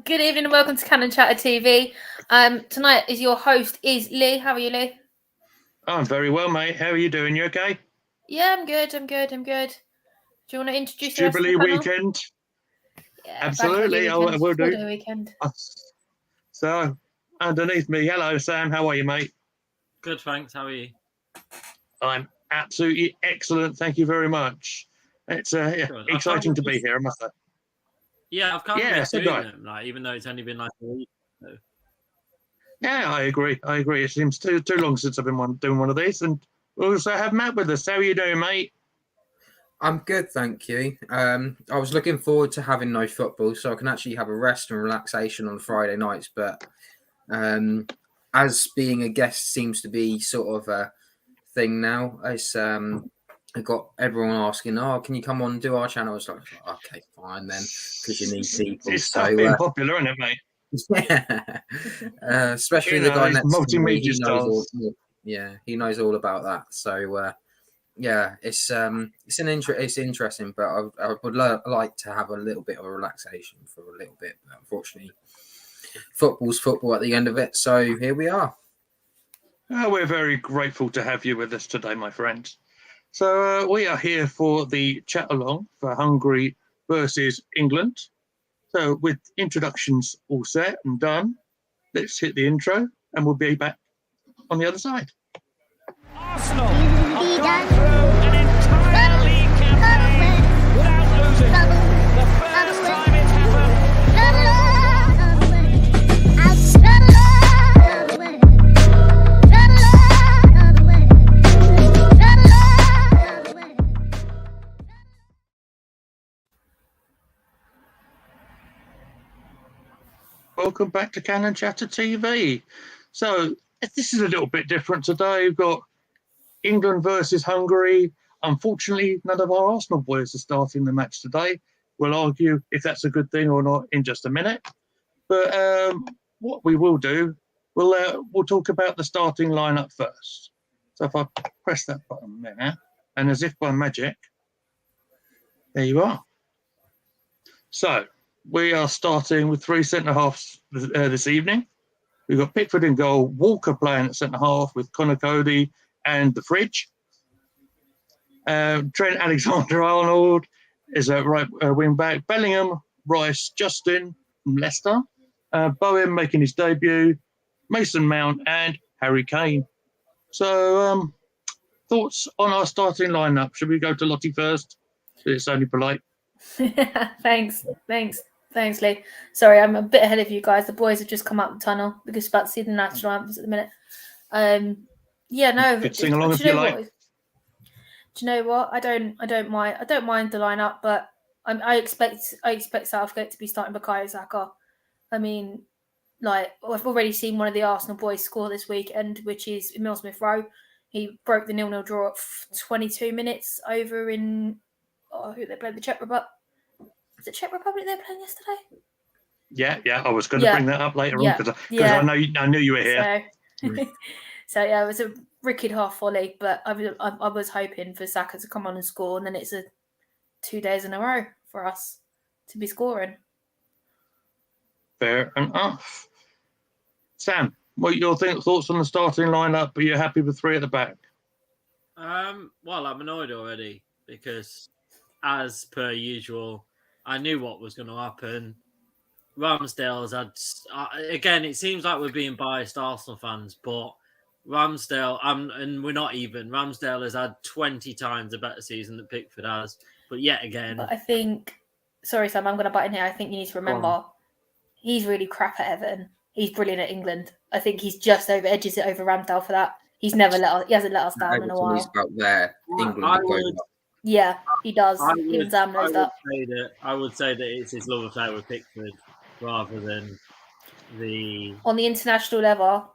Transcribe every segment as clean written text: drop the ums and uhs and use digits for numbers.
Good evening and welcome to Cannon Chatter TV. Tonight is your host is Lee. How are you, Lee? I'm very well, mate. How are you doing? You okay? Yeah, I'm good. Do you want to introduce the Jubilee weekend? Yeah, absolutely. I will do. Weekend. So, underneath me, hello, Sam. How are you, mate? Good, thanks. How are you? I'm absolutely excellent. Thank you very much. It's exciting to be here, I must say. Yeah, I've kind of missed doing them, even though it's only been like a week. So. Yeah, I agree. It seems too long since I've been doing one of these. And we also have Matt with us. How are you doing, mate? I'm good, thank you. I was looking forward to having no football so I can actually have a rest and relaxation on Friday nights. But as being a guest seems to be sort of a thing now, I got everyone asking, "Oh, can you come on and do our channel?" I was like, "Okay, fine then," because you need people. It's being popular, isn't it, mate? Yeah, especially the guy next to me. He knows he knows all about that. So yeah, it's interesting, but I would like to have a little bit of a relaxation for a little bit. But unfortunately, football's football at the end of it. So here we are. We're very grateful to have you with us today, my friend. So we are here for the Chatalong for Hungary versus England. So with introductions all set and done, let's hit the intro and we'll be back on the other side. Arsenal have gone through an entire league campaign without losing. The first time it's happened. Welcome back to Cannon Chatter TV. So this is a little bit different today. We've got England versus Hungary. Unfortunately, none of our Arsenal boys are starting the match today. We'll argue if that's a good thing or not in just a minute. But what we will do, we'll talk about the starting lineup first. So if I press that button there, and as if by magic, there you are. So we are starting with three centre-halves this evening. We've got Pickford in goal, Walker playing at centre-half with Connor Cody and the Fridge. Trent Alexander-Arnold is a right wing-back. Bellingham, Rice, Justin from Leicester. Bowen making his debut. Mason Mount and Harry Kane. So thoughts on our starting lineup? Should we go to Lottie first? It's only polite. Thanks, Lee. Sorry, I'm a bit ahead of you guys. The boys have just come out the tunnel because we're about to see the national anthems at the minute. Yeah, no. Could sing along if you like. Do you know what? I don't mind the lineup, but I expect Southgate to be starting Bukayo Saka. I mean, like I've already seen one of the Arsenal boys score this weekend, which is Emile Smith-Rowe. He broke the 0-0 draw at 22 minutes over in who they played, the Czech Republic. Was it Czech Republic they were playing yesterday? Yeah. I was going to bring that up later on because I knew you were here. So yeah, it was a wicked half volley, but I was hoping for Saka to come on and score, and then it's 2 days in a row for us to be scoring. Fair enough. Sam, what are your thoughts on the starting lineup? Are you happy with three at the back? Well, I'm annoyed already because, as per usual, I knew what was going to happen. Ramsdale's had again. It seems like we're being biased Arsenal fans, but Ramsdale, and we're not even. Ramsdale has had 20 times a better season than Pickford has, but yet again. But I think, sorry Sam, I'm going to butt in here. I think you need to remember, he's really crap at Everton. He's brilliant at England. I think he's just edges it over Ramsdale for that. He hasn't let us down in a while. About there, England. Yeah, he does. Even Sam knows that. I would say that it's his love affair with Pickford rather than on the international level.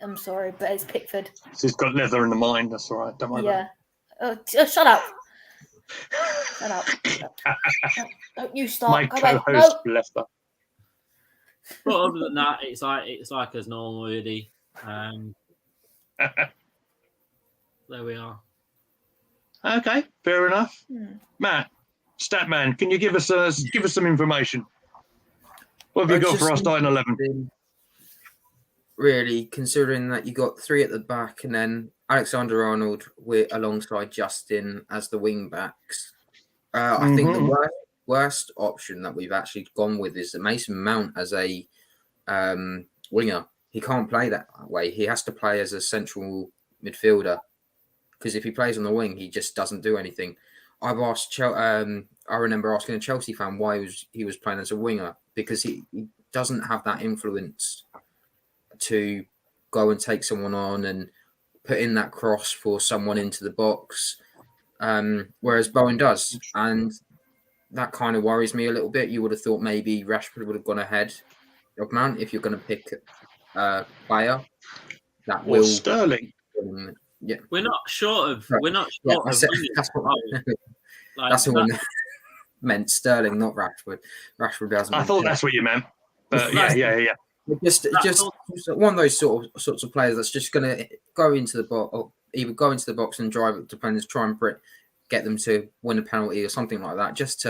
I'm sorry, but it's Pickford. He's got leather in the mind. That's all right. Don't worry. Yeah. Shut up. Shut up. Don't you start. My co-host, Leicester. But other than that, it's like as normal, really. There we are. Okay, fair enough. Matt, Statman, can you give us some information? What have you got for our starting 11? Really, considering that you got 3 at the back and then Alexander Arnold alongside Justin as the wing backs. I think the worst option that we've actually gone with is Mason Mount as a winger. He can't play that way. He has to play as a central midfielder, because if he plays on the wing, he just doesn't do anything. I've asked I remember asking a Chelsea fan why he was playing as a winger, because he doesn't have that influence to go and take someone on and put in that cross for someone into the box, whereas Bowen does, and that kind of worries me a little bit. You would have thought maybe Rashford would have gone ahead of Mount if you're going to pick a player that will. Sterling. Yeah, we're not short of. Right. We're not short of. That's what I meant. Sterling, not Rashford. Rashford doesn't. I thought that's what you meant. But yeah. Just one of those sorts of players that's just going to go into the box, or either go into the box and drive it to defenders, try and get them to win a penalty or something like that, just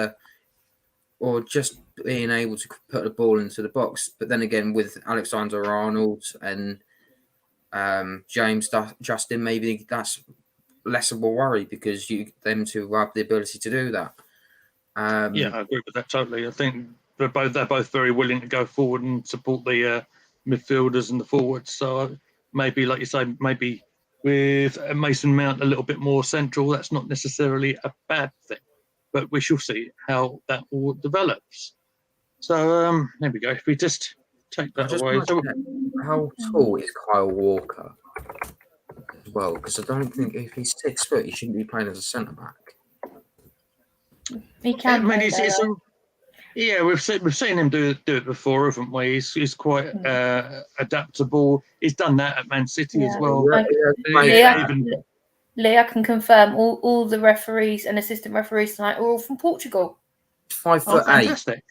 being able to put the ball into the box. But then again, with Alexander Arnold and James Justin, maybe that's less of a worry because them two have the ability to do that. Yeah, I agree with that totally. I think they're both very willing to go forward and support the midfielders and the forwards. So maybe, like you say, maybe with Mason Mount a little bit more central, that's not necessarily a bad thing. But we shall see how that all develops. So there we go. If we just take that away. How tall is Kyle Walker as well? Because I don't think if he's 6 foot, he shouldn't be playing as a centre back. He can. We've seen him do it before, haven't we? He's quite adaptable. He's done that at Man City as well. Lee, I can confirm all the referees and assistant referees tonight are all from Portugal. 5'8". Fantastic.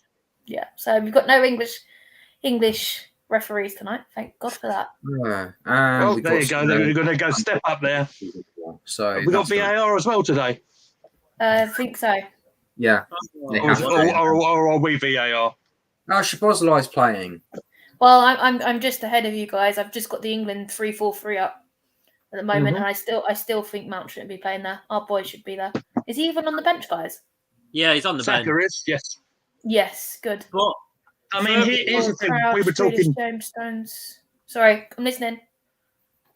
Yeah, so we've got no English referees tonight. Thank God for that. Yeah. Well, there you go. We're going to go step up there. So we got VAR as well today. I think so. Yeah. Or are we VAR? No, Szoboszlai's playing. Well, I'm just ahead of you guys. I've just got the England 3-4-3 up at the moment, and I still think Mount shouldn't be playing there. Our boy should be there. Is he even on the bench, guys? Yeah, he's on the bench. Is, yes. Yes, good. But I mean, here's the thing. We were talking. James Stones. Sorry, I'm listening.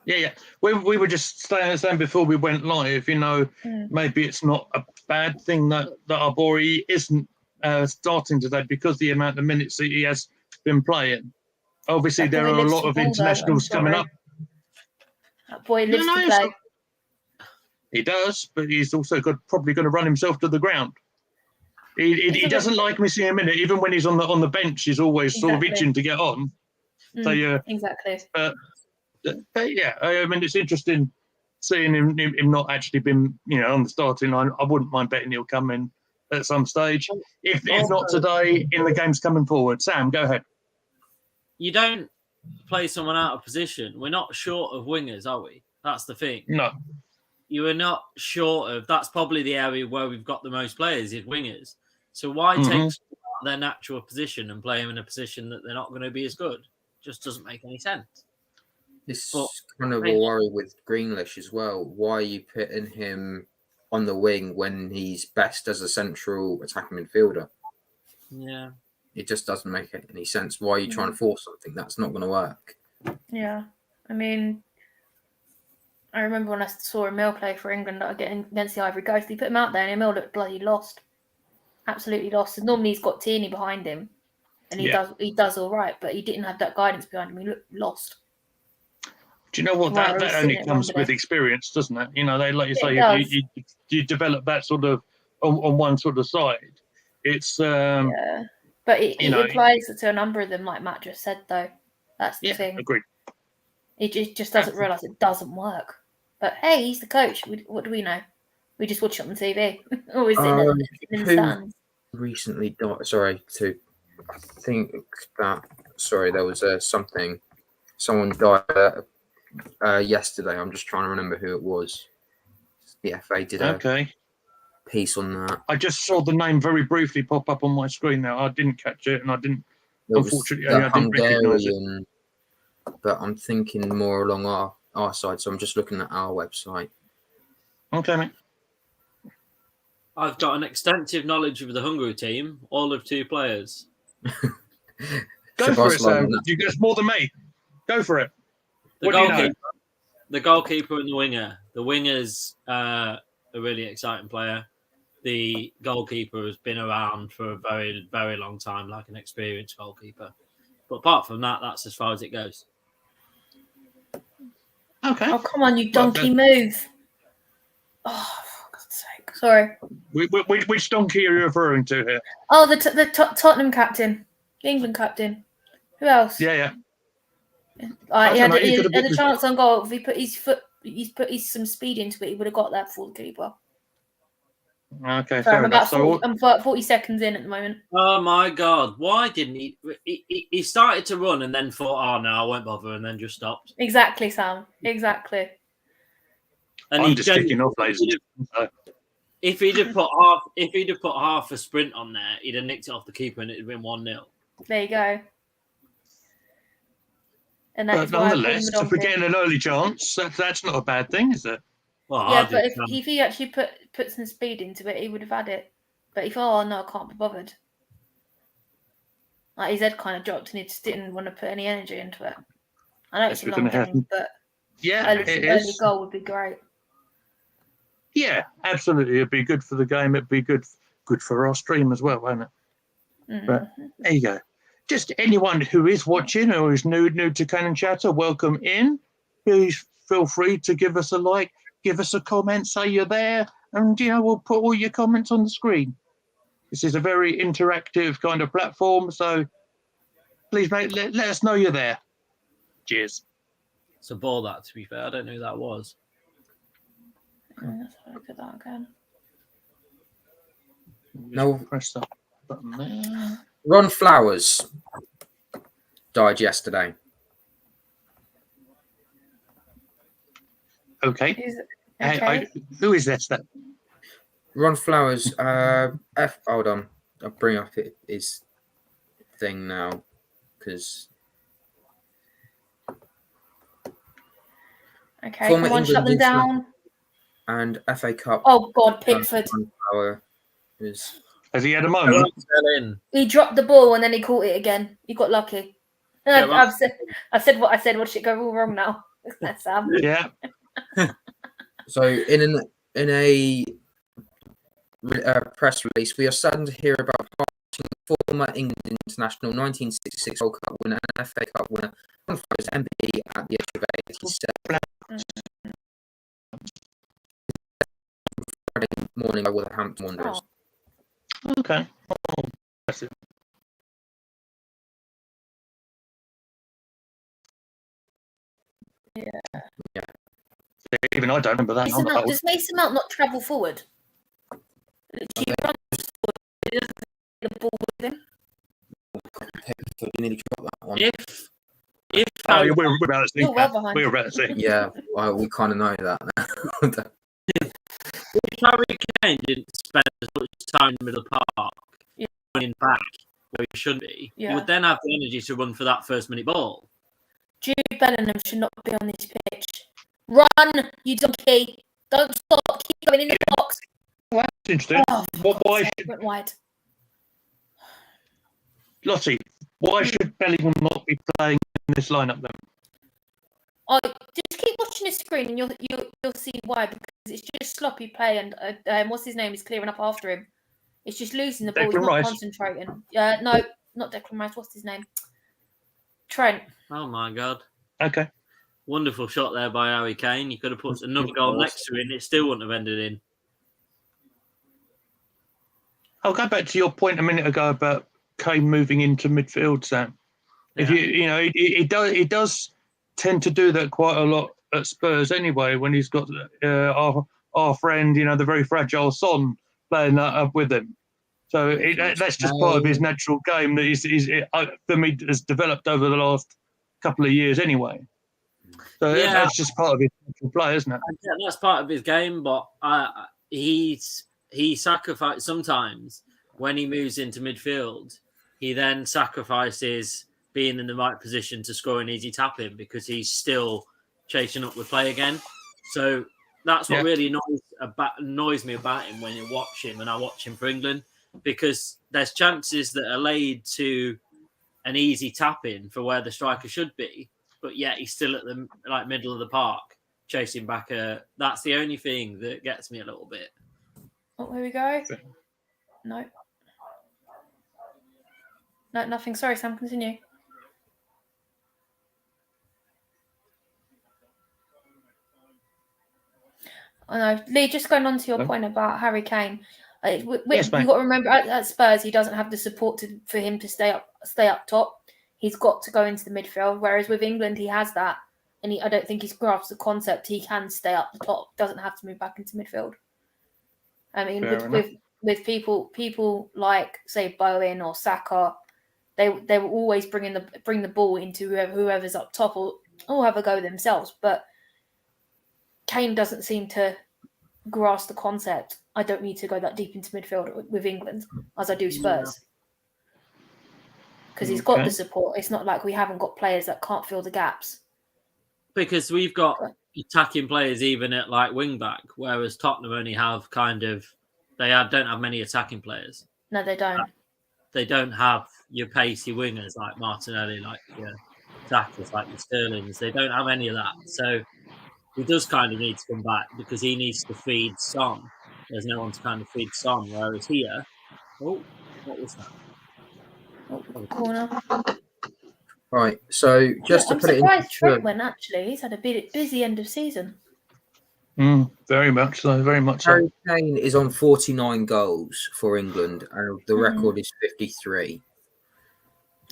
Yeah. We were just saying before we went live, maybe it's not a bad thing that our boy isn't starting today because the amount of minutes that he has been playing. Obviously, there are a lot of internationals coming up. That boy lives to play. He does, but he's also probably going to run himself to the ground. He doesn't like missing a minute, even when he's on the bench. He's always sort of itching to get on. So exactly. But yeah, I mean, it's interesting seeing him not actually been on the starting line. I wouldn't mind betting he'll come in at some stage. If not today, in the games coming forward. Sam, go ahead. You don't play someone out of position. We're not short of wingers, are we? That's the thing. No. You are not short of. That's probably the area where we've got the most players is wingers. So why take their natural position and play them in a position that they're not going to be as good? Just doesn't make any sense. This kind of a worry with Grealish as well. Why are you putting him on the wing when he's best as a central attacking midfielder? Yeah. It just doesn't make any sense. Why are you trying to force something that's not going to work? Yeah. I mean, I remember when I saw Emil play for England against the Ivory Coast, he put him out there and Emil looked bloody lost. Absolutely lost. And normally he's got Tierney behind him and he does all right, but he didn't have that guidance behind him. He looked lost. Do you know what? That only comes with experience, doesn't it? They, like you say, you develop that sort of on one sort of side. It's but it applies to a number of them, like Matt just said. Though that's the thing. Agreed. He just doesn't realise it doesn't work. But hey, he's the coach. What do we know? We just watch it on TV. Always in the stands. Recently died. Sorry, I think that sorry, there was something. Someone died yesterday. I'm just trying to remember who it was. The FA did a Okay. piece on that. I just saw the name very briefly pop up on my screen now. I didn't catch it, and I didn't. It was Unfortunately, the I didn't recognise it. Hungarian, but I'm thinking more along our side. So I'm just looking at our website. Okay, mate. I've got an extensive knowledge of the Hungary team, all of 2 players. Go for it, Sam. Barcelona. You guess more than me. Go for it. The What do you know? goalkeeper, the goalkeeper and the winger. The winger's a really exciting player. The goalkeeper has been around for a very, very long time, like an experienced goalkeeper. But apart from that, that's as far as it goes. Okay. Oh, come on, you donkey, move. Oh, for God's sake. Sorry. Which donkey are you referring to here? Oh, the Tottenham captain. The England captain. Who else? Yeah. He don't know, had he could have a been- chance on goal. If he put his foot, he's put some speed into it, he would have got that for the keeper. Okay, Sorry, fair I'm enough. about 40 seconds in at the moment. Oh my God! Why didn't he? He started to run and then thought, "Oh no, I won't bother," and then just stopped. Exactly, Sam. Exactly. And I'm he just kicking off, ladies. if he'd have put half a sprint on there, he'd have nicked it off the keeper and it'd have been 1-0. There you go. And that But is why I call him nonetheless, the if we're donkey. getting an early chance, that's not a bad thing, is it? Well, Yeah, I but did, if he actually put some speed into it, he would have had it. But he thought, oh no, I can't be bothered. Like his head kind of dropped and he just didn't want to put any energy into it. I know it's a That's long gonna game, happen. but Yeah, early it early is. goal would be great. Yeah, absolutely. It'd be good for the game. It'd be good for our stream as well, won't it? But there you go. Just anyone who is watching or is new to Cannon Chatter, welcome in. Please feel free to give us a like, give us a comment, say you're there, and we'll put all your comments on the screen. This is a very interactive kind of platform, so please let us know you're there. Cheers. It's a ball, that, to be fair. I don't know who that was. Let's look at that again. No. Press that button there. Ron Flowers died yesterday. Okay. Okay. Who is this then? Ron Flowers. Hold on. I'll bring up his thing now because Okay, former come on, shut them England down. and FA Cup. Oh God, Pickford. Ron Flower is Has he had a moment? He dropped the ball and then he caught it again. He got lucky. Yeah, well- I've said what I said. Watch it go all wrong now. That's Sam. Yeah. so in a press release. We are saddened to hear about former England international, 1966 World Cup winner, and FA Cup winner, Ron Flowers, MBE at the age of 87. Friday morning by Wolverhampton Wanderers. Okay. Oh, bless him. Yeah. Even I don't remember that. I'm old. Does Mason Mount not travel forward? Literally runs forward. He doesn't take the ball with him. You nearly dropped that one. If Oh, yeah, we're about to see. You're well behind. We're about to see. Yeah, well, we kind of know that now. if Harry Kane didn't spend as much time in the middle of the park running back where he should be, he would then have the energy to run for that first-minute ball. Jude Bellingham should not be on this pitch. Run, you donkey! Don't stop. Keep going in the box. Well, that's interesting. Oh, Why it went wide. Lottie, why should Bellingham not be playing in this lineup then? Oh, just keep watching the screen and you'll see why, because it's just sloppy play and what's his name is clearing up after him. It's just losing the ball. He's Declan not Rice. concentrating. No, not Declan Rice. What's his name? Trent. Oh my God! Okay. Wonderful shot there by Harry Kane. You could have put another goal next to it, and it still wouldn't have ended in. I'll go back to your point a minute ago about Kane moving into midfield, Sam. If he does tend to do that quite a lot at Spurs anyway. When he's got our friend, the very fragile Son playing that up with him. So that's just part of his natural game that for me has developed over the last couple of years anyway. So that's just part of his natural play, isn't it? Yeah, that's part of his game, but he sacrifices sometimes when he moves into midfield. He then sacrifices being in the right position to score an easy tap in because he's still chasing up the play again. So that's what really annoys me about him when you watch him, and I watch him for England, because there's chances that are laid to an easy tap in for where the striker should be, but yet he's still at the middle of the park chasing back that's the only thing that gets me a little bit. Oh, here we go. No, nothing. Sorry, Sam, continue. I know, Lee, just going on to your point about Harry Kane. You've got to remember at Spurs, he doesn't have the support for him to stay up top. He's got to go into the midfield, whereas with England, he has that. And I don't think he's grasped the concept. He can stay up the top, doesn't have to move back into midfield. I mean, with people like, say, Bowen or Saka, they will always bring the ball into whoever's up top, or have a go themselves. But Kane doesn't seem to grasp the concept. I don't need to go that deep into midfield with England as I do Spurs. Because he's got the support. It's not like we haven't got players that can't fill the gaps. Because we've got attacking players even at wing back, whereas Tottenham only have don't have many attacking players. No, they don't. They don't have your pacey wingers like Martinelli, like your Sakas, like your Sterlings. They don't have any of that. So he does kind of need to come back because he needs to feed Son. There's no one to kind of feed Son, whereas here, what was that? Corner. Right, so just to I'm put it in. surprised Trent went, actually. He's had a busy end of season. Very much so, very much so. Harry Kane is on 49 goals for England, and the record is 53.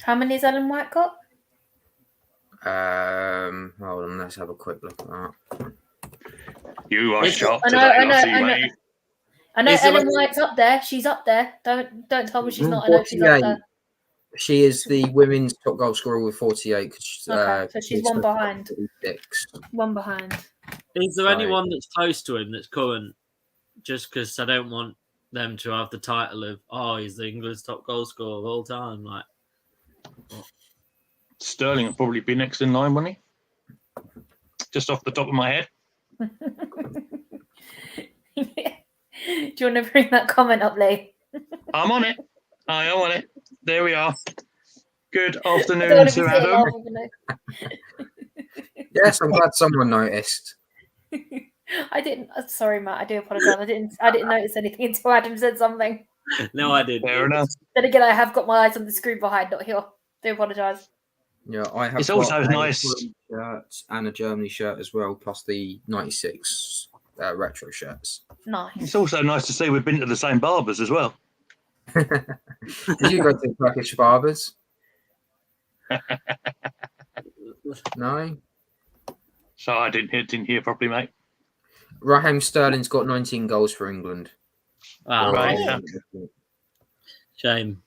How many has Ellen White got? Hold on, let's have a quick look at that. You are sharp I today, know. I know Ellen White's up there. She's up there. Don't tell me she's not. I know she's up there. She is the women's top goal scorer with 48. So she's one behind. 46. One behind. Is there anyone that's close to him that's current? Just because I don't want them to have the title of, he's the England's top goal scorer of all time. Sterling will probably be next in line, won't he? Just off the top of my head. Do you want to bring that comment up, Lee? I'm on it. I am on it. There we are. Good afternoon to Adam. Yes, I'm glad someone noticed. I didn't. Sorry, Matt. I do apologise. I didn't notice anything until Adam said something. No, I didn't. Fair enough. Then again, I have got my eyes on the screen behind, not here. Do apologise. Yeah, I have. It's also nice shirt and a Germany shirt as well, plus the 96 retro shirts. Nice. It's also nice to see we've been to the same barbers as well. Did you go to Turkish barbers? No. So I didn't hear properly, mate. Raheem Sterling's got 19 goals for England. Wow, right. Shame.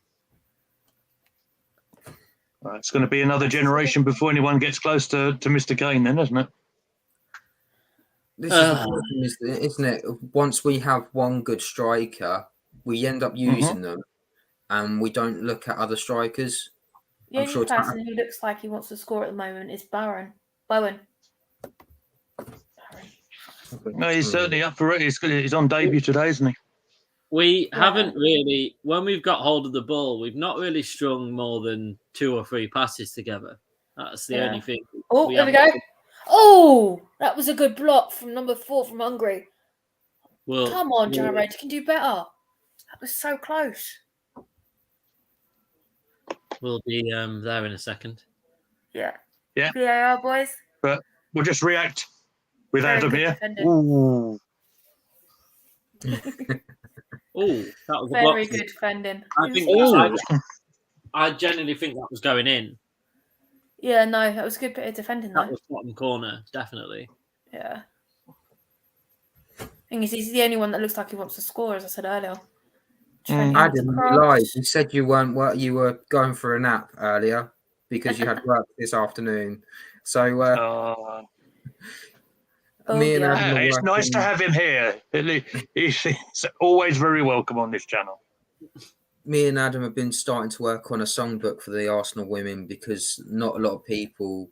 Right, it's going to be another generation before anyone gets close to Mr. Kane, then, isn't it? This is the problem, isn't it? Once we have one good striker, we end up using them, and we don't look at other strikers. The only person who looks like he wants to score at the moment is Bowen. No, he's certainly up for it. He's on debut today, isn't he? We haven't really, when we've got hold of the ball, we've not really strung more than 2 or 3 passes together. That's the only thing. Oh, there we go. Oh, that was a good block from number 4 from Hungary. Well, come on, Jared, you can do better. That was so close. We'll be there in a second. Yeah. Yeah. boys. But we'll just react with Very Adam good here. defending. Ooh. Oh, that was a Very block. good defending. I genuinely think that was going in. Yeah, no, that was a good bit of defending, though. That was bottom corner, definitely. Yeah. Thing is, he's the only one that looks like he wants to score, as I said earlier. Trent I needs a didn't cross. realise. You said you weren't. You were going for a nap earlier because you had work this afternoon. So Oh, me and dear. Adam are it's nice to working. have him here. He's always very welcome on this channel. Me and Adam have been starting to work on a songbook for the Arsenal women because not a lot of people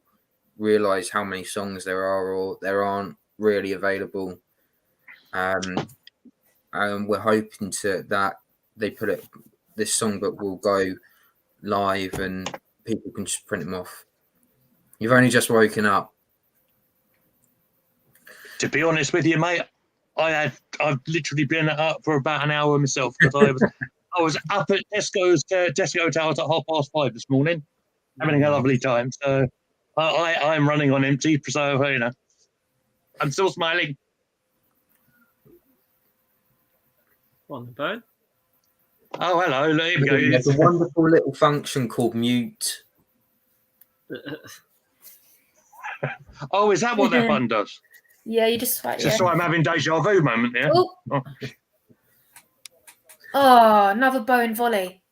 realise how many songs there are or there aren't really available. And we're hoping that they put it. This songbook will go live and people can just print them off. You've only just woken up. To be honest with you, mate, I've literally been up for about an hour myself because I was up at Tesco Towers at 5:30 this morning, having a lovely time. So I'm running on empty. So I'm still smiling. On the phone. Oh, hello. There we go. There's a wonderful little function called mute. Oh, is that what that button does? Yeah, you just right. Just so I'm having deja vu moment there. Oh. Oh, another Bowen volley.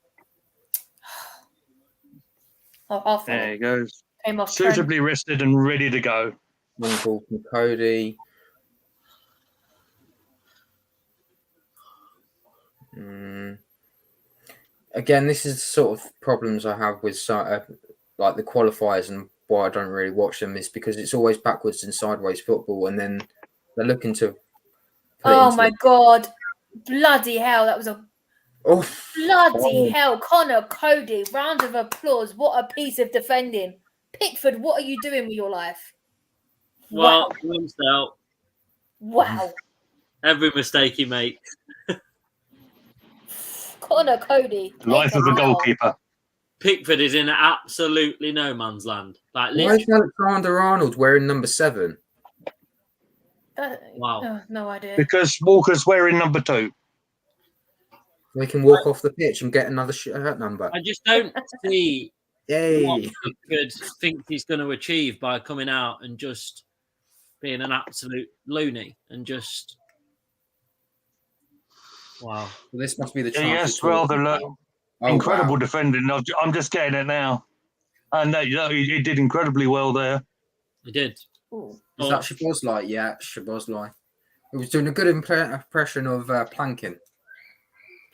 Oh, half There volley. he goes. Came off Trent. Suitably rested and ready to go. One ball from Cody. Again, this is the sort of problems I have with like the qualifiers and why I don't really watch them is because it's always backwards and sideways football, and then they're looking to. Oh my God! Bloody hell! That was a bloody hell! Connor Cody, round of applause! What a piece of defending, Pickford. What are you doing with your life? Well, Ramsdale, Wow! every mistake he makes. Connor Cody. Life of a goalkeeper. Pickford is in absolutely no man's land. Like, Why is Alexander Arnold wearing number 7? Wow. No idea. Because Walker's wearing number 2. They can walk off the pitch and get another shirt number. I just don't see Yay! what Pickford thinks he's going to achieve by coming out and just being an absolute loony and just. Wow. Well, this must be the chance. Yes, rather incredible wow. defending. I'm just getting it now. And he did incredibly well there. He did. Ooh. Is that Szoboszlai? Yeah, Szoboszlai. It was doing a good impression of planking.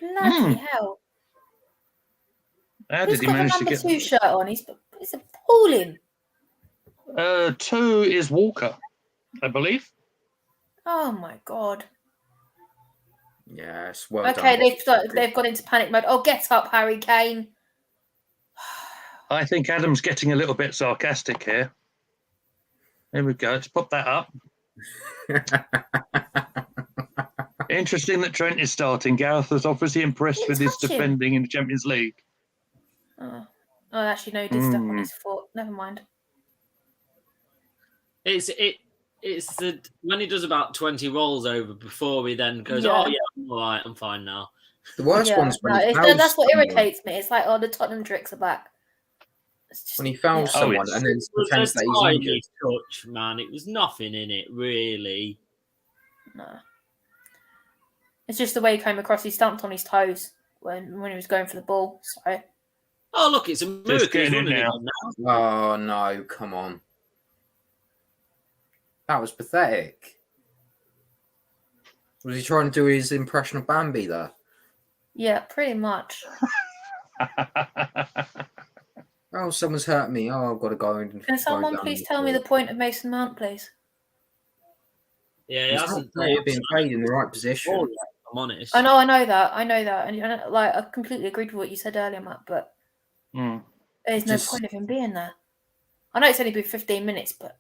Bloody hell! How Who's did he got the manage to number get 2 shirt on? It's appalling. 2 is Walker, I believe. Oh my God. Yes, well Okay, done. they've gone into panic mode. Oh, get up, Harry Kane. I think Adam's getting a little bit sarcastic here. There we go. Let's pop that up. Interesting that Trent is starting. Gareth was obviously impressed with his defending in the Champions League. Oh, actually, no, he did stuff on his foot. Never mind. It's the when he does about 20 rolls over before he then goes, Yeah. oh yeah, I'm all right, I'm fine now. The worst one's when he fouls that's what someone. irritates me. It's like, the Tottenham tricks are back. When he fouls someone and then pretends that he's tiny injured. touch, man. It was nothing in it, really. No. It's just the way he came across. He stamped on his toes when he was going for the ball. So. Oh look, it's a miracle he's running now. again now. Oh no! Come on. That was pathetic. Was he trying to do his impression of Bambi there? Yeah, pretty much. Oh, someone's hurt me. Oh, I've got to go and. Can someone please tell me the point of Mason Mount, please? Yeah, he hasn't been played in the right position. I'm honest. I know that, and I completely agreed with what you said earlier, Matt. But there's no point of him being there. I know it's only been 15 minutes, but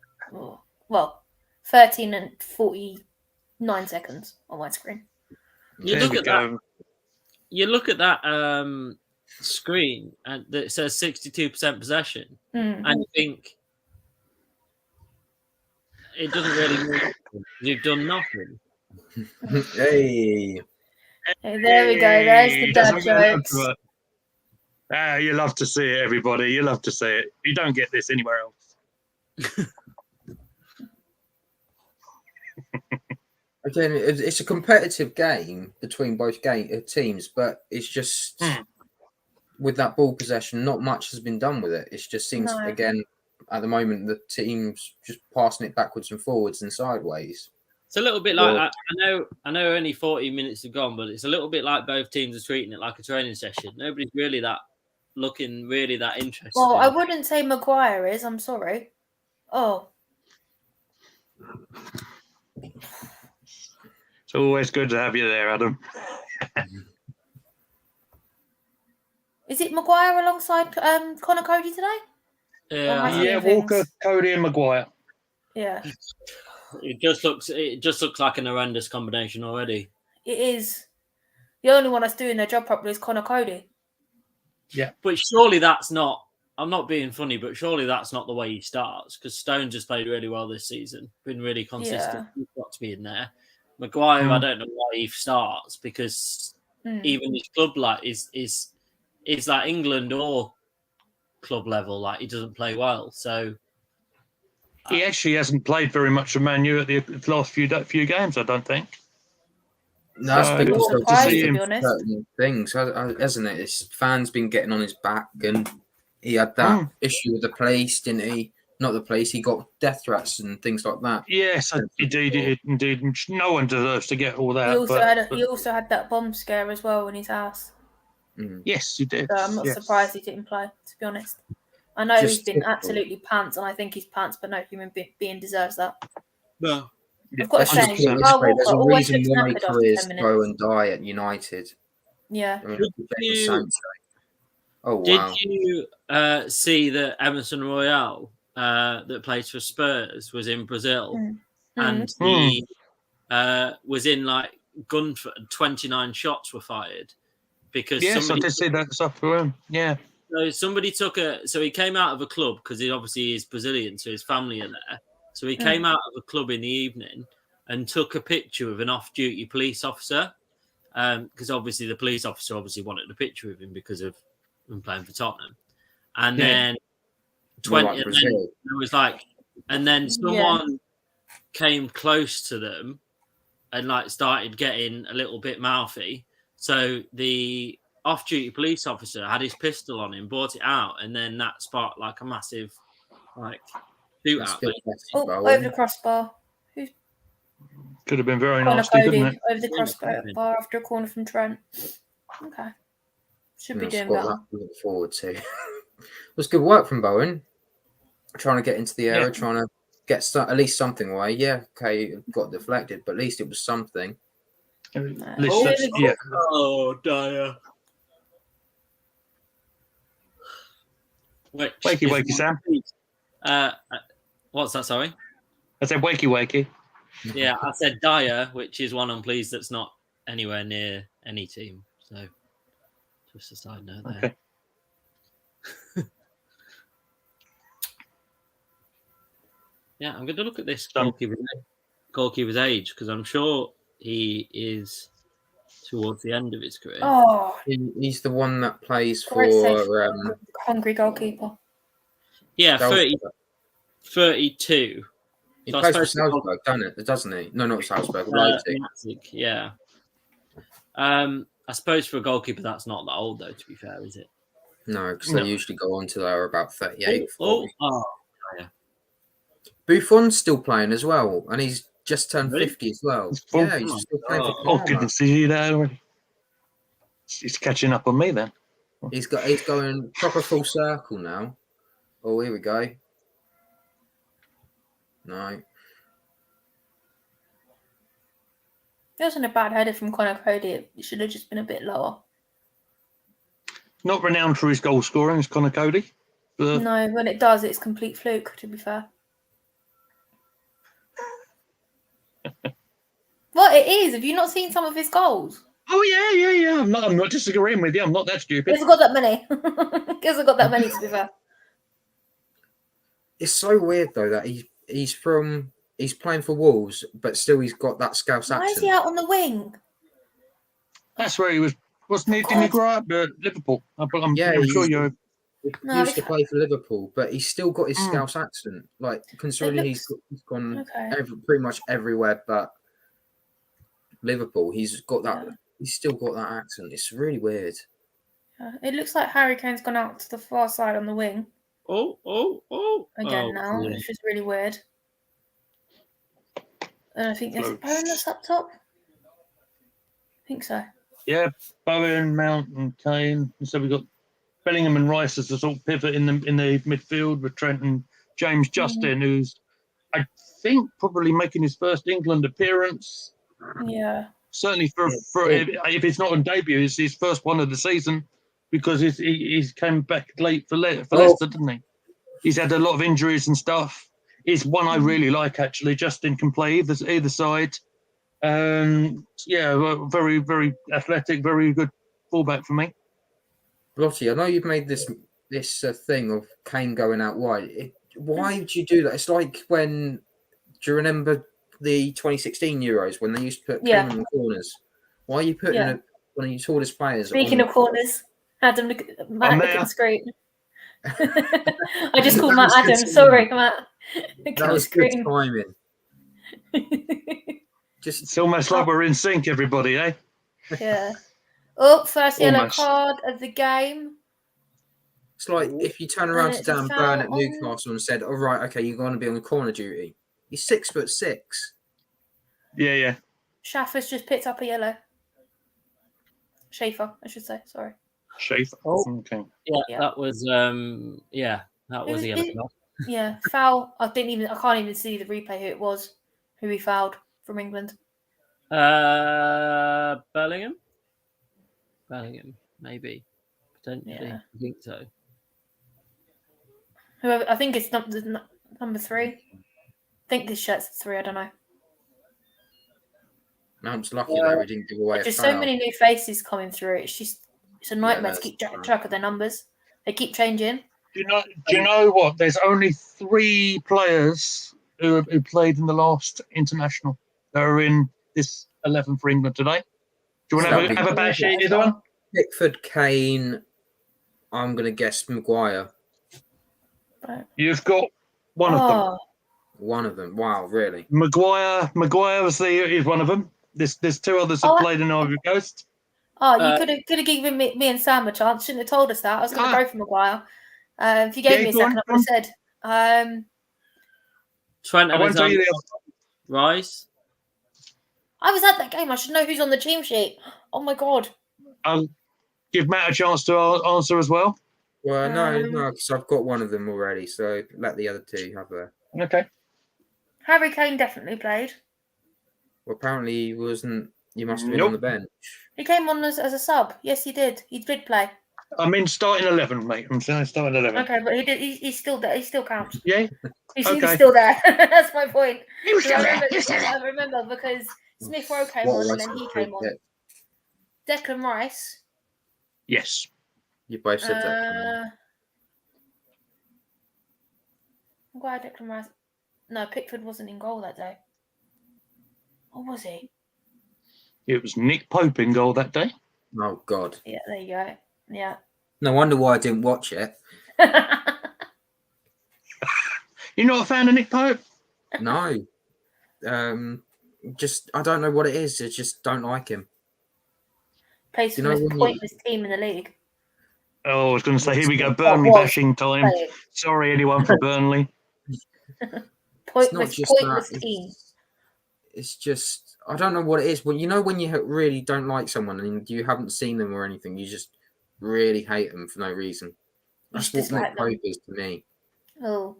13 and 49 seconds on my screen. You look at that screen and it says 62% possession, and you think it doesn't really mean you've done nothing. Hey, there we go. There's the dad jokes. You love to see it, everybody. You love to see it. You don't get this anywhere else. again, it's a competitive game between both teams, but it's just with that ball possession, not much has been done with it. It just seems No. again at the moment the team's just passing it backwards and forwards and sideways. It's a little bit like I know only 40 minutes have gone, but it's a little bit like both teams are treating it like a training session. Nobody's really that interested. Well, I wouldn't say Maguire is. I'm sorry. Oh, It's always good to have you there, Adam. is it Maguire alongside Connor Cody today? Yeah, Walker, Cody, and Maguire. Yeah, It just looks like an horrendous combination already. it is. The only one that's doing their job properly is Connor Cody. Yeah, but surely that's not. I'm not being funny, but surely that's not the way he starts, because Stones just played really well this season, been really consistent. He's got to be in there. Maguire, I don't know why he starts, because even his club is like England or club level, like he doesn't play well. So he actually hasn't played very much of Man U at the last few games, I don't think. No, that's because to be honest. certain things, hasn't it? His fans been getting on his back, and he had that issue with the police, didn't he? Not the police. He got death threats and things like that. Yes, indeed. No one deserves to get all that. He also had that bomb scare as well in his house. Yes, he did. So I'm not surprised he didn't play, to be honest. I know he's been absolutely pants, and I think he's pants, but no human being deserves that. No. I've got to say, there's a reason why careers go and die at United. Yeah. Did you see that Emerson Royale, that plays for Spurs, was in Brazil, and he was in like Gunford? 29 shots were fired because I did see that stuff for him. Yeah. So somebody so he came out of a club, because he obviously is Brazilian, so his family are there. So he came out of a club in the evening and took a picture of an off-duty police officer, because obviously the police officer wanted a picture of him because of him playing for Tottenham. And then someone came close to them and like started getting a little bit mouthy. So the off-duty police officer had his pistol on him, brought it out, and then that sparked like a massive shootout. Over the crossbar. Could have been very nasty, couldn't it? Over the crossbar after a corner from Trent. Okay. Should be doing better. To look forward to. It was good work from Bowen. Trying to get into the area, trying to get at least something away. Yeah, okay, it got deflected, but at least it was something. Oh, Dyer. Wakey, Sam. What's that, sorry? I said wakey. Yeah, I said Dyer, which is one unpleased that's not anywhere near any team. So, just a side note there. Okay. Yeah, I'm going to look at this goalkeeper's age, because I'm sure he is towards the end of his career. Oh, he's the one that plays for Hungary goalkeeper. Yeah, 32. He plays for Salzburg, doesn't he? No, not Salzburg. Leipzig, yeah. I suppose for a goalkeeper, that's not that old, though, to be fair, is it? No, because they usually go on to they're about 38. Yeah. Buffon's still playing as well, and he's just turned 50 as well. Yeah, he's still playing for Parma. Goodness, see that already. He's catching up on me then. He's going proper full circle now. Oh, here we go. No. It wasn't a bad header from Connor Cody. It should have just been a bit lower. Not renowned for his goal scoring, is Connor Cody. No, when it does, it's complete fluke, to be fair. Well, it is. Have you not seen some of his goals? Oh, yeah. I'm not disagreeing with you. I'm not that stupid. He hasn't got that many. He hasn't got that many, to be fair. It's so weird, though, that he's playing for Wolves, but still he's got that Scouse accent. Why is he out on the wing? That's where he was. Wasn't he? Didn't he grow up at Liverpool? I'm sure you're. He used to play for Liverpool, but he's still got his Scouse accent. Like, considering he's gone pretty much everywhere, but Liverpool. He's got that. Yeah. He's still got that accent. It's really weird. It looks like Harry Kane's gone out to the far side on the wing again now, yeah. which is really weird. And I think, is it Bowen that's up top? I think so. Yeah, Bowen, Mount, and Kane. So we've got Bellingham and Rice as the sort of pivot in the midfield with Trent and James Justin, who's I think probably making his first England appearance. Yeah. Certainly for if it's not on debut, it's his first one of the season because he's came back late for Leicester, didn't he? He's had a lot of injuries and stuff. He's one I really like actually. Justin can play either side. Yeah, very very athletic, very good fullback for me. Lottie, I know you've made this thing of Kane going out wide. Why would you do that? It's like when, do you remember the 2016 Euros when they used to put Kane in the corners? Why are you putting one of your tallest players? Speaking of corners, Adam, look at the screen. I just called Matt Adam. Sorry, Matt. That was good timing. It's almost like we're in sync, everybody, eh? Yeah. Oh, first yellow card of the game. It's like if you turn around to Dan Burn at Newcastle and said, "All right, okay, you're going to be on corner duty." He's 6'6". Yeah. Schaffer's just picked up a yellow. Schaefer, I should say. Sorry. Schaefer. Oh. Okay. Yeah, that was that was a yellow card. Yeah, foul. I can't even see the replay who he fouled from England. Bellingham, maybe, potentially. Yeah. I think so. Whoever, I think it's number 3. I think this shirt's 3. I don't know. Mount's lucky that we didn't give away a There's foul. so many new faces coming through. It's a nightmare to keep track of their numbers. They keep changing. Do you know what? There's only 3 players who played in the last international that are in this 11 for England today. Do you want to have a bash at either one? Pickford, Kane. I'm going to guess Maguire. Right. You've got one of them. One of them. Wow, really? Maguire is one of them. There's 2 others that played in Ivory Coast. Oh, you could have given me and Sam a chance. Shouldn't have told us that. I was going to go for Maguire. If you gave me a second, I would have said. Trent Alexander, Rice. I was at that game. I should know who's on the team sheet. Oh my god. I'll give Matt a chance to answer as well. Well, no, because I've got one of them already. So let the other 2 have a. Okay. Harry Kane definitely played. Well, apparently he wasn't. You must have been on the bench. He came on as a sub. Yes, he did. He did play. I'm in starting 11, mate. I'm saying starting 11. Okay, but he's still there. He still counts. Yeah. He's still there. That's my point. I remember because Smith Rowe came on and then he came on. Declan Rice. Yes. You both said that. Why Declan Rice? No, Pickford wasn't in goal that day. Or was he? It was Nick Pope in goal that day. Oh, God. Yeah, there you go. Yeah. No wonder why I didn't watch it. You're not a fan of Nick Pope? No. Just, I don't know what it is. I just don't like him. Plays for the most pointless team in the league. Oh, I was going to say, here we go, Burnley bashing time. Sorry, anyone from Burnley. Pointless team. It's just, I don't know what it is. Well, you know when you really don't like someone and you haven't seen them or anything, you just really hate them for no reason. That's what Nick Pope is to me. Oh.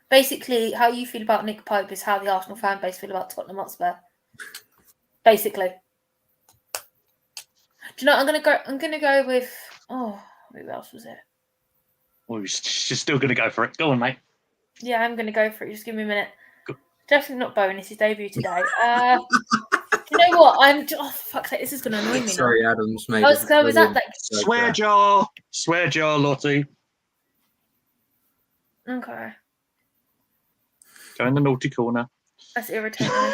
Basically, how you feel about Nick Pope is how the Arsenal fan base feel about Tottenham Hotspur. Basically. Do you know? I'm gonna go with. Oh, who else was it? Well, she's still gonna go for it. Go on, mate. Yeah, I'm gonna go for it. Just give me a minute. Definitely not Bowen. It's his debut today. Do you know what? Oh, fuck sake, this is gonna annoy me. Sorry, Adam's made. I was at that. Swear jar, Lottie. Okay. Go in the naughty corner. That's irritating me.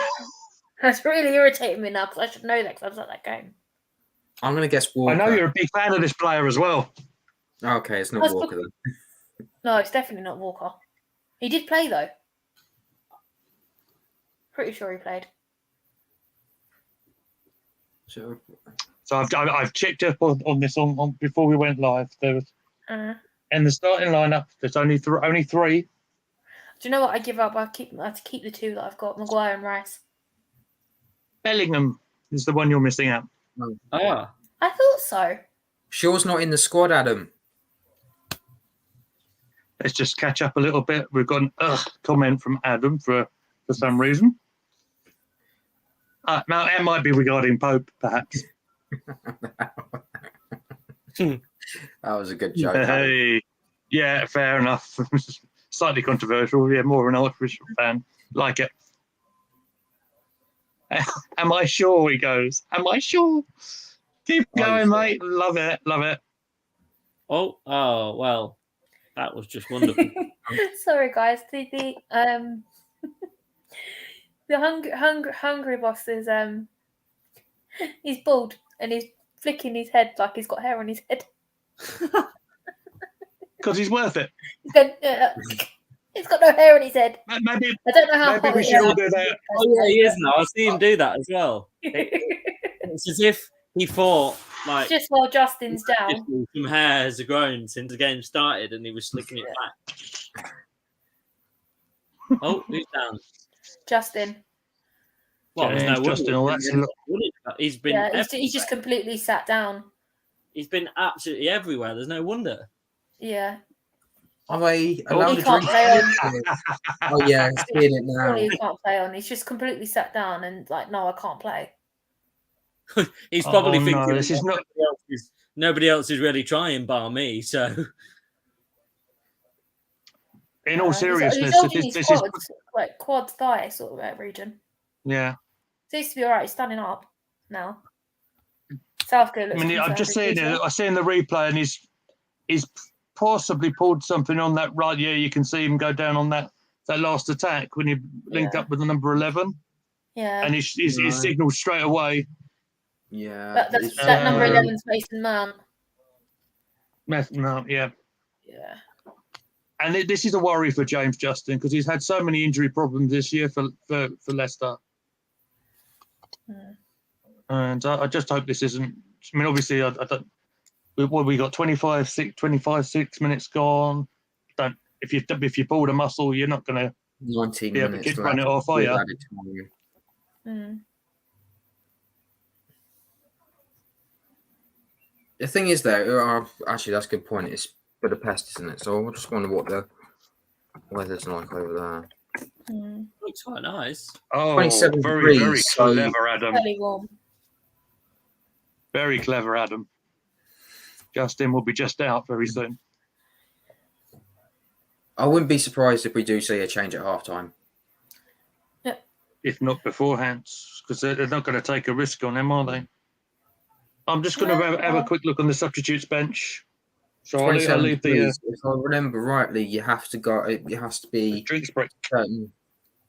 That's really irritating me now because I should know that because I was at that game. I'm going to guess Walker. I know you're a big fan of this player as well. Okay, it's not Walker then. No, it's definitely not Walker. He did play though. Pretty sure he played. So So I've checked up on this on before we went live. There was in the starting lineup. There's only three. Do you know what? I give up. I have to keep the two that I've got, Maguire and Rice. Bellingham is the one you're missing out. Ah, I thought so. Shaw's not in the squad, Adam. Let's just catch up a little bit. We've got an comment from Adam for some reason. Now, it might be regarding Pope, perhaps. That was a good joke. Adam. Hey, yeah, fair enough. Slightly controversial. Yeah, more of an Archbishop fan. Like it. Am I sure? He goes. Am I sure? Keep going, mate. Love it. Love it. oh, well, that was just wonderful. Sorry, guys. The Hungry boss is he's bald and he's flicking his head like he's got hair on his head. Because he's worth it. He's going, he's got no hair on his head. Maybe I don't know how maybe hot we it should all is. do that. Oh yeah, he is now. I see him do that as well. It's as if he thought like Just while Justin's down. some hair has grown since the game started, and he was slicking it back. Oh, who's down? Justin. Well, there's James, no Justin, all wonder. that's He's been Yeah, he's just completely sat down. he's been absolutely everywhere. There's no wonder. Yeah. Are they allowed He to can't drink? play on. Oh yeah, seeing it now. Surely he can't play on. He's just completely sat down and like, no, I can't play. He's probably no, thinking this is not. nobody else is really trying bar me. So In all seriousness, he's holding his this is quads, like quad thigh sort of that region. yeah. Seems to be all right. He's standing up now. Southgate I looks mean, I'm just saying it. I see in the replay, and he's possibly pulled something on that right. Yeah, you can see him go down on that last attack when he linked up with the number 11, Yeah. and he signalled straight away. Yeah, That number 11's Mason Mount. No, yeah. Yeah. And this is a worry for James Justin because he's had so many injury problems this year for Leicester. And I just hope this isn't. I mean, obviously, I don't. We got 25 6 minutes gone. Don't if you pulled a muscle, you're not going to 19 be able minutes to run it off, are you? The thing is, though, actually, that's a good point. It's Budapest, isn't it? So I just wonder what the weather's like over there. looks quite nice. Oh, 27 very degrees, so- clever, Adam. Fairly warm. Very clever, Adam. Justin will be just out very soon. I wouldn't be surprised if we do see a change at halftime. If not beforehand, because they're not going to take a risk on him, are they? I'm just going to have a quick look on the substitutes bench. So I'll 27 leave the degrees. If I remember rightly, you have to go. It has to be. drinks break.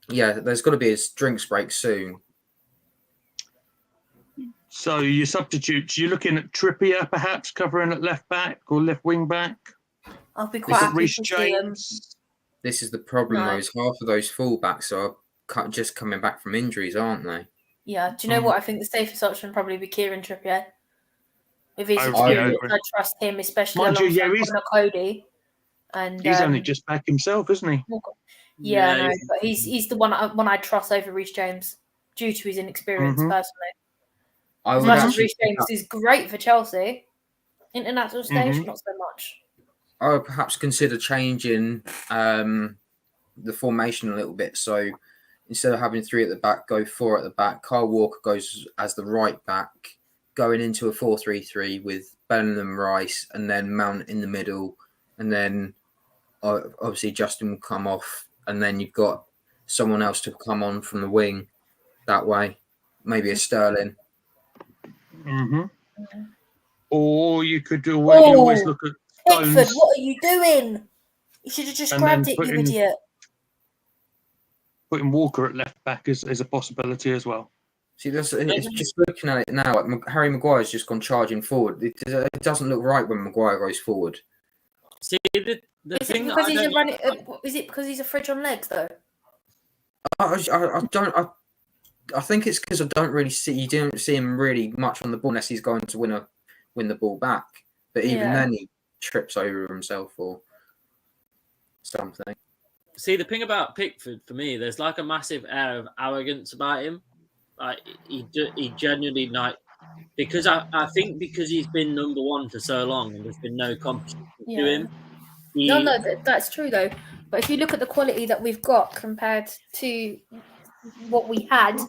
Yeah, there's got to be a drinks break soon. So your substitutes, you're looking at Trippier perhaps covering at left back or left wing back. I'll be quite happy Reece to see him. James. This is the problem, No. though. Is half of those fullbacks are just coming back from injuries, aren't they? Yeah. Do you know what? I think the safest option would probably be Kieran Trippier. With his I experience, agree. I trust him, especially Mind you, alongside yeah, he's- Connor Cody. And He's only just back himself, isn't he? Yeah, no, but he's the one I trust over Reece James due to his inexperience personally. I As would much as actually. Reece James is great for Chelsea, international stage not so much. I would perhaps consider changing the formation a little bit. So instead of having 3 at the back, go 4 at the back. Kyle Walker goes as the right back, going into a 4-3-3 with Bellingham, Rice, and then Mount in the middle, and then obviously Justin will come off, and then you've got someone else to come on from the wing that way, maybe a Sterling. Or you could always look at Pickford, Stones. what are you doing? You should have just And grabbed then it, put you in- idiot. Putting Walker at left back is a possibility as well. See, it's just looking at it now. Like Harry Maguire's just gone charging forward. It doesn't look right when Maguire goes forward. See, the Is it thing that because I he's don't- a running? Is it because he's a fridge on legs though? I don't. I think it's because I you don't see him really much on the ball unless he's going to win the ball back. But even then, he trips over himself or something. See, the thing about Pickford for me, there's like a massive air of arrogance about him. Like he genuinely because I think because he's been number one for so long and there's been no competition to him. No, that's true though. But if you look at the quality that we've got compared to what we had,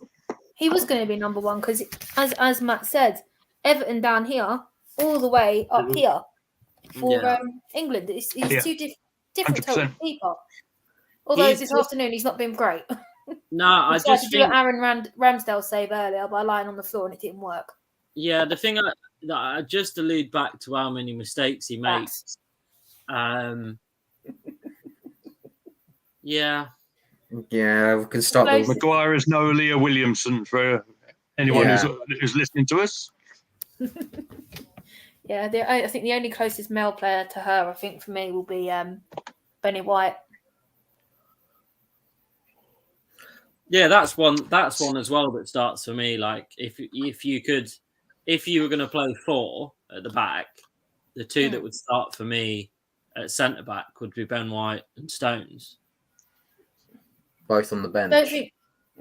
he was going to be number one because, as Matt said, Everton down here, all the way up here for England. He's two different total people. Although this afternoon he's not been great. No, I just tried to do Aaron Ramsdale save earlier by lying on the floor and it didn't work. Yeah, the thing that I just allude back to how many mistakes he makes. Yeah, we can start with Maguire is no Leah Williamson for anyone who's listening to us. Yeah, I think the only closest male player to her, I think, for me, will be Benny White. Yeah, that's one as well that starts for me. Like if you were going to play 4 at the back, the 2 that would start for me at centre back would be Ben White and Stones. Both on the bench.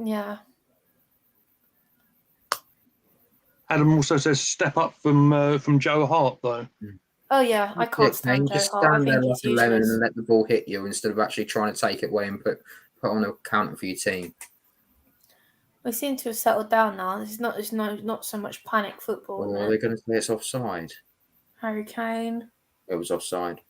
Yeah. Adam also says step up from Joe Hart though. Oh yeah, I can't stand Joe just Hart. stand there like a lemon and let the ball hit you instead of actually trying to take it away and put on a counter for your team. We seem to have settled down now. There's not so much panic football. Or are they going to say it's offside? Harry Kane. It was offside.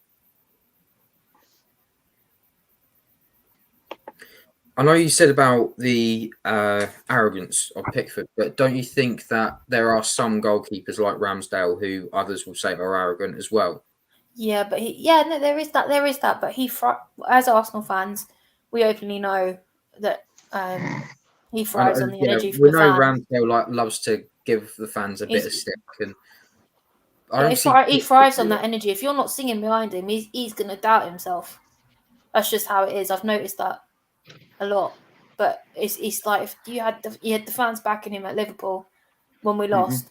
I know you said about the arrogance of Pickford, but don't you think that there are some goalkeepers like Ramsdale who others will say are arrogant as well? Yeah, but there is that. But as Arsenal fans, we openly know that he thrives on the energy from the fans. We know Ramsdale loves to give the fans a bit of stick, and he thrives on that energy. If you're not singing behind him, he's going to doubt himself. That's just how it is. I've noticed that a lot. But it's like if you had the fans backing him at Liverpool when we lost,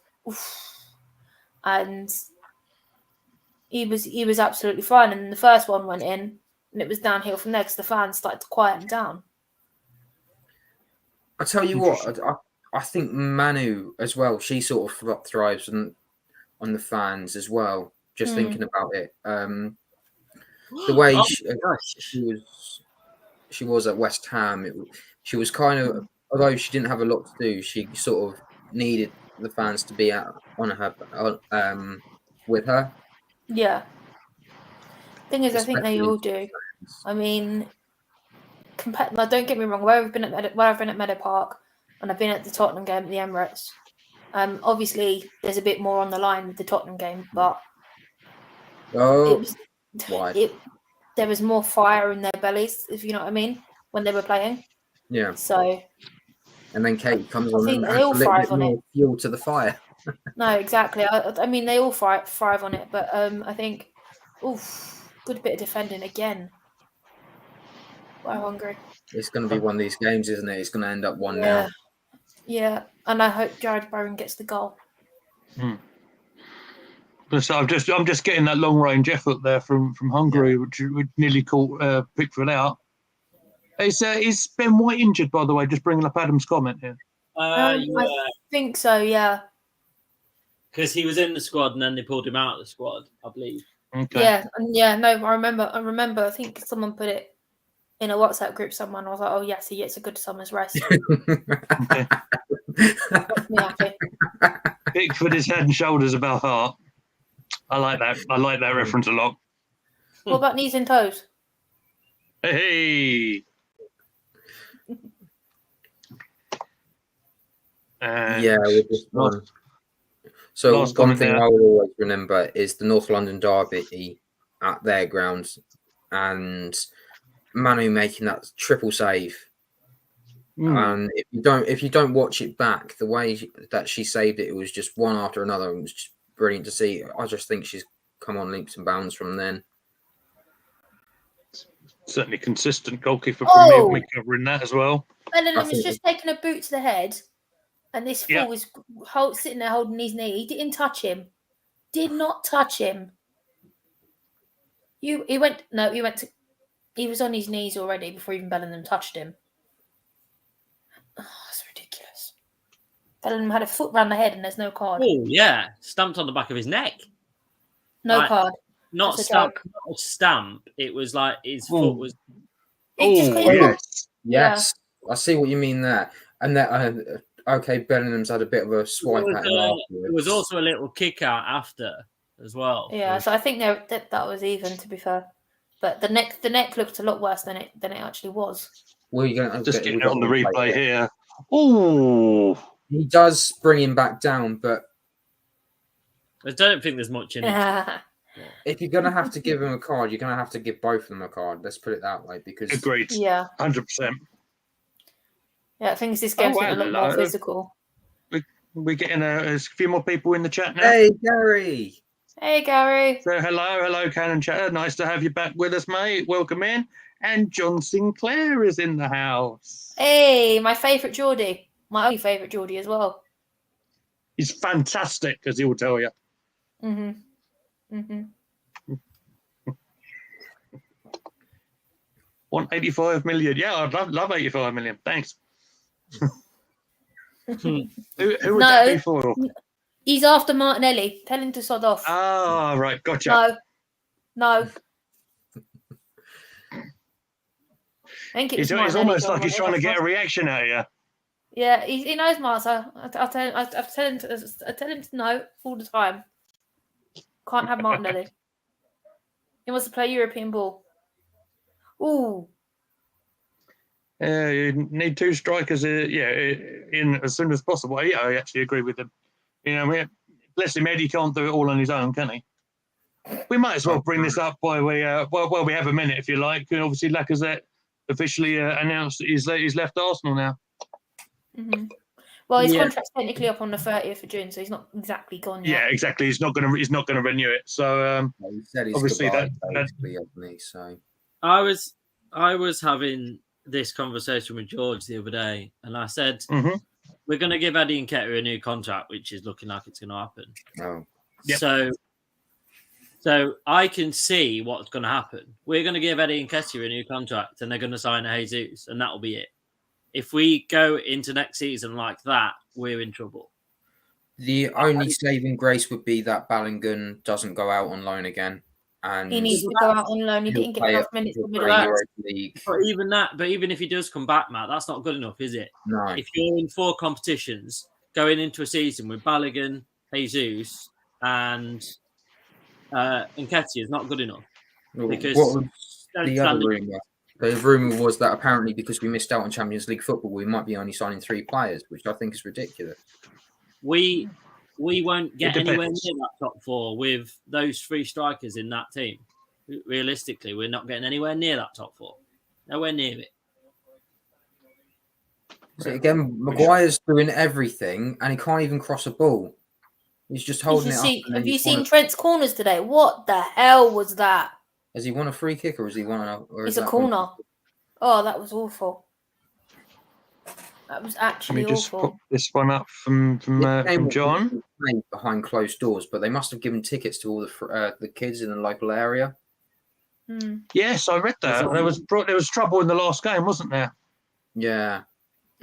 and he was absolutely fine. And the first one went in, and it was downhill from there because the fans started to quieten down. I tell you what, I think Manu as well. She sort of thrives on the fans as well. Just thinking about it, the way she was at West Ham, she was kind of, although she didn't have a lot to do, she sort of needed the fans to be on her with her. Yeah. Thing is, I think they all do. I mean, don't get me wrong. Where I've been at Meadow Park, and I've been at the Tottenham game at the Emirates. Obviously, there's a bit more on the line with the Tottenham game, but there was more fire in their bellies, if you know what I mean, when they were playing. Yeah. So. And then Kate comes on and they all adds a thrive little on bit more it. fuel to the fire. No, exactly. I mean, they all thrive on it, but I think, good bit of defending again. Wow, Hungary. It's going to be one of these games, isn't it? It's going to end up 1-0. Yeah, and I hope Jared Bowen gets the goal. So I'm just getting that long range effort there from Hungary, which nearly caught Pickford out. Is Ben White injured, by the way? Just bringing up Adam's comment here. I think so. Yeah. Because he was in the squad and then they pulled him out of the squad, I believe. Okay. Yeah. No, I remember. I think someone put it in a WhatsApp group. Someone was like, "Oh yes, he gets a good summer's rest." Okay. Pickford is head and shoulders above Hart. I like that. I like that reference a lot. What about knees and toes? Hey. With this one. So one thing I will always remember is the North London derby at their grounds, and Manu making that triple save. And if you don't watch it back, the way that she saved it, it was just one after another. It was just brilliant to see. I just think she's come on leaps and bounds from then. Certainly consistent goalkeeper from me covering that as well. And then it was just taking a boot to the head And this fool was sitting there holding his knee. He didn't touch him. Did not touch him. He was on his knees already before even Bellingham touched him. Oh, that's ridiculous. Bellingham had a foot round the head and there's no card. Oh, yeah. Stamped on the back of his neck. No card. Not That's a stamp. joke. Not a stamp. It was like his foot was. Yes. I see what you mean there. And that, okay, Bellingham's had a bit of a swipe at him afterwards. There was also a little kick out after as well. Yeah, so I think that was even, to be fair. But the neck looked a lot worse than it actually was. Well, you're going just getting it on the replay here. Oh, he does bring him back down, but I don't think there's much in it. If you're going to have to give him a card, you're going to have to give both of them a card. Let's put it that way. Because agreed. Yeah. 100%. Yeah, I think this game's getting a lot more physical. We're getting a few more people in the chat now. Hey, Gary. Hey, Gary. So hello, Cannon Chatter. Nice to have you back with us, mate. Welcome in. And John Sinclair is in the house. Hey, my favourite Geordie. My only favourite Geordie as well. He's fantastic, as he will tell you. Mm-hmm. Mm-hmm. 185 million. Yeah, I'd love 85 million. Thanks. Who would that be for? He's after Martinelli. Tell him to sod off. Ah, right. Gotcha. No. I think it's almost like he's trying to get a reaction out of you. Yeah, he knows Marta. I tell him to no all the time. Can't have Martinelli. He wants to play European ball. Ooh. Yeah, you need two strikers. In as soon as possible. Yeah, I actually agree with him. You know, bless him, Eddie can't do it all on his own, can he? We might as well bring this up while we have a minute, if you like. And obviously, Lacazette officially announced that he's left Arsenal now. Mm-hmm. Well, his contract's technically up on the 30th of June, so he's not exactly gone yet. Yeah, exactly. He's not going to renew it. So he said he's obviously goodbye, so I was having this conversation with George the other day, and I said we're going to give Eddie Nketiah a new contract, which is looking like it's going to happen. Oh, yep. So I can see what's going to happen. We're going to give Eddie Nketiah a new contract, and they're going to sign a Jesus, and that'll be it. If we go into next season like that, we're in trouble. The only saving grace would be that Bellingham doesn't go out on loan again. And he needs to go out on loan. He didn't get enough minutes for Europa League. But even if he does come back, Matt, that's not good enough, is it? No. If you're in 4 competitions going into a season with Balogun, Jesus, and Nketiah is not good enough. Because what was the other rumour? The rumour was that apparently because we missed out on Champions League football, we might be only signing 3 players, which I think is ridiculous. We won't get anywhere near that top 4 with those 3 strikers in that team. Realistically, we're not getting anywhere near that top 4. Nowhere near it. So again, Maguire's doing everything, and he can't even cross a ball. He's just holding it up. Have you seen Trent's corners today? What the hell was that? Has he won a free kick, or has he won a? It's a corner. Oh, that was awful. That was actually awful. Let me just awful. put this one up from John. Behind closed doors, but they must have given tickets to all the kids in the local area. Yes, I read that. There was trouble in the last game, wasn't there? Yeah,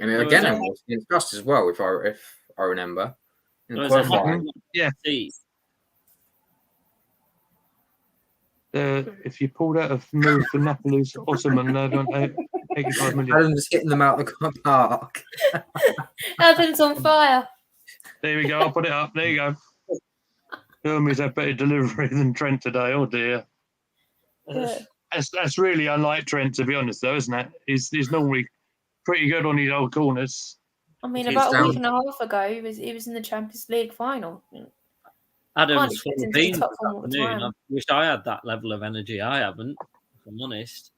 I mean, again, it was against us as well, if I remember. Yeah. If you pulled out a move for Napoli's Ottoman, I don't know. 85 million. Adam's hitting them out the car park. Adam's on fire. There we go. I'll put it up. There you go. Hermes had better delivery than Trent today. Oh dear. Yeah. That's really unlike Trent, to be honest, though, isn't it? He's normally pretty good on his old corners. I mean, about a week and a half ago, he was in the Champions League final. Adam's full of beans this afternoon. I wish I had that level of energy. I haven't, if I'm honest.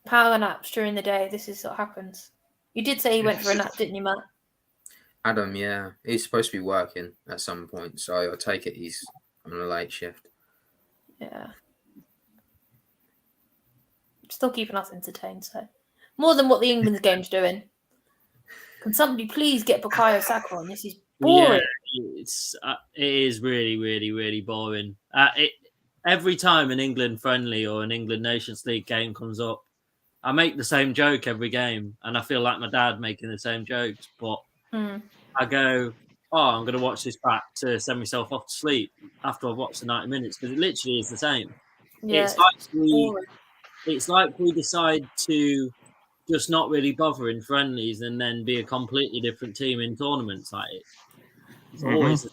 Power naps during the day. This is what happens. You did say he went for a nap, didn't you, Matt? Adam, yeah. He's supposed to be working at some point, so I take it he's on a late shift. Yeah. Still keeping us entertained, so. More than what the England game's doing. Can somebody please get Bukayo Saka on? This is Yeah, boring. it is really, really, really boring. Every time an England friendly or an England Nations League game comes up, I make the same joke every game, and I feel like my dad making the same jokes. But I go, "Oh, I'm going to watch this back to send myself off to sleep after I've watched the 90 minutes," because it literally is the same. Yeah, It's like we decide to just not really bother in friendlies and then be a completely different team in tournaments. Like it's always.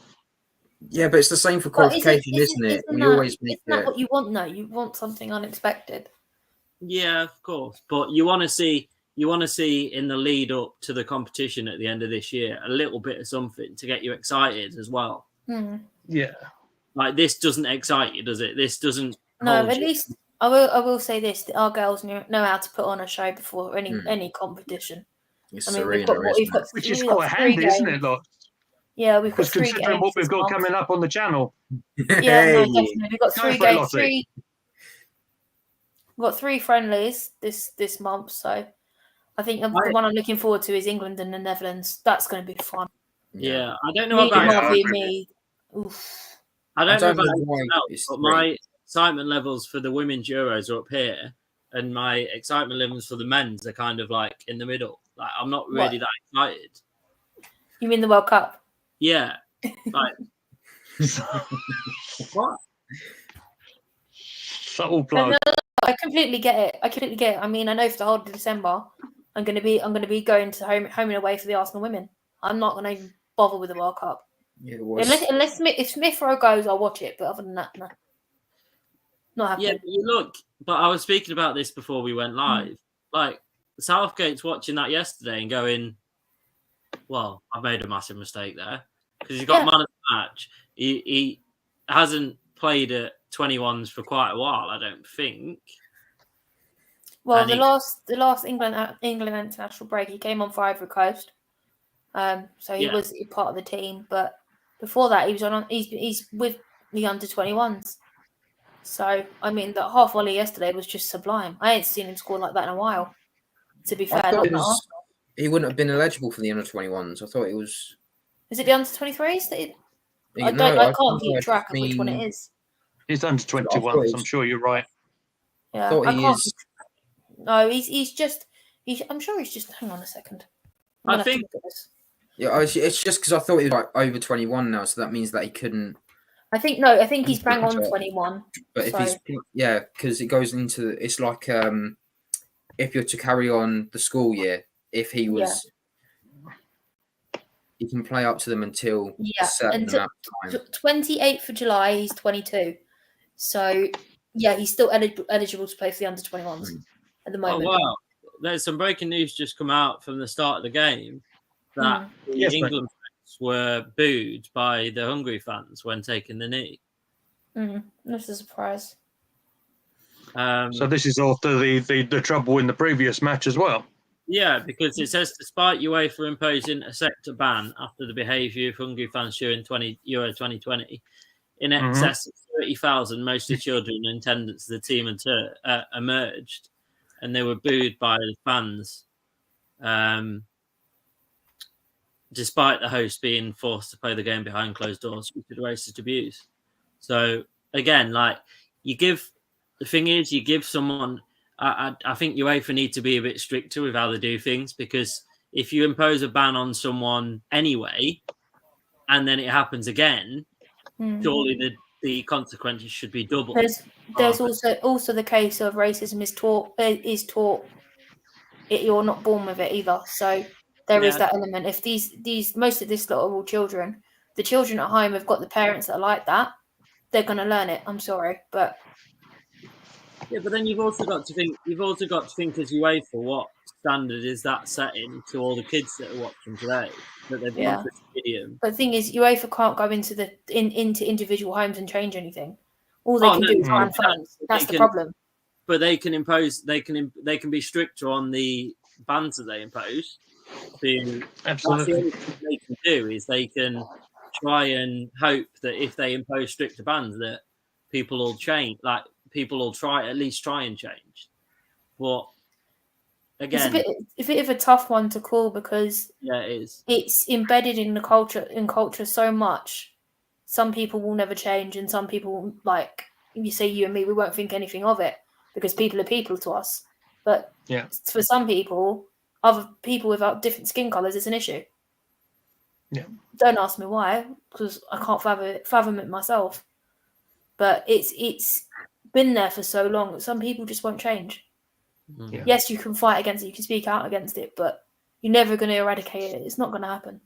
Yeah, but it's the same for But qualification, isn't it? We always make isn't that what you want, though? You want something unexpected. Yeah, of course. But you want to see in the lead up to the competition at the end of this year a little bit of something to get you excited as well. Yeah. Like this doesn't excite you, does it? This doesn't. No, at least I will say this: that our girls know how to put on a show before any competition. It's I mean, Serena, Which is quite handy, isn't it? Like, yeah, we've got because 3 considering games what we've this got month. coming up on the channel. Yeah, no, Hey. definitely. We've got Go 3 for it, games. Lottie. We've got 3 friendlies this month, so I think the one I'm looking forward to is England and the Netherlands. That's going to be fun. Yeah, I don't know Me, about Harvey, me. Oof. I don't know about why anyone else, it's but 3. my excitement levels for the women's Euros are up here, and my excitement levels for the men's are kind of like in the middle. Like I'm not really that excited. You mean the World Cup? Yeah. Like what? Subtle plug. I completely get it. I mean, I know for the whole of December, I'm going to be going to home and away for the Arsenal women. I'm not going to even bother with the World Cup. Yeah, it was. Unless if Smith Rowe goes, I'll watch it. But other than that, no. Not happening. Yeah, but you look. But I was speaking about this before we went live. Like Southgate's watching that yesterday and going, "Well, I've made a massive mistake there because he's got man of the match. He hasn't played at 21s for quite a while, I don't think." Well, And the last England international break, he came on for Ivory Coast, so he was part of the team. But before that, he was on. He's with the under-21s. So I mean, the half volley yesterday was just sublime. I ain't seen him score like that in a while. To be fair, he wouldn't have been eligible for the under-21s. I thought it was. Is it the under-23s? I can't keep track of which one it is. He's under 21s. I'm sure you're right. Yeah, I thought he is. No, he's just. I'm sure he's just. Hang on a second. I think. Yeah, it's just because I thought he was like over 21 now, so that means that he couldn't. I think he's bang on 21. But if he's because it goes into it's like if you're to carry on the school year, if he was, he can play up to them until a certain amount of time. 28th of July, he's 22. So yeah, he's still eligible to play for the under-21s at the moment. Oh wow! There's some breaking news just come out from the start of the game that the England fans were booed by the Hungary fans when taking the knee. That's a surprise. So this is after the trouble in the previous match as well. Yeah, because it says despite UEFA imposing a sector ban after the behaviour of Hungary fans during Euro 2020, in excess of 30,000, mostly children, in attendance of the team emerged, and they were booed by the fans, despite the host being forced to play the game behind closed doors due to racist abuse. So again, like you give someone. I think UEFA need to be a bit stricter with how they do things, because if you impose a ban on someone anyway, and then it happens again, surely the consequences should be double. There's also the case of racism is taught. You're not born with it either, so there is that element. If these most of this lot are all children, the children at home have got the parents that are like that, they're going to learn it. I'm sorry, but. Yeah, but then you've also got to think as UEFA, what standard is that setting to all the kids that are watching today that they've gone to the stadium? But the thing is, UEFA can't go into into individual homes and change anything. All they can do is ban fans. That's the problem. But they can impose. They can be stricter on the bans that they impose. Absolutely. That's the only thing they can do is they can try and hope that if they impose stricter bans, that people will change. Like people will try and change. But again, It's a bit of a tough one to call because yeah, it is. it's embedded in the culture so much. Some people will never change, and some people, like you say, you and me, we won't think anything of it because people are people to us. But Yeah. for some people, other people without different skin colors, it's an issue. Yeah. Don't ask me why, because I can't fathom it myself. But it's been there for so long that some people just won't change. Yeah. Yes, you can fight against it, you can speak out against it, but you're never going to eradicate it. It's not going to happen.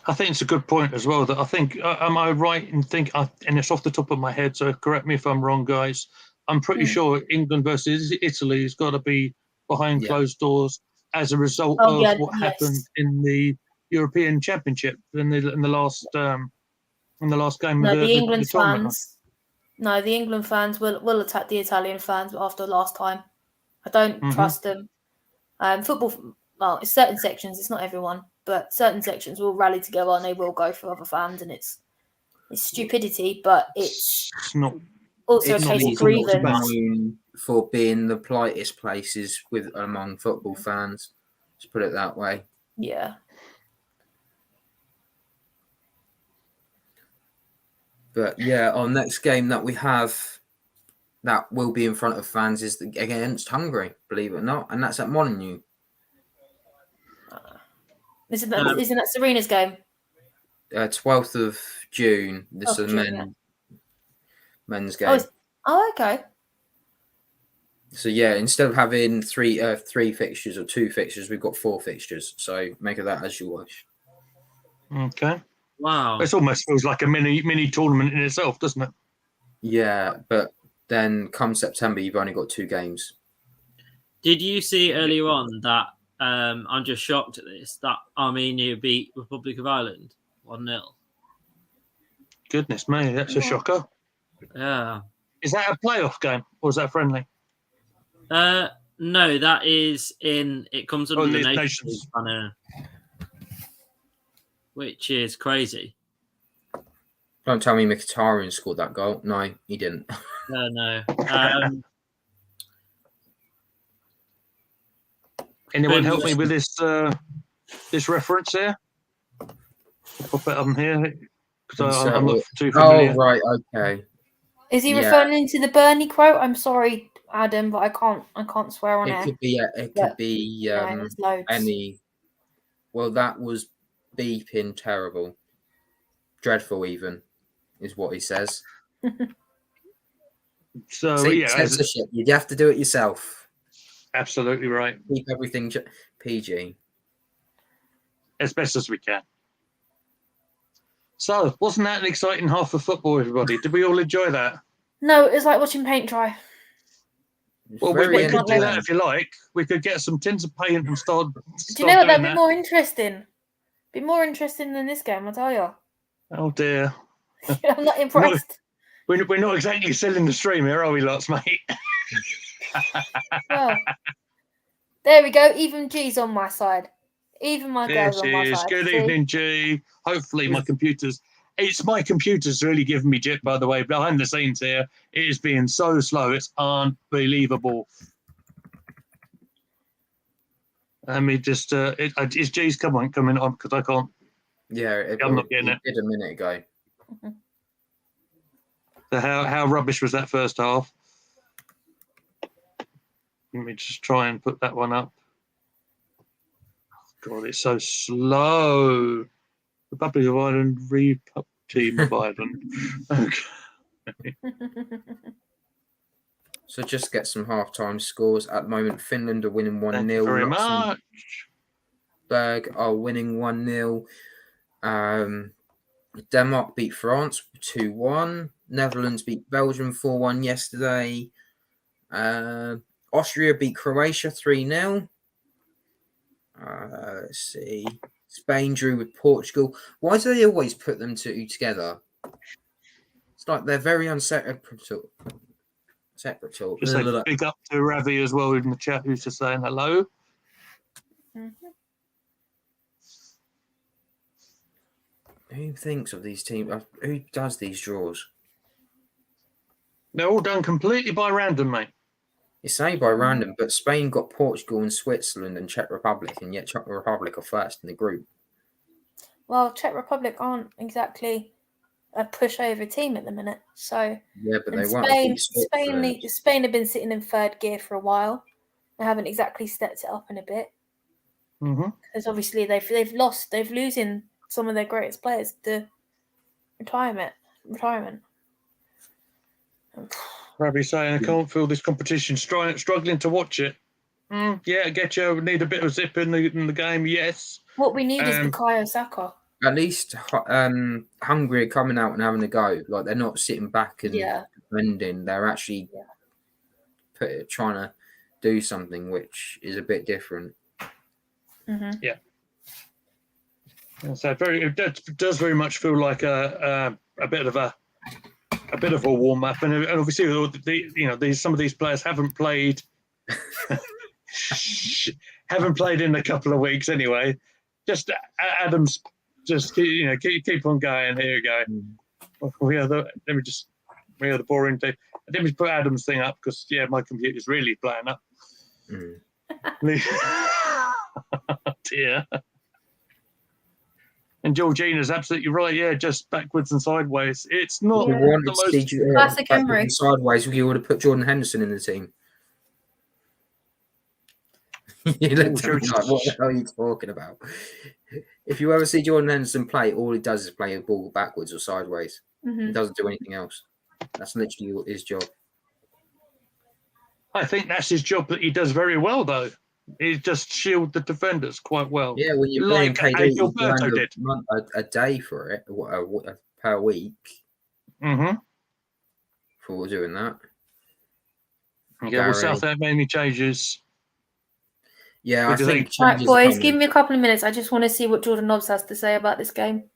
I think it's a good point as well. That I think, am I right in think? And it's off the top of my head, so correct me if I'm wrong, guys. I'm pretty sure England versus Italy has got to be behind closed doors as a result of what happened in the European Championship in the last game No, of the England tournament. fans. No, the England fans will attack the Italian fans after last time. I don't trust them. Football, well, it's certain sections. It's not everyone, but certain sections will rally together and they will go for other fans, and it's stupidity, but it's not also a case of grievance. Known for being the politest places among football fans. Let's put it that way. Yeah. But yeah, our next game that we have that will be in front of fans is against Hungary, believe it or not, and that's at Molineux. Isn't that Serena's game? 12th of June. This is men's game. Okay. So yeah, instead of having three fixtures or two fixtures, we've got 4 fixtures. So make of that as you wish. Okay. Wow. It almost feels like a mini tournament in itself, doesn't it? Yeah, but then come September, you've only got 2 games. Did you see earlier on that? I'm just shocked at this. That Armenia beat Republic of Ireland 1-0. Goodness me, that's a shocker. Yeah. Is that a playoff game or is that friendly? No, that is in. It comes under the Nations League banner, which is crazy. Don't tell me Mkhitaryan scored that goal. No, he didn't. No. Anyone help me with this reference here? I'll pop it on here because I'm not too familiar. Oh right, okay. Is he referring to the Bernie quote? I'm sorry, Adam, but I can't swear on it. It could be any. Well, that was beeping terrible, dreadful. Even is what he says. So censorship. You'd have to do it yourself. Absolutely right. Keep everything PG. As best as we can. So, wasn't that an exciting half of football, everybody? Did we all enjoy that? No, it's like watching paint dry. Well, we could do that if you like. We could get some tins of paint and start. Do you know what? That'd be more interesting. Be more interesting than this game, I tell you. Oh dear. I'm not impressed. We're not exactly selling the stream here, are we, lots, mate? Well, there we go. Even G's on my side. Even my girl's on my side. Good evening, G. Hopefully it's my computer's really giving me jip, by the way. Behind the scenes here, it is being so slow. It's unbelievable. Let me just, is G's coming on because I can't. Yeah, I'm not getting it. Did a minute ago. So how rubbish was that first half? Let me just try and put that one up. God, it's so slow. Republic of Ireland, Team of Ireland. Okay. So just get some half-time scores. At the moment, Finland are winning 1-0. Thank you very much. Luxembourg are winning 1-0. Denmark beat France 2-1. Netherlands beat Belgium 4-1 yesterday. Austria beat Croatia 3-0. Let's see. Spain drew with Portugal. Why do they always put them two together? It's like they're very separate talk. Just a big up to Ravi as well in the chat who's just saying hello. Who thinks of these teams? Who does these draws? They're all done completely by random, mate. It's saved by random, but Spain got Portugal and Switzerland and Czech Republic, and yet Czech Republic are first in the group. Well, Czech Republic aren't exactly a pushover team at the minute. So Yeah, but they and won't Spain, beat Switzerland. Spain have been sitting in third gear for a while. They haven't exactly stepped it up in a bit because obviously they're losing some of their greatest players to retirement. Probably saying I can't feel this competition, struggling to watch it. Yeah, I get you. We need a bit of zip in the game, yes. What we need is Bukayo Saka. At least Hungary are coming out and having a go. Like, they're not sitting back and defending. They're actually trying to do something, which is a bit different. Yeah. So it does very much feel like a bit of a warm up, and obviously some of these players haven't played in a couple of weeks anyway. Just Adams, just keep on going. Here you go. We are the boring thing. Let me put Adam's thing up because my computer's really playing up. Dear. And Georgina's absolutely right. Yeah, just backwards and sideways. It's not the most classic Emery. Sideways, you would have put Jordan Henderson in the team. You looked at me like, what the hell are you talking about? If you ever see Jordan Henderson play, all he does is play a ball backwards or sideways. He doesn't do anything else. That's literally his job. I think that's his job that he does very well, though. He just shield the defenders quite well. Yeah, when you're playing KD, you did a day for it, per week. For doing that. Yeah, well, Southend made any changes. Yeah, I think. Right, boys, give me a couple of minutes. I just want to see what Jordan Nobbs has to say about this game.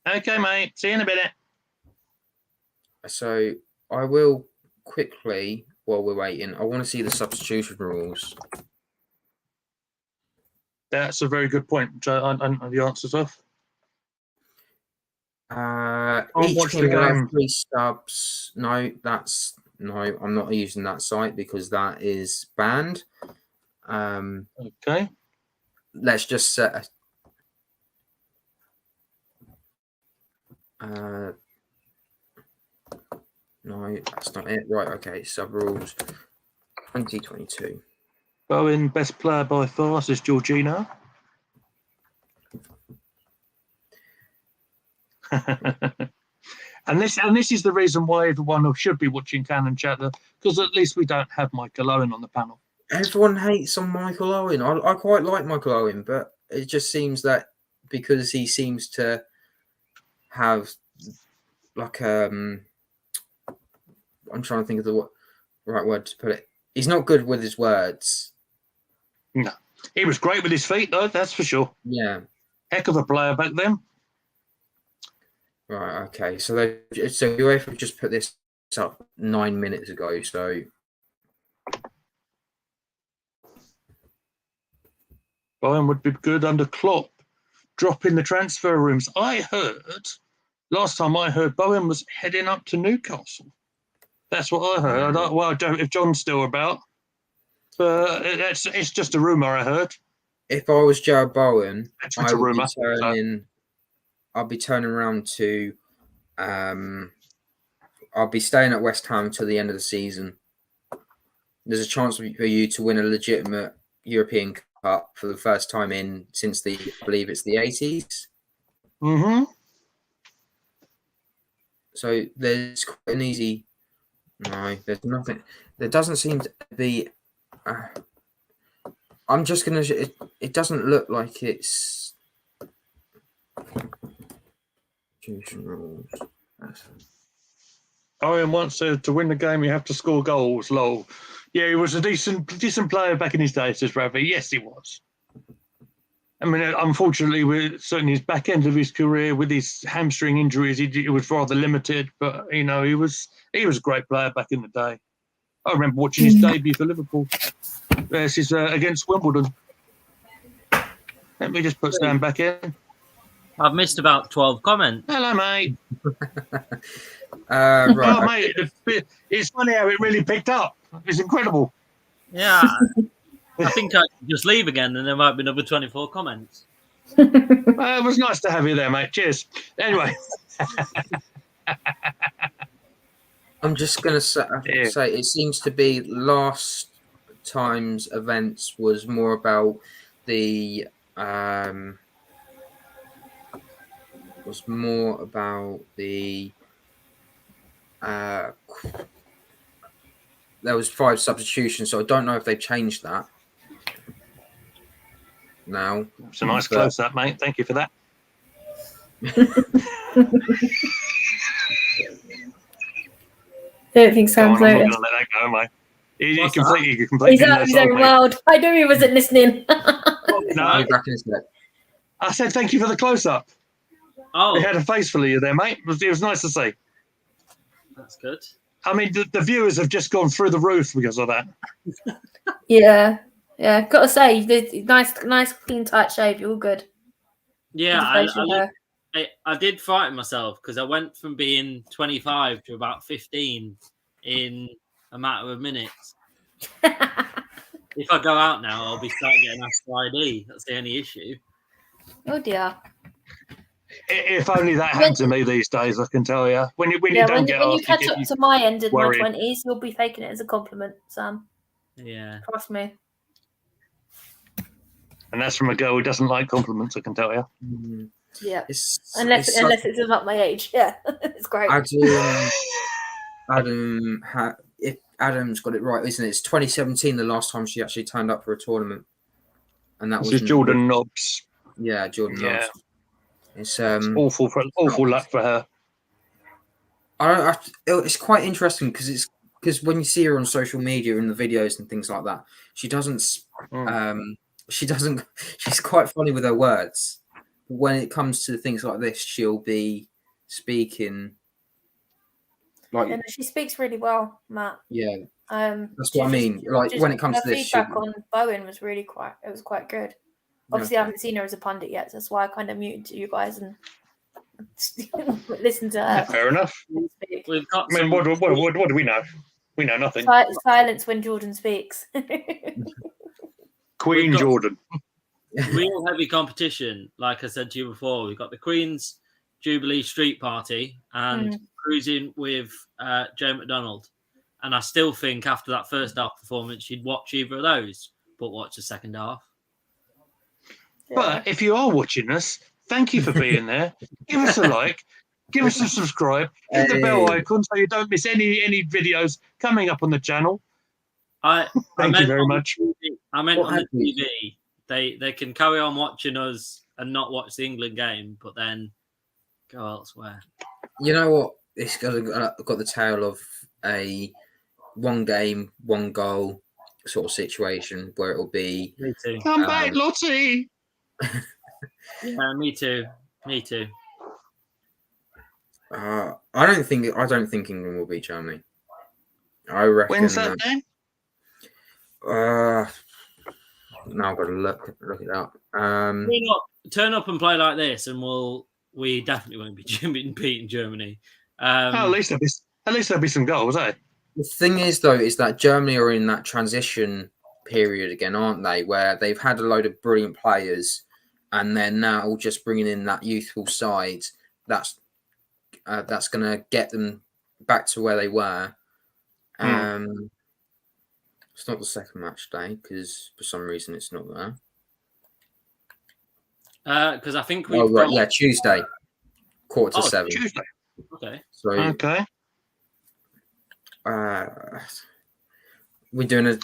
Okay, mate. See you in a minute. So I will quickly, while we're waiting, I want to see the substitution rules. That's a very good point. And the answers of. Each team will have 3 subs. No, I'm not using that site because that is banned. Okay. Let's just set. No, that's not it. Right. Okay. Sub rules. 2022. Bowen, best player by far, says Georgina. and this is the reason why everyone should be watching Cannon Chatter, because at least we don't have Michael Owen on the panel. Everyone hates on Michael Owen. I quite like Michael Owen, but it just seems that because he seems to have like I'm trying to think of the right word to put it. He's not good with his words. No, he was great with his feet, though. That's for sure. Yeah, heck of a player back then. Right. Okay. So UEFA just put this up 9 minutes ago. So Bowen would be good under Klopp. Drop in the transfer rooms. Last time I heard, Bowen was heading up to Newcastle. That's what I heard. I don't know if John's still about. But it's just a rumour I heard. If I was Joe Bowen, I'll be turning around to I'll be staying at West Ham till the end of the season. There's a chance for you to win a legitimate European Cup for the first time since I believe it's the 80s. So there's quite an easy. No, there's nothing. There doesn't seem to be. I'm just gonna. It doesn't look like it's. Rules. Owen once said to win the game you have to score goals. Lol. Yeah, he was a decent player back in his day, says Ravi. Yes, he was. I mean, unfortunately, certainly his back end of his career with his hamstring injuries, he was rather limited. But he was a great player back in the day. I remember watching his debut for Liverpool against Wimbledon. Let me just put Stan back in. I've missed about 12 comments. Hello, mate. Right. Mate, it's funny how it really picked up. It's incredible. Yeah, I think I should just leave again, and there might be another 24 comments. It was nice to have you there, mate. Cheers. Anyway, I'm just going to say it seems to be last time's events was more about the there was 5 substitutions, so I don't know if they've changed that now. it's a nice close-up, mate. Thank you for that. I don't think Sam's I'm not going noticed. to let that go, mate. You What's completely He's out of his own world. I knew he wasn't listening. No, I'll be back in a sec. I said thank you for the close-up. Oh, We had a face full of you there, mate. It was nice to see. that's good. I mean, the viewers have just gone through the roof because of that. Yeah. Got to say, nice, clean, tight shave. You're all good. Yeah, Good facial hair. I did frighten myself because I went from being 25 to about 15 in a matter of minutes. If I go out now, I'll be starting getting asked for ID. That's the only issue. Oh dear. If only that happened to me these days, I can tell you. When you Yeah, don't when get you asked, catch up to my end in my worried. 20s, you'll be taking it as a compliment, Sam. Yeah. Trust me. and that's from a girl who doesn't like compliments, I can tell you. Yeah. It's Unless it's about my age. Yeah. It's great. If Adam's got it right, isn't it? It's 2017 the last time she actually turned up for a tournament, and that This was is Jordan Nobbs. Yeah, Jordan Yeah. Nobbs. It's Awful luck for her. it's quite interesting because when you see her on social media and the videos and things like that, she's quite funny with her words. When it comes to things like this, she'll be speaking like And she speaks really well, Matt. yeah. That's what I mean. Like when it comes her to this, feedback on Bowen was really quite good. Obviously, I haven't seen her as a pundit yet, so that's why I kind of muted to you guys and listen to her. Fair enough. Speak. We've got I mean, what do we know? We know nothing. Silence when Jordan speaks. Queen got- Jordan. real heavy competition. Like I said to you before, we've got the Queen's Jubilee Street Party and cruising with Joe McDonald. And I still think after that first half performance, you'd watch either of those, but watch the second half. But if you are watching us, thank you for being there. Give us a like, give us a subscribe, hit the bell icon so you don't miss any videos coming up on the channel. Thank you very much. I meant on the TV. They can carry on watching us and not watch the England game, but then go elsewhere. You know what? It's got the tale of a one game, one goal sort of situation where it'll be. Me too. Come back, Lottie. Yeah, me too. Me too. I don't think England will beat Germany. I reckon. When's that game? Now I've got to look it up. Turn up and play like this, and we definitely won't be beating Germany. At least there'll be some goals, eh? The thing is, though, is that Germany are in that transition period again, aren't they? Where they've had a load of brilliant players, and they're now just bringing in that youthful side. That's going to get them back to where they were. It's not the second match day because for some reason it's not there. Because I think we've Tuesday, 6:45. Tuesday. Okay. So Okay. We're doing a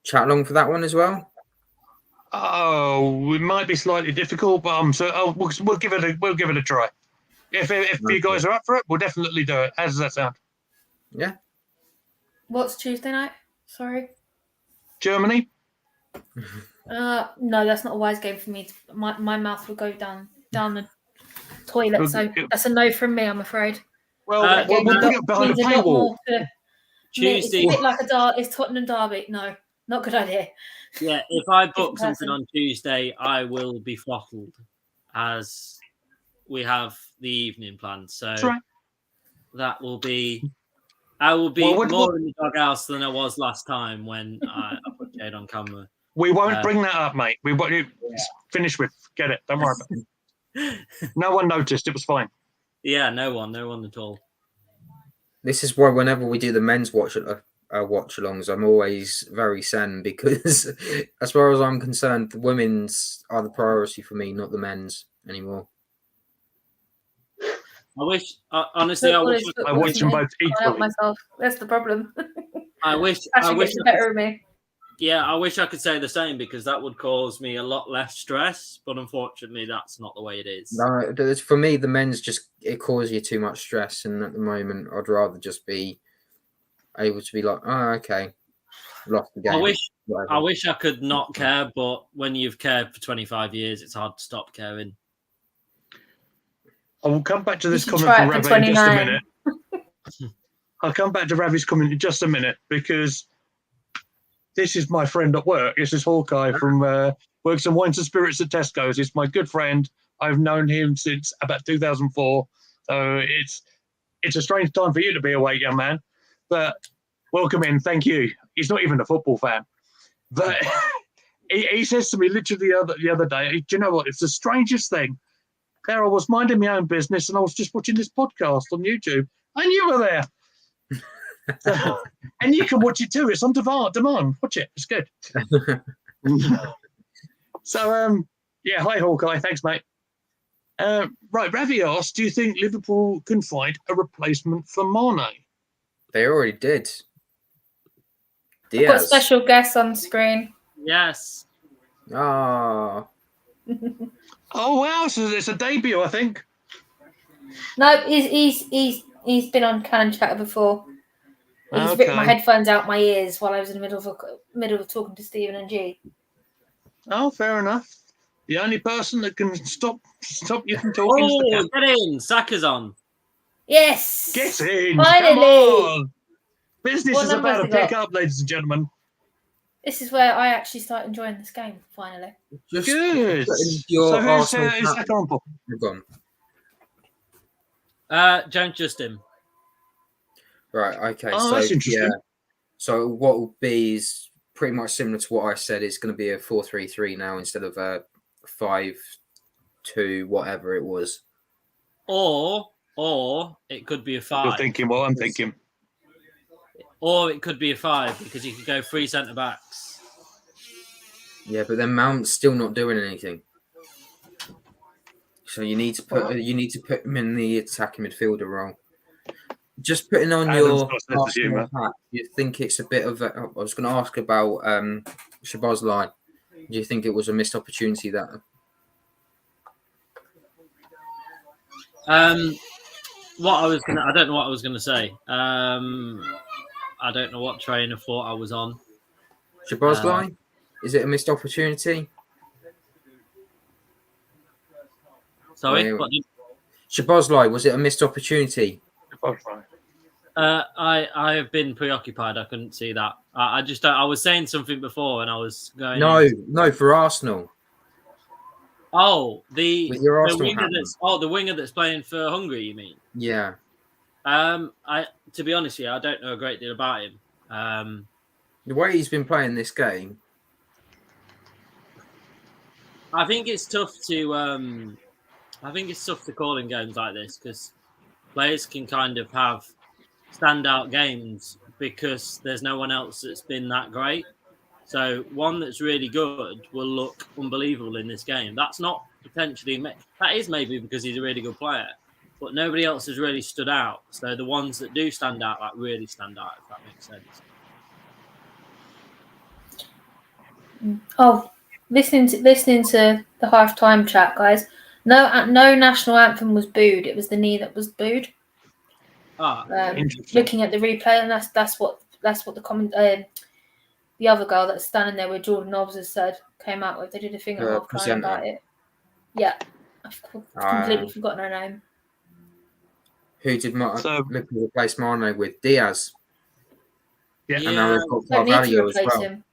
chat along for that one as well. Oh, it might be slightly difficult, but we'll give it a try. If you guys are up for it, we'll definitely do it. How does that sound? Yeah. What's Tuesday night? Sorry. Germany? No, that's not a wise game for me. My mouth will go down the toilet. So that's a no from me, I'm afraid. Well, we'll put it behind a paywall. Tuesday. It's a bit like it's Tottenham Derby. No, not a good idea. Yeah, if I book something on Tuesday, I will be throttled as we have the evening planned. So that will be. I will be more in the doghouse than I was last time when I put Jade on camera. We won't bring that up, mate. We won't. It's finished with. Get it. Don't worry about it. No one noticed. It was fine. Yeah, no one at all. This is why whenever we do the men's watch-alongs, I'm always very sad because, as far as I'm concerned, the women's are the priority for me, not the men's anymore. I wish, honestly, Football I wish, is I football, watch isn't them it? both I help equally. myself. That's the problem. I wish, Actually gets the better of me. yeah, I wish I could say the same because that would cause me a lot less stress. But unfortunately, that's not the way it is. No, for me, the men's it causes you too much stress, and at the moment, I'd rather just be able to be like, oh, okay, lost the game. I wish I could not care, but when you've cared for 25 years, it's hard to stop caring. I will come back to this You should comment try from it for Ravi in just a 29. minute. I'll come back to Ravi's comment in just a minute because this is my friend at work. This is Hawkeye from Works and Wines and Spirits at Tesco's. He's my good friend. I've known him since about 2004. So it's a strange time for you to be awake, young man. But welcome in. Thank you. He's not even a football fan. But he says to me literally the other day, do you know what? It's the strangest thing. There I was minding my own business and I was just watching this podcast on YouTube and you were there. And you can watch it too. It's on demand. Watch it. It's good. So, yeah. Hi, Hawkeye. Thanks, mate. Right. Ravi asked, do you think Liverpool can find a replacement for Mane? They already did. I've got Diaz. special guests on screen. Yes. Ah, Oh, wow. So it's a debut, I think. No, he's been on Canon Chatter before. He's ripped my headphones out my ears while I was in the middle of talking to Stephen and G. Oh, fair enough. The only person that can stop you from talking is the Oh, cat. get in. Saka's on. Yes! Get in! Finally! Come on! Business What is number about to has it pick got? up, ladies and gentlemen. This is where I actually start enjoying this game, finally. just Good. put in So your who's Arsenal Saka hat. on, Paul? Go on. James Justin. Right. Okay. Oh, so that's interesting. yeah. So what will be is pretty much similar to what I said. It's going to be a 4-3-3 now instead of a 5-2, whatever it was. Or it could be a 5. You're thinking what I'm thinking. Or it could be a 5 because you could go 3 centre backs. Yeah, but then Mount's still not doing anything. So you need to put him in the attacking midfielder role. Just putting on Adam's your got a sense of humour. Arsenal hat, you think it's a bit of a... I was going to ask about Szoboszlai. Do you think it was a missed opportunity that... I don't know what I was gonna say. I don't know what train of thought I was on. Szoboszlai? Is it a missed opportunity? Sorry, Wait. what did, Szoboszlai, was it a missed opportunity? I have been preoccupied. I couldn't see that. I just I was saying something before, and I was going. No, for Arsenal. Oh, the With your Arsenal winger hat that's the winger that's playing for Hungary. You mean? Yeah. To be honest, I don't know a great deal about him. The way he's been playing this game. I think it's tough to call in games like this because players can kind of have standout games because there's no one else that's been that great. So one that's really good will look unbelievable in this game. That's not potentially... That is maybe because he's a really good player, but nobody else has really stood out. So the ones that do stand out, really stand out, if that makes sense. Oh, listening to the half-time chat, guys. No national anthem was booed. It was the knee that was booed. Interesting. Looking at the replay, and that's what the comment. The other girl that's standing there with Jordan Nobbs has said came out with. They did a thing at half time about it. Yeah, I've completely forgotten her name. Who did Liverpool replace Mane with? Diaz. Yeah. And now they've got Don't need to Carvalho as replace well. him.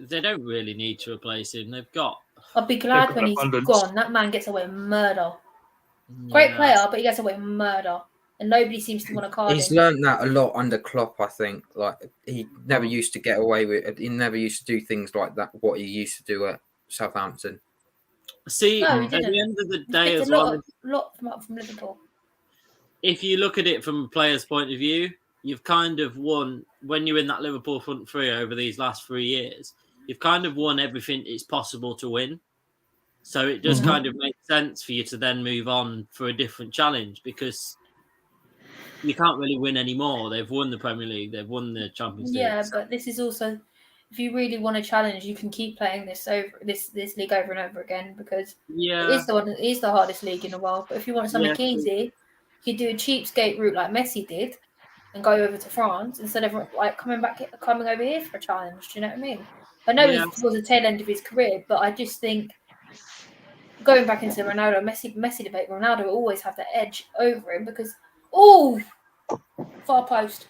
They don't really need to replace him. They've got... I'll be glad when he's gone. That man gets away with murder. Great player, but he gets away with murder. and nobody seems to want to card He's him. learned that a lot under Klopp, I think. Like he never used to get away with. He never used to do things like that. What he used to do at Southampton. See, No, he at didn't. the end of the He day picked as a well, lot from Liverpool. if you look at it from a player's point of view, you've kind of won when you're in that Liverpool front three over these last 3 years. You've kind of won everything it's possible to win. So it does kind of make sense for you to then move on for a different challenge because you can't really win anymore. They've won the Premier League, they've won the Champions League. Yeah, but this is also, if you really want a challenge, you can keep playing this league over and over again because it is the hardest league in the world. But if you want something easy, you could do a cheapskate route like Messi did and go over to France instead of like coming over here for a challenge. Do you know what I mean? I know he was the tail end of his career, but I just think going back into the Ronaldo Messi debate, Ronaldo will always have the edge over him because far post.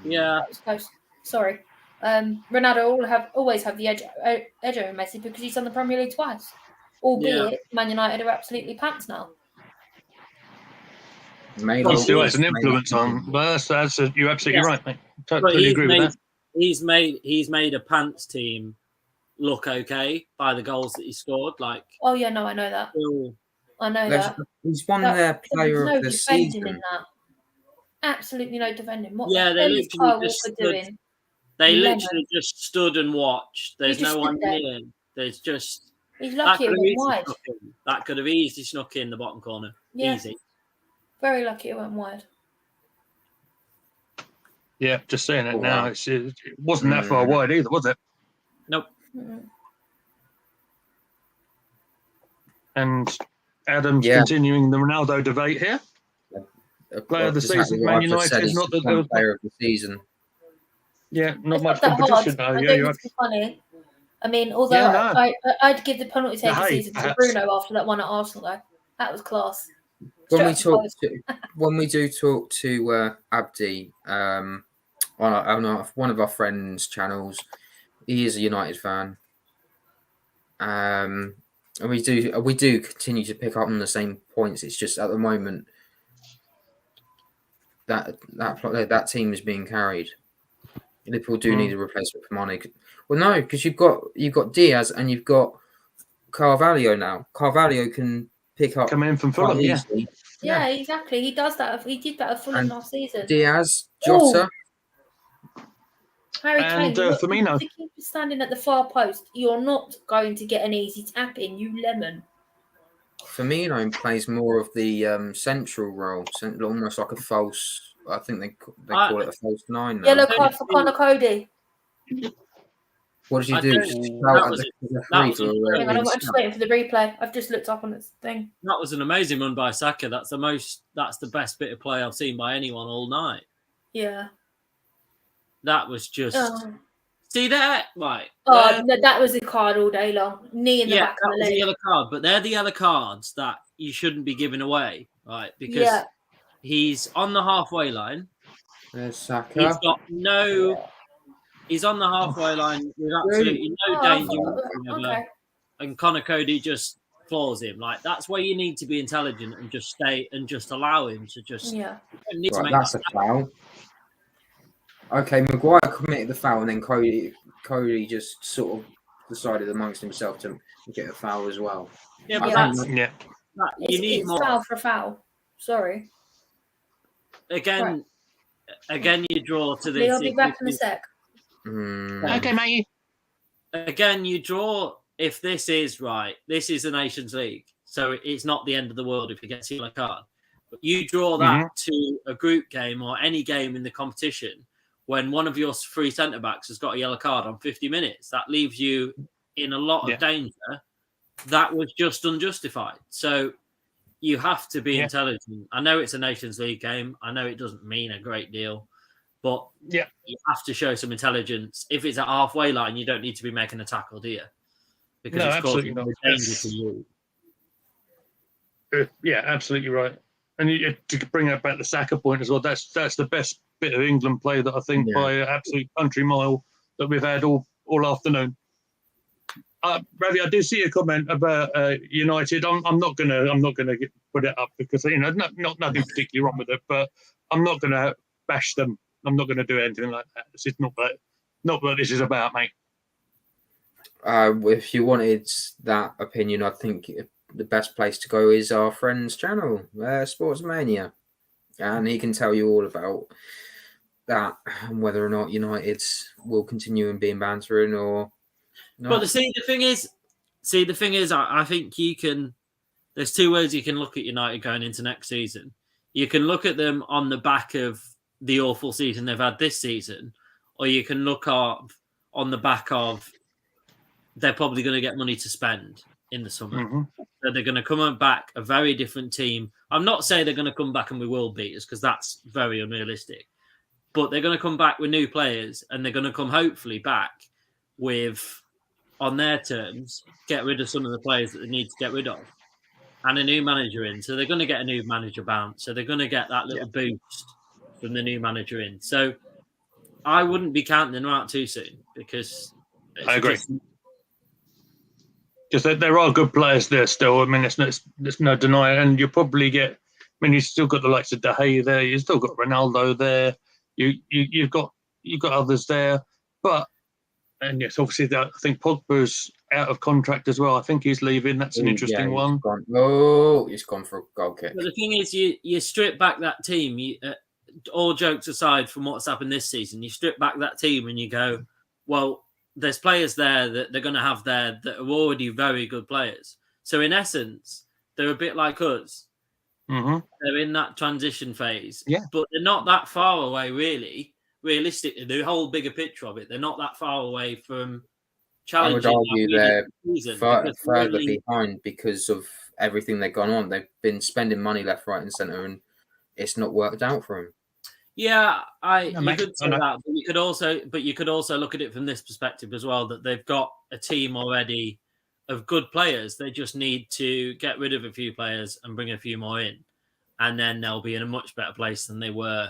Yeah, That was close. Sorry. Ronaldo will always have the edge over Messi because he's done the Premier League twice. Albeit Man United are absolutely pants now. He still has an influence on. But you're absolutely right, mate. Totally agree with that. He's made a pants team look okay by the goals that he scored. Like, oh yeah, no, I know that. I know that. He's one of their player of the season. In that. Absolutely no defending. What yeah, the hell is Kyle Walker doing? They literally just stood and watched. There's no one near. There's just. He's lucky it went wide. That could have easily snuck in the bottom corner. Yeah. Easy. Very lucky it went wide. Yeah, just saying it now. It wasn't that far wide either, was it? Nope. Mm-mm. And Adam's continuing the Ronaldo debate here. Player of the season, Man United, not that there was player of the season. Yeah, not much competition though. Yeah, it's funny. I mean, although I'd give the penalty taker season to Bruno after that one at Arsenal, though. That was class. When we do talk to Abdi on one of our friends' channels, he is a United fan. And we do continue to pick up on the same points. It's just at the moment that team is being carried. Liverpool do need a replacement for Mane. Well, no, because you've got Diaz and you've got Carvalho now. Carvalho can come in from Fulham. Yeah, exactly. He does that. He did that at Fulham last season. Diaz, Jota, Harry Kane. Firmino. If you keep standing at the far post, you're not going to get an easy tap in. You lemon. Firmino plays more of the central role, almost like a false. I think they call it a false nine now. Yellow card for Connor Cody. What did you do? I'm just waiting for the replay. I've just looked up on this thing. That was an amazing run by Saka. That's the best bit of play I've seen by anyone all night. Yeah. That was just see that right. That was a card all day long. Knee in the back of the leg. A yellow card, but they're the yellow cards that you shouldn't be giving away, right? Because he's on the halfway line. There's Saka. He's on the halfway line with absolutely no danger whatsoever. And Connor Cody just floors him. Like, that's where you need to be intelligent and just stay and just allow him to just. Yeah. That's a foul. Okay, Maguire committed the foul, and then Cody just sort of decided amongst himself to get a foul as well. Yeah, but you need more. Foul for foul. Sorry. Again, you draw to this. I'll be back in a sec. Okay, mate. Again, you draw if this is right. This is the Nations League, so it's not the end of the world if you get a yellow card. But you draw that to a group game or any game in the competition when one of your three centre backs has got a yellow card on 50 minutes. That leaves you in a lot of danger. That was just unjustified. So you have to be intelligent. I know it's a Nations League game. I know it doesn't mean a great deal. But you have to show some intelligence. If it's at halfway line, you don't need to be making a tackle, do you? Because it's causing danger to you. Yeah, absolutely right. And to bring up back the Saka point as well, that's the best bit of England play that I think by an absolute country mile that we've had all afternoon. Ravi, I do see a comment about United. I'm not gonna put it up because not nothing particularly wrong with it, but I'm not gonna bash them. I'm not gonna do anything like that. This is not what this is about, mate. If you wanted that opinion, I think the best place to go is our friend's channel, Sports Mania, and he can tell you all about that and whether or not United will continue in being bantering or not. But the thing is, I think you can. There's two ways you can look at United going into next season. You can look at them on the back of the awful season they've had this season, or you can look up on the back of they're probably going to get money to spend in the summer. Mm-hmm. So they're going to come back a very different team. I'm not saying they're going to come back and we will beat us because that's very unrealistic. But they're going to come back with new players and they're going to come hopefully back with, on their terms, get rid of some of the players that they need to get rid of and a new manager in. So they're going to get a new manager bounce. So they're going to get that little boost from the new manager in. So I wouldn't be counting them out too soon because I agree. Because there are good players there still. I mean, there's no denying. And you probably get. I mean, you've still got the likes of De Gea there. You've still got Ronaldo there. You've got others there. But and yes, obviously, I think Pogba's out of contract as well. I think he's leaving. That's an interesting one. He's gone for a goal kick. But the thing is, you strip back that team. All jokes aside from what's happened this season, you strip back that team and you go, well, there's players there that they're going to have there that are already very good players. So in essence, they're a bit like us. Mm-hmm. They're in that transition phase, yeah. But they're not that far away, really. Realistically, the whole bigger picture of it, they're not that far away from challenging. I would argue they're further behind because of everything they've gone on. They've been spending money left, right, and centre, and it's not worked out for them. Yeah, you could say that, but you could also look at it from this perspective as well, that they've got a team already of good players. They just need to get rid of a few players and bring a few more in, and then they'll be in a much better place than they were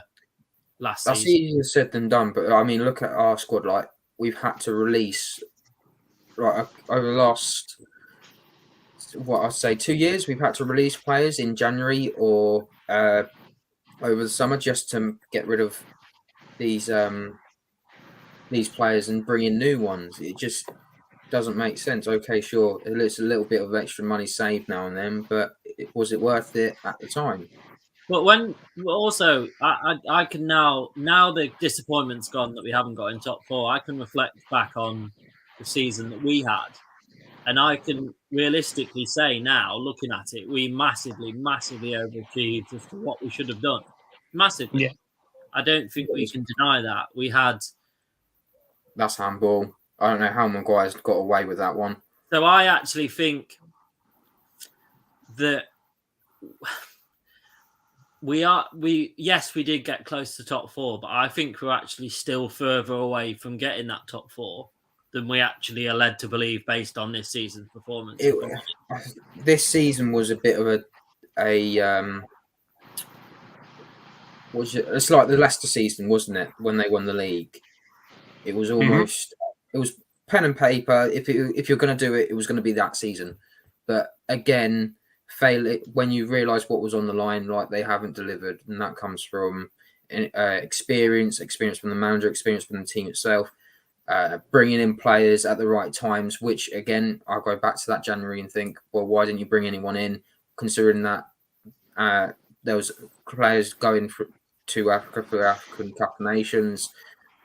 last season. That's easier said than done, but I mean, look at our squad. Like we've had to release, over the last, what I'd say, 2 years, we've had to release players in January or over the summer just to get rid of these players and bring in new ones. It just doesn't make sense. Okay, sure, it's a little bit of extra money saved now and then, but was it worth it at the time? But I can now the disappointment's gone that we haven't got in top four. I can reflect back on the season that we had, and I can realistically say now, looking at it, we massively overachieved as to what we should have done. Massively. Yeah. I don't think we can deny that. We had. That's handball. I don't know how Maguire's got away with that one. So I actually think that we did get close to top four, but I think we're actually still further away from getting that top four than we actually are led to believe based on this season's performance. This season was a bit of it's like the Leicester season, wasn't it? When they won the league, it was almost it was pen and paper. If you're going to do it, it was going to be that season. But again, fail it when you realise what was on the line. Like they haven't delivered, and that comes from experience from the manager, experience from the team itself. Bringing in players at the right times, which again, I'll go back to that January and think, well, why didn't you bring anyone in? Considering that there was players going to Africa for African Cup of Nations,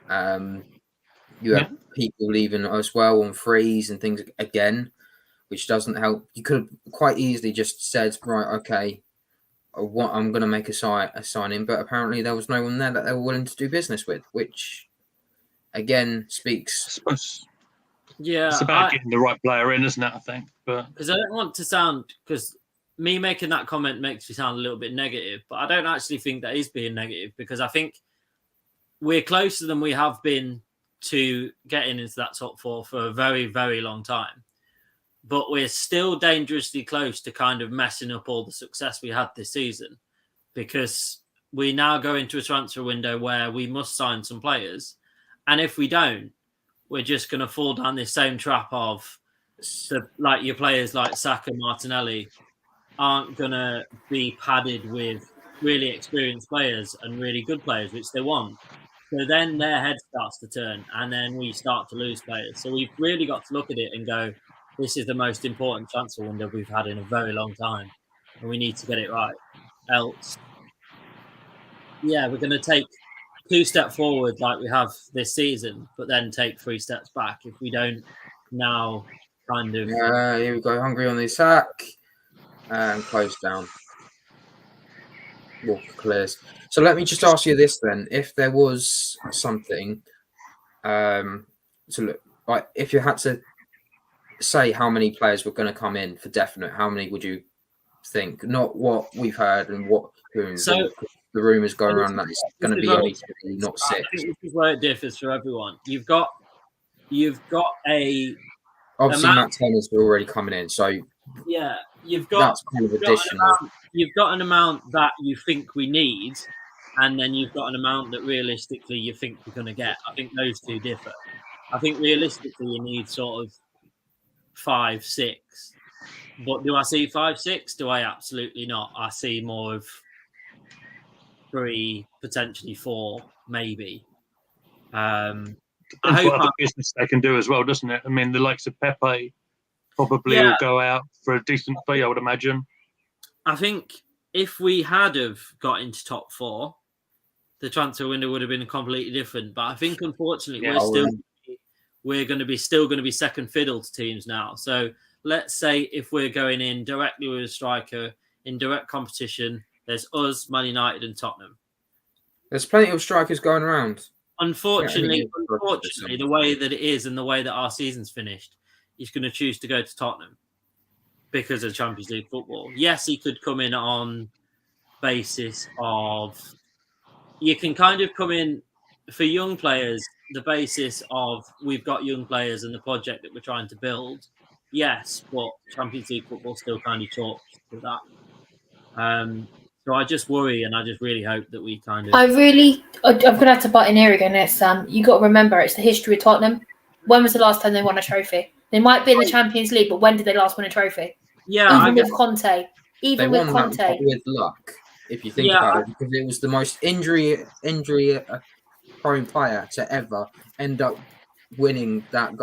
you have people leaving as well on frees and things again, which doesn't help. You could have quite easily just said, right, okay, I'm going to make a sign-in, but apparently there was no one there that they were willing to do business with, which again speaks. Yeah, it's about getting the right player in, isn't it? I think, but because I don't want to sound me making that comment makes me sound a little bit negative, but I don't actually think that is being negative because I think we're closer than we have been to getting into that top four for a very, very long time. But we're still dangerously close to kind of messing up all the success we had this season because we now go into a transfer window where we must sign some players. And if we don't, we're just going to fall down this same trap of like your players like Saka, Martinelli aren't going to be padded with really experienced players and really good players, which they want. So then their head starts to turn, and then we start to lose players. So we've really got to look at it and go, this is the most important transfer window we've had in a very long time, and we need to get it right. Else, yeah, we're going to take 2 steps forward like we have this season, but then take 3 steps back if we don't now kind of... Here we go, Hungary on the attack. And close down. Walker clears. So let me just ask you this then. If there was something to look like, if you had to say how many players were going to come in for definite, how many would you think? Not what we've heard and what So the rumours going around that it's going to be only 3, not 6. I think this is where it differs for everyone. You've got a Obviously Matt Taylor's already coming in, so yeah, you've got that's kind of additional. You've got an amount that you think we need, and then you've got an amount that realistically you think we're going to get. I think those two differ. I think realistically you need sort of 5, 6. But do I see 5, 6? Do I? Absolutely not. I see more of 3, potentially 4, maybe. Depends what other business they can do as well, doesn't it? I mean, the likes of Pepe probably will go out for a decent fee, I would imagine. I think if we had have got into top 4, the transfer window would have been completely different. But I think, unfortunately, we're going to be still going to be second fiddle to teams now. So let's say if we're going in directly with a striker in direct competition, there's us, Man United, and Tottenham. There's plenty of strikers going around. Unfortunately, the way that it is and the way that our season's finished, he's going to choose to go to Tottenham because of Champions League football. Yes, he could come in on basis of... You can kind of come in for young players, the basis of we've got young players and the project that we're trying to build. Yes, but Champions League football still kind of talks to that. So I just worry, and I just really hope that we kind of... I'm going to have to butt in here again, Sam. You got to remember, it's the history of Tottenham. When was the last time they won a trophy? They might be in the Champions League, but when did they last win a trophy? Yeah, even with Conte. Even with Conte. That with luck, if you think about it, because it was the most injury prone player to ever end up winning that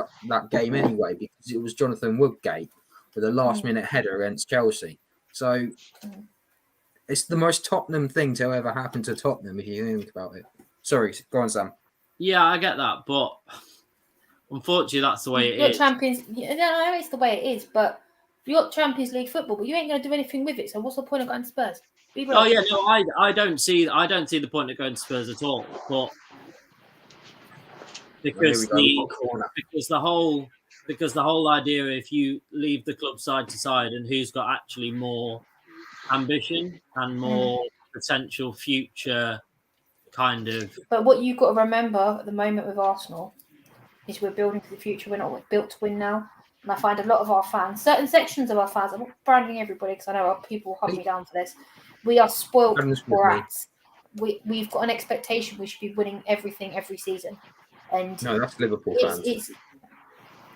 game anyway, because it was Jonathan Woodgate with a last-minute header against Chelsea. So it's the most Tottenham thing to ever happen to Tottenham, if you think about it. Sorry, go on, Sam. Yeah, I get that, but unfortunately, that's the way it is. It's the way it is, but you got Champions League football, but you ain't going to do anything with it. So what's the point of going to Spurs? Oh yeah, no, I don't see the point of going to Spurs at all. But because the whole idea, if you leave the club side to side, and who's got actually more ambition and more potential future kind of... But what you've got to remember at the moment with Arsenal is we're building for the future. We're not built to win now. And I find a lot of our fans, certain sections of our fans, I'm not branding everybody because I know people hunt me down for this. We are spoiled brats. We've got an expectation we should be winning everything every season. And no, that's Liverpool fans.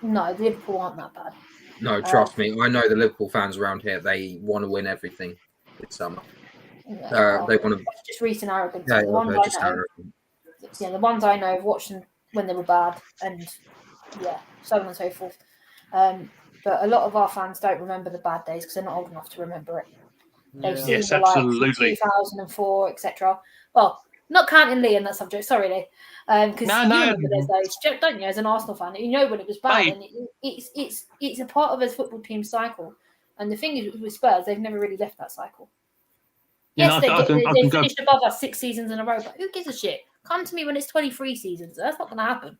No, Liverpool aren't that bad. No, trust me. I know the Liverpool fans around here, they want to win everything this summer. They want to... just recent arrogance. Yeah, the ones I know have watched them when they were bad, and so on and so forth. But a lot of our fans don't remember the bad days because they're not old enough to remember it. They've seen the absolutely. 2004, etc. Well, not counting Lee in that subject. Sorry, Lee. Because you remember those days, don't you? As an Arsenal fan, you know when it was bad, and it's a part of a football team cycle. And the thing is, with Spurs, they've never really left that cycle. Yes, they finished above us 6 seasons in a row, but who gives a shit? Come to me when it's 23 seasons. That's not going to happen.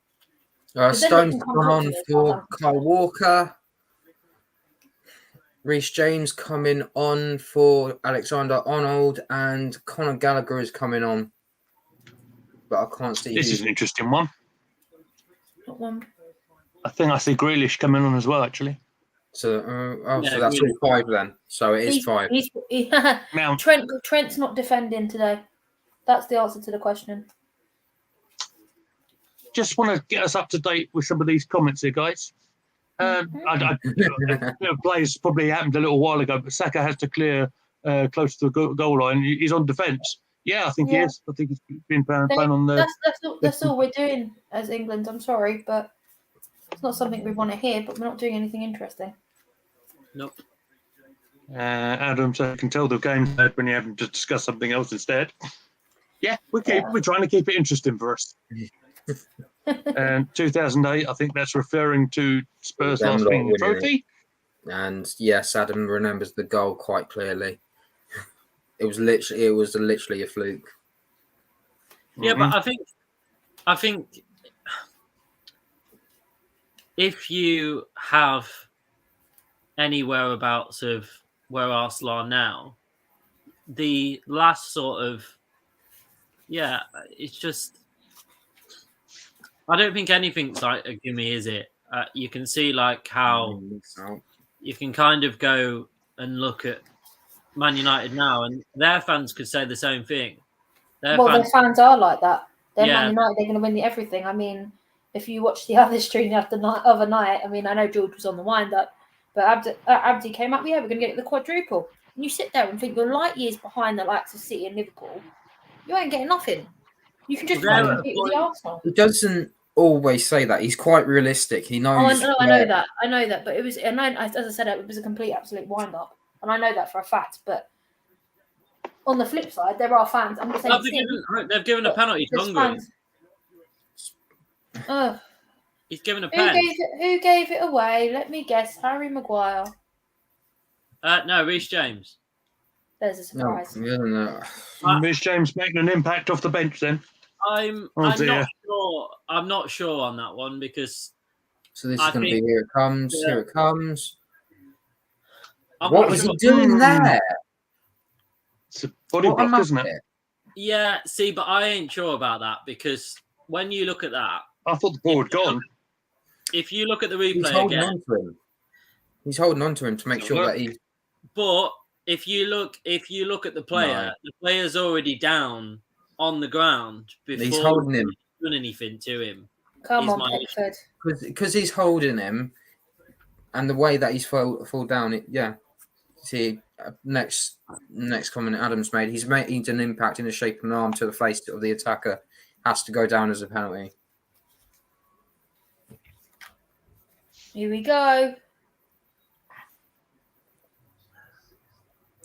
Stone's gone on for Kyle Walker. Reece James coming on for Alexander Arnold, and Conor Gallagher is coming on. But I can't see. This is an interesting one. What one? I think I see Grealish coming on as well, actually. So, so that's all 5 then. So it is 5. Trent's not defending today. That's the answer to the question. Just want to get us up to date with some of these comments here, guys. Plays probably happened a little while ago, but Saka has to clear close to the goal line. He's on defence. Yeah, I think he is. I think he's been playing on the. That's all we're doing as England. I'm sorry, but it's not something we want to hear. But we're not doing anything interesting. Nope. Adam, so I can tell the game's dead when you have to discuss something else instead. Yeah, we're trying to keep it interesting for us. And 2008, I think that's referring to Spurs last winning the trophy. And yes, Adam remembers the goal quite clearly. It was literally a fluke. Yeah, but I think if you have any whereabouts of where Arsenal are now, the last sort of it's just I don't think anything's like a gimme, is it? You can see like how you can kind of go and look at Man United now, and their fans could say the same thing. Their fans are like that. They're Man United. They're going to win everything. I mean, if you watch the other stream the other night, I mean, I know George was on the wind-up, but Abdi came up, we're going to get the quadruple. And you sit there and think you're light years behind the likes of City and Liverpool. You ain't getting nothing. You can just compete with the Arsenal. He doesn't always say that. He's quite realistic. He knows. I know that. But it was, and as I said, it was a complete, absolute wind-up. And I know that for a fact. But on the flip side, there are fans. I'm just saying. They've given a penalty to Hungary. He's given a pen. Who gave it away? Let me guess. Harry Maguire. No, Reece James. There's a surprise. No. Reece James making an impact off the bench then. I'm not sure. I'm not sure on that one because. So this is going to be here it comes. Yeah. Here it comes. What was he doing there? It's a body block, isn't it? Yeah. See, but I ain't sure about that because when you look at that, I thought the ball had gone. If you look at the replay again, he's holding on to him to make sure that he. But if you look at the player, the player's already down on the ground before he's holding him. Done anything to him. Come on, Pickford. Because he's holding him, and the way that he's fall down, See, next comment Adam's made. He's made an impact in the shape of an arm to the face of the attacker. Has to go down as a penalty. Here we go.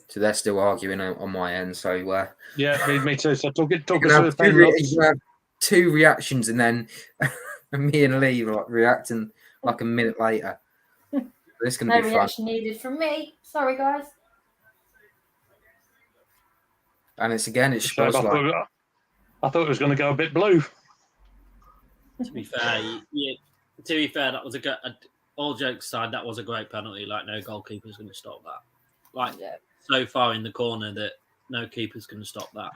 So they're still arguing on my end. So yeah, me too. So talk you have two reactions, and then me and Lee were reacting like a minute later. This is going to be fun. No reaction needed from me. Sorry, guys. And it's Spurs. I thought it was going to go a bit blue. To be fair, that was all jokes aside, that was a great penalty. Like no goalkeeper's going to stop that. So far in the corner that no keeper's going to stop that.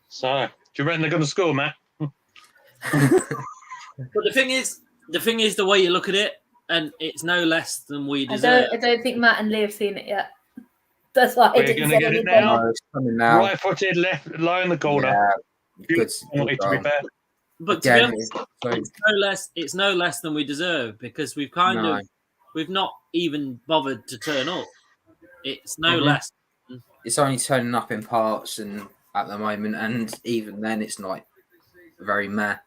So, do you reckon they're going to score, Matt? But the thing is the way you look at it, and it's no less than we deserve. I don't think Matt and Lee have seen it yet. That's why we're going to get it now. No, it's coming now. Right-footed, left, low in the corner. Yeah, good to be fair. But to be honest, it's no less than we deserve because we've we've not even bothered to turn up. It's no less. It's only turning up in parts and at the moment, and even then, it's not very meh.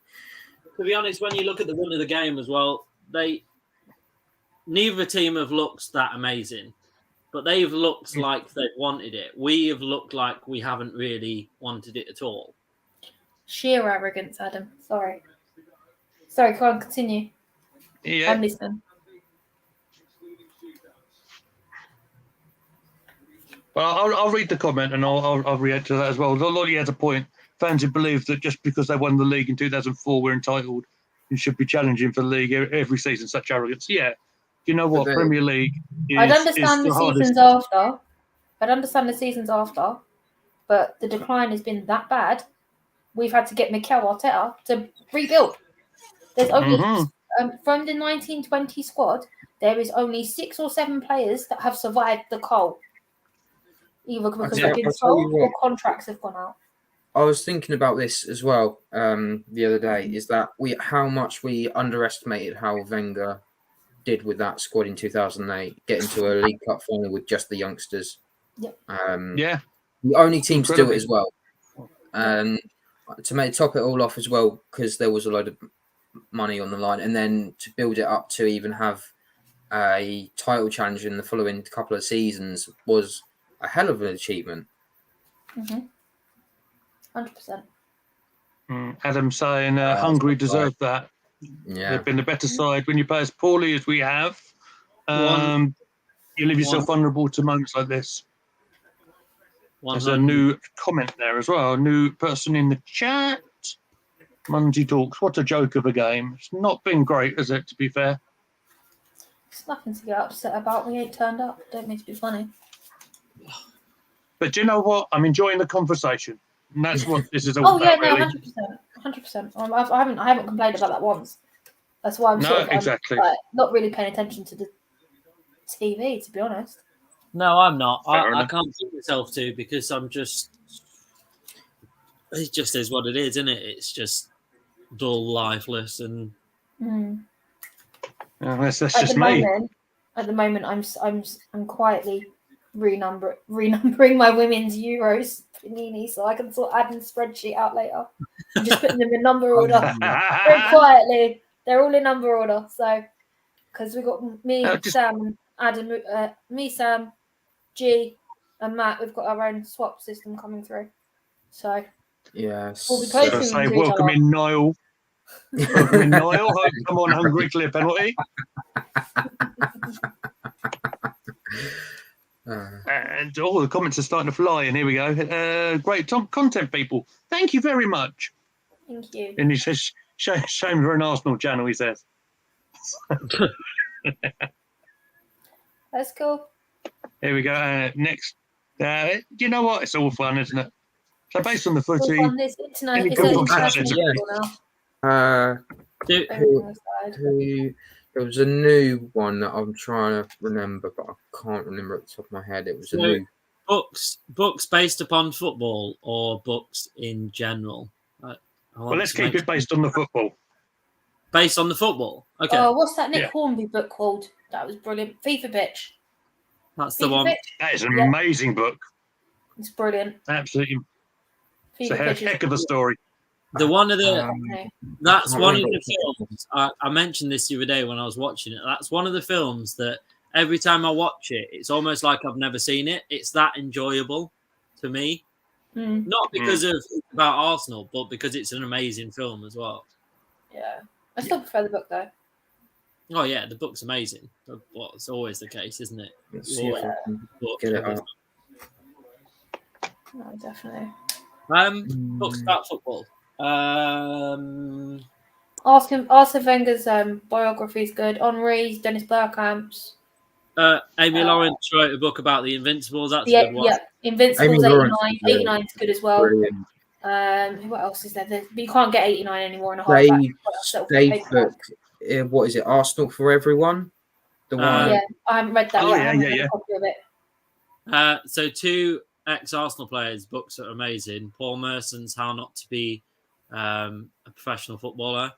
To be honest, when you look at the run of the game as well, neither team have looked that amazing, but they've looked like they've wanted it. We have looked like we haven't really wanted it at all. Sheer arrogance, Adam. Sorry, come on, continue. Yeah. I'm listening. Well, I'll read the comment and I'll react to that as well. Lolly has a point. Fans who believe that just because they won the league in 2004, we're entitled and should be challenging for the league every season. Such arrogance. Yeah. You know what? Premier League is I'd understand the seasons after. But the decline has been that bad. We've had to get Mikel Arteta to rebuild. There's only from the 1920 squad, there is only 6 or 7 players that have survived the cold. Either because they've been sold or contracts have gone out. I was thinking about this as well the other day. Is that how much we underestimated how Wenger did with that squad in 2008, getting to a League Cup final with just the youngsters. Yep. Yeah. The only team to do Incredibly. it as well. And to top it all off as well, because there was a load of money on the line, and then to build it up to even have a title challenge in the following couple of seasons was a hell of an achievement. 100%. Adam saying Hungary deserved that. Yeah. They've been the better side. When you play as poorly as we have, you leave yourself vulnerable to moments like this. There's a new comment there as well. A new person in the chat. Mungie Talks. What a joke of a game. It's not been great, has it, to be fair? It's nothing to get upset about. We ain't turned up. Don't mean to be funny. But do you know what? I'm enjoying the conversation. And that's what this is all about, really. 100%. I haven't complained about that once. That's why I'm exactly. Not really paying attention to the TV, to be honest. No, I'm not. Fair I enough. can't bring myself to, because I'm just. It just is what it is, isn't it? It's just dull, lifeless, and. That's just me. At the moment, I'm quietly renumbering my women's Euros panini, so I can sort of add in spreadsheet out later. I'm just putting them in number order very quietly. They're all in number order, so because we've got me, Sam, Adam, Sam, G, and Matt. We've got our own swap system coming through, so yes. we'll be posting Say to each welcome other. in, Niall. Welcome in, Niall. Come on, Hungary, clear penalty. And all the comments are starting to fly, and here we go. Great content, people. Thank you very much. Thank you. And he says, shame for an Arsenal channel, he says. That's cool. Here we go. Next. You know what? It's all fun, isn't it? So based on the footy. On this international there was a new one that I'm trying to remember, but I can't remember at the top of my head. It was a new books based upon football or books in general. Well, let's keep it based on the football. Based on the football. Okay. Oh, what's that Nick Hornby book called? That was brilliant. FIFA Pitch. That's the one. That is an amazing book. It's brilliant. Absolutely. It's a heck of a story. That's one of the films. I mentioned this the other day when I was watching it. That's one of the films that every time I watch it, it's almost like I've never seen it. It's that enjoyable to me. Not because of about Arsenal, but because it's an amazing film as well. Yeah. I still prefer the book though. Oh yeah, the book's amazing. Well, it's always the case, isn't it? Get it out. No, definitely. Books about football. Arsene Wenger's biography is good. Henri's, Dennis Bergkamp's. Amy Lawrence wrote a book about the Invincibles. That's a good one. Yeah, Invincibles 89. 89 is good as well. Brilliant. What else is there? But you can't get 89 anymore in a hardback. Book. What is it? Arsenal for Everyone. The one. Yeah, I haven't read that yet. I haven't read a copy of it. So two ex-Arsenal players' books are amazing. Paul Merson's How Not to Be a Professional Footballer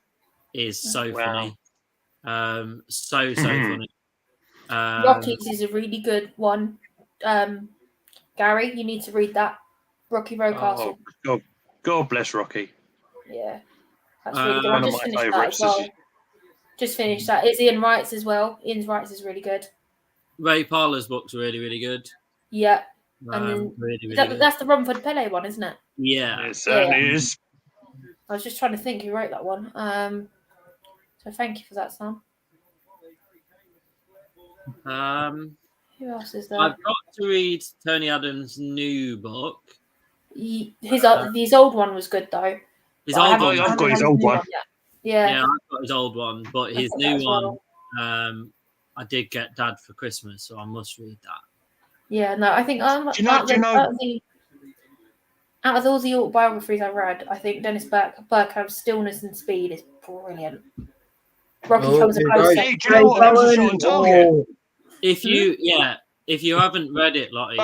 is so funny. So funny. Rockies is a really good one. Gary, you need to read that. Rocky Road Castle. God bless Rocky. Yeah, that's really good. One I of just my finished that favourites. as well. Just finished that. It's Ian Wright's as well. Ian Wright's is really good. Ray Parlour's book's really, really good. Yeah. And then really that's the Romford Pele one, isn't it? Yeah. It certainly is. I was just trying to think who wrote that one. So thank you for that, Sam. Who else is there? I've got to read Tony Adams' new book. His old one was good though. I've got his old one. Yeah, I've got his old one, but his new one, I did get Dad for Christmas, so I must read that. Yeah, no, I think out of all the autobiographies I read, I think Dennis Bergkamp's Stillness and Speed is brilliant. Rocky comes a close second. Do you know what? That was a shot on target. If you haven't read it, Lottie,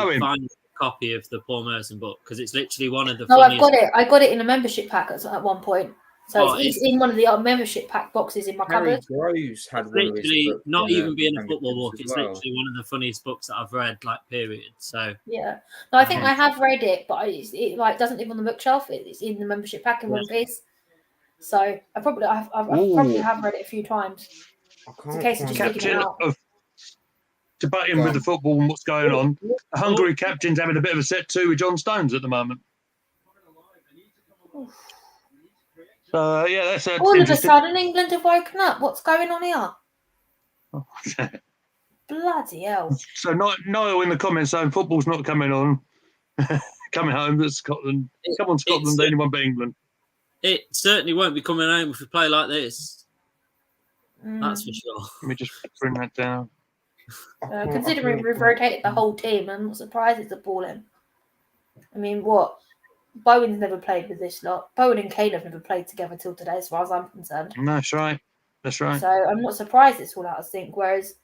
copy of the Paul Merson book because it's literally one of the No, I've funniest. got it. I got it in a membership pack at one point. So Oh, it's in one of the membership pack boxes in my Harry cupboard. Groves had It's one of his literally books not in even being a memberships football book. as It's well. literally one of the funniest books that I've read, like, period. So Yeah. No, I think I have read it, but it like doesn't live on the bookshelf. It's in the membership pack in one piece. So I probably I've probably have read it a few times. I It's a can't case of find just digging it Captain out. of to butt in Go with on. the football and what's going on. The Hungary captain's having a bit of a set to with John Stones at the moment. So yeah, that's All of a interesting. sudden, England have woken up. What's going on here? Bloody hell! So Niall in the comments saying football's not coming on, coming home. That's Scotland. Come on, Scotland! Anyone but England. it certainly won't be coming home if we play like this. That's for sure. Let me just bring that down. Considering we've rotated the whole team, I'm not surprised it's appalling. I mean, what? Bowen's never played with this lot. Bowen and Kane have never played together till today, as far as I'm concerned. No, that's right. That's right. So I'm not surprised it's all out of sync. Whereas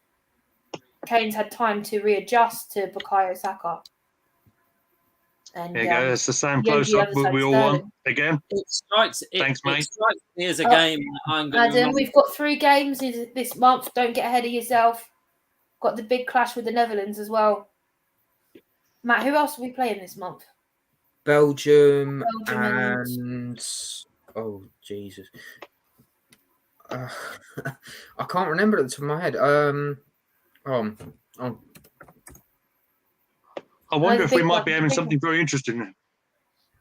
Kane's had time to readjust to Bukayo Saka. And There you go. That's the same Yogi close up underside we all Sterling. want again. Thanks, mate. It strikes me as a game that I'm going to. Adam, we've got 3 games this month. Don't get ahead of yourself. Got the big clash with the Netherlands as well. Matt, who else are we playing this month? Belgium and oh Jesus, I can't remember at the top of my head. I wonder if we might be having something very interesting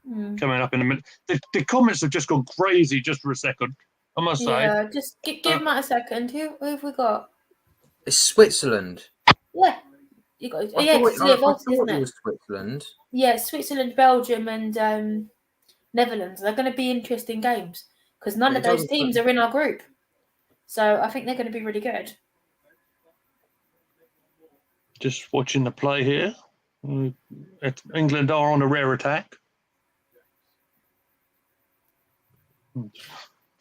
coming up in a minute. The comments have just gone crazy just for a second, I must say. Yeah, just give Matt a second. Who have we got? It's Switzerland. Yeah. You got I thought it was Switzerland. Yeah, Switzerland, Belgium, and Netherlands. They're going to be interesting games because none of those teams are in our group. So I think they're going to be really good. Just watching the play here. England are on a rare attack.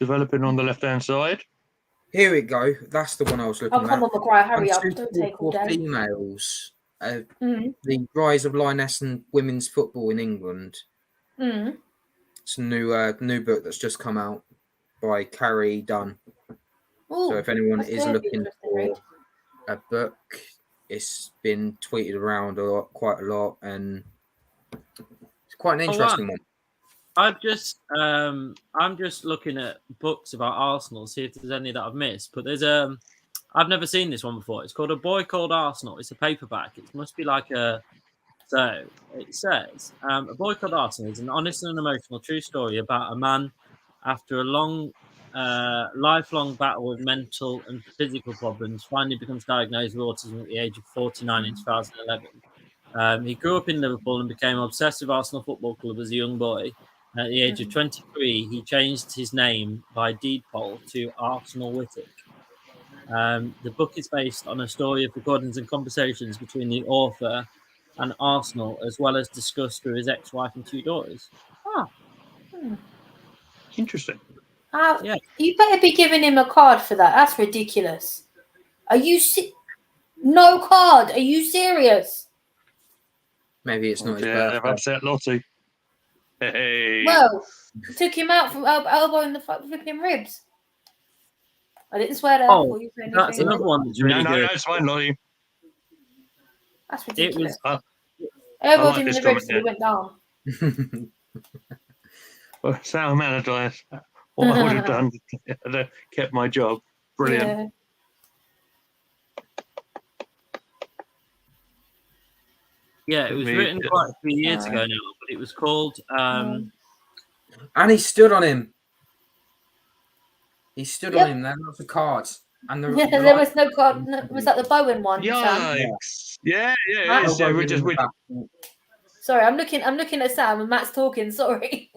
Developing on the left-hand side. Here we go. That's the one I was looking at. Oh, come on, McGuire, hurry up. Don't take all day. Females. The rise of lioness and women's football in England. It's a new book that's just come out by Carrie Dunn. Ooh, so if anyone is looking for a book, it's been tweeted around quite a lot, and it's quite an interesting one. I'm just looking at books about Arsenal, see if there's any that I've missed. But there's I've never seen this one before. It's called A Boy Called Arsenal. It's a paperback. It must be like a. So it says, A Boy Called Arsenal is an honest and emotional true story about a man after a lifelong battle with mental and physical problems, finally becomes diagnosed with autism at the age of 49 in 2011. He grew up in Liverpool and became obsessed with Arsenal Football Club as a young boy. At the age of 23, he changed his name by deed poll to Arsenal Whittick. The book is based on a story of recordings and conversations between the author and Arsenal, as well as discussed through his ex-wife and 2 daughters. Interesting. Yeah. You better be giving him a card for that. That's ridiculous. Are you no card? Are you serious? Maybe it's not his Yeah, birthday. they've upset Lottie. Hey. Well, took him out from elbow in the flipping ribs. I didn't swear there. Oh, that's another one that's really good. No, it's fine, Lottie. That's ridiculous. Elbowed him in the ribs and he went down. Well, Sal Allardyce. What I would have done, I'd have kept my job. Brilliant. Yeah, it was written quite a few years ago now, but it was called. And he stood on him. He stood on him. There was a card. And there was no card. No, was that the Bowen one? Yikes! Yeah. Sorry, I'm looking at Sam and Matt's talking. Sorry.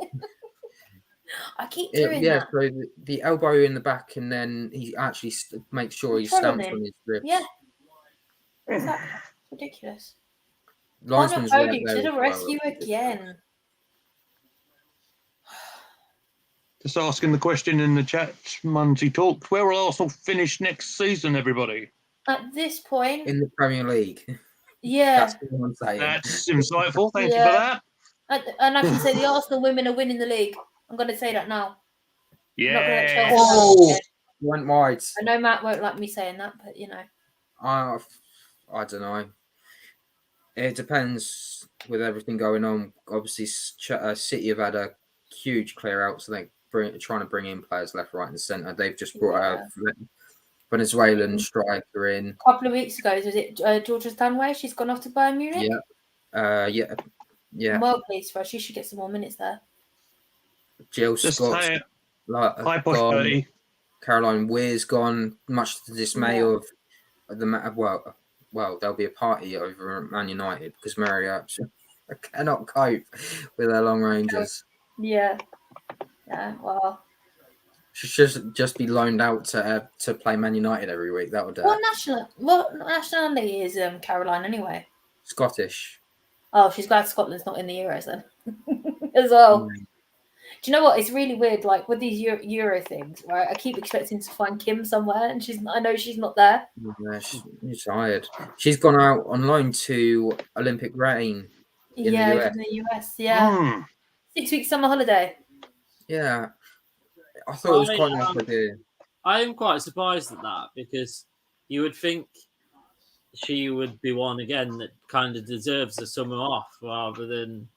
I keep doing that. So the elbow in the back, and then he actually makes sure he stamps on his ribs. Yeah. Exactly. Ridiculous. Linesman's Cody to the rescue again. Just asking the question in the chat, Munty Talk. Where will Arsenal finish next season, everybody? At this point, in the Premier League. Yeah, That's all I'm saying. That's insightful. Thank you for Yeah. that. and I can say the Arsenal women are winning the league. I'm going to say that now. I'm not going to let Chelsea Yes. down Oh, again. went wide. I know Matt won't like me saying that, but I don't know. It depends with everything going on. Obviously, City have had a huge clear out, so they're trying to bring in players left, right, and centre. They've just brought a Venezuelan striker in. a couple of weeks ago, was it Georgia Stanway? She's gone off to Bayern Munich. Yeah. I'm well pleased for her. She should get some more minutes there. Jill Just Scott's say it. Hi, Posh gone. Bertie. Caroline Weir's gone, much to the dismay Yeah. of the well, there'll be a party over at Man United because Marriott cannot cope with their long ranges. Yeah. Well, She should just be loaned out to play Man United every week. That would what nationality is Caroline anyway? Scottish. Oh, she's glad Scotland's not in the Euros then, as well. Do you know what? It's really weird. Like with these Euro things, right? I keep expecting to find Kim somewhere, and I know she's not there. Yeah, she's tired. She's gone out on loan to Olympic Reign in the US. In the US. Yeah. 6 weeks summer holiday. Yeah, I thought it was quite a nice idea. I am quite surprised at that because you would think she would be one again that kind of deserves the summer off rather than.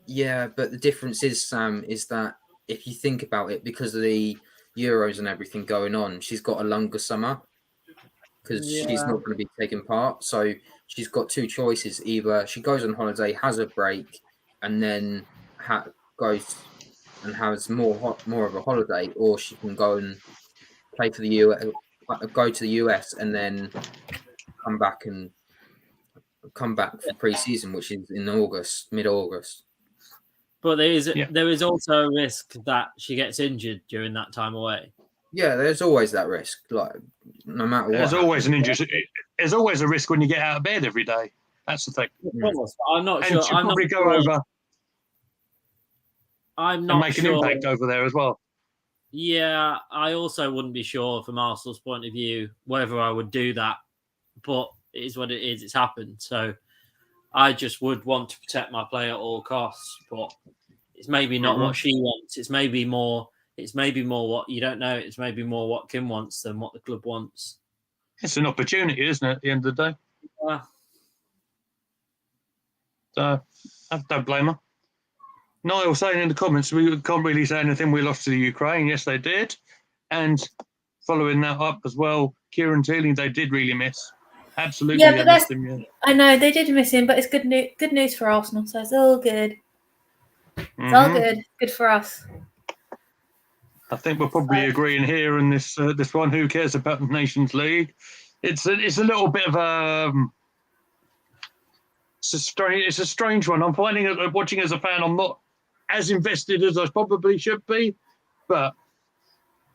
Yeah, but the difference is, Sam, is that if you think about it, because of the Euros and everything going on, she's got a longer summer because she's not going to be taking part. So she's got two choices: either she goes on holiday, has a break, and then goes and has more of a holiday, or she can go and play for the go to the US, and then come back for pre-season, which is in mid-August. But there is also a risk that she gets injured during that time away. Yeah, there's always that risk. Like no matter what. There's always an injury. There's always a risk when you get out of bed every day. That's the thing. Of course, I'm not sure. And she'll probably go over. I'm not and make sure. an impact over there as well. Yeah, I also wouldn't be sure from Arsenal's point of view whether I would do that, but it is what it is. It's happened, so I just would want to protect my player at all costs. But it's maybe not what she wants. It's maybe more what you don't know. It's maybe more what Kim wants than what the club wants. It's an opportunity, isn't it? At the end of the day. Yeah. So I don't blame her. Niall saying in the comments, we can't really say anything. We lost to the Ukraine. Yes, they did. And following that up as well, Kieran Teeling, they did really miss. Absolutely. Yeah, but I know they did miss him, but it's good news for Arsenal. So it's all good. It's all good. Good for us. I think we're probably agreeing here in this one. Who cares about the Nations League? It's a little bit of a. It's a strange one. I'm finding it watching as a fan. I'm not as invested as I probably should be, but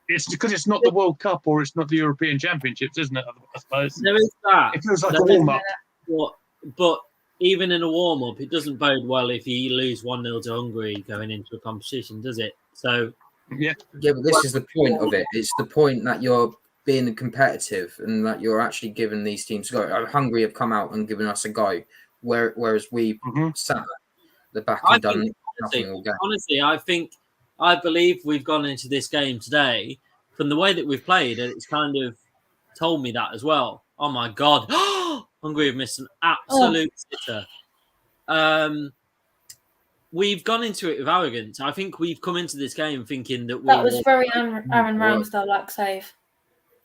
it's because it's not the World Cup or it's not the European Championships, isn't it? I suppose there is that. It feels like a warm up. But even in a warm up, it doesn't bode well if you lose 1-0 to Hungary going into a competition, does it? So yeah, but this is the point of it. It's the point that you're being competitive and that you're actually giving these teams a go. Hungary have come out and given us a go, whereas we sat at the back and done nothing all game. Honestly, I believe we've gone into this game today from the way that we've played, and it's kind of told me that as well. Oh my God, Hungary have missed an absolute sitter. We've gone into it with arrogance. I think we've come into this game thinking that that was very Aaron Ramsdale-like save.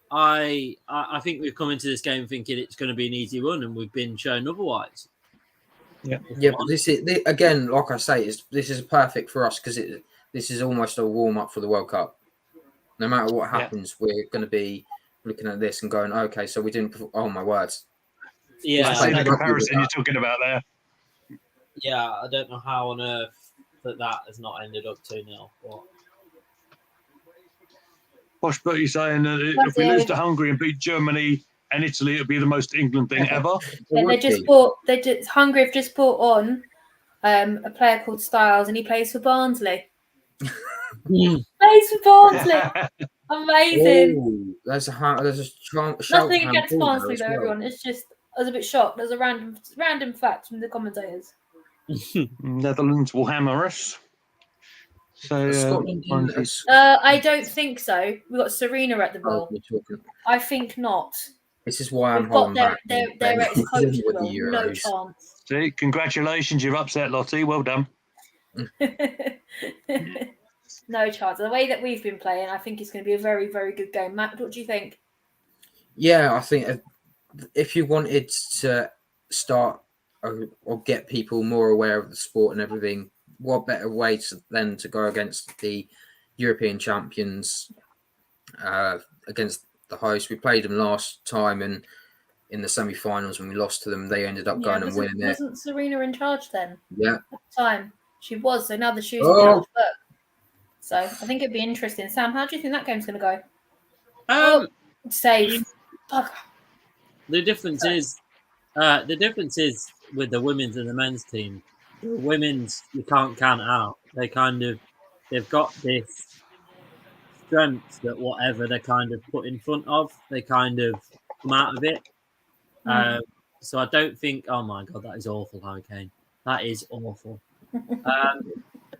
I think we've come into this game thinking it's going to be an easy run, and we've been shown otherwise. Yeah, but this again, like I say, this is perfect for us because this is almost a warm up for the World Cup. No matter what happens, we're going to be looking at this and going, okay, so we didn't. Oh my words! Yeah, I see the comparison you're talking about there. Yeah, I don't know how on earth that has not ended up 2-0. Posh, but you're saying that if we lose to Hungary and beat Germany and Italy, it'll be the most England thing ever. Hungary have just brought on a player called Styles, and he plays for Barnsley. Plays for Barnsley. Amazing. Oh, there's a shout Nothing for against handball there Barnsley as though, well. everyone. It's just I was a bit shocked. There's a random fact from the commentators. Netherlands will hammer us. So Scotland in mind you, I don't think so. We've got Serena at the oh, wheel. we're talking. I think not. This is why I'm We've got holding back. their ex-coach at the with the wheel. No Euros. chance. see, congratulations, you've upset Lottie. Well done. No chance. The way that we've been playing, I think it's going to be a very, very good game. Matt, what do you think? Yeah, I think if you wanted to start or get people more aware of the sport and everything, what better way than to go against the European champions, against the host. We played them last time, and in the semi-finals when we lost to them, they ended up going and winning it. Wasn't Serena in charge then? Yeah. At the time. She was, so now the shoes will be out of foot. So I think it'd be interesting. Sam, how do you think that game's going to go? Save. Fuck. The difference is with the women's and the men's team. The women's you can't count out. They've got this strength that whatever they kind of put in front of, they kind of come out of it. So I don't think. Oh my god, that is awful, Harry Kane. That is awful. And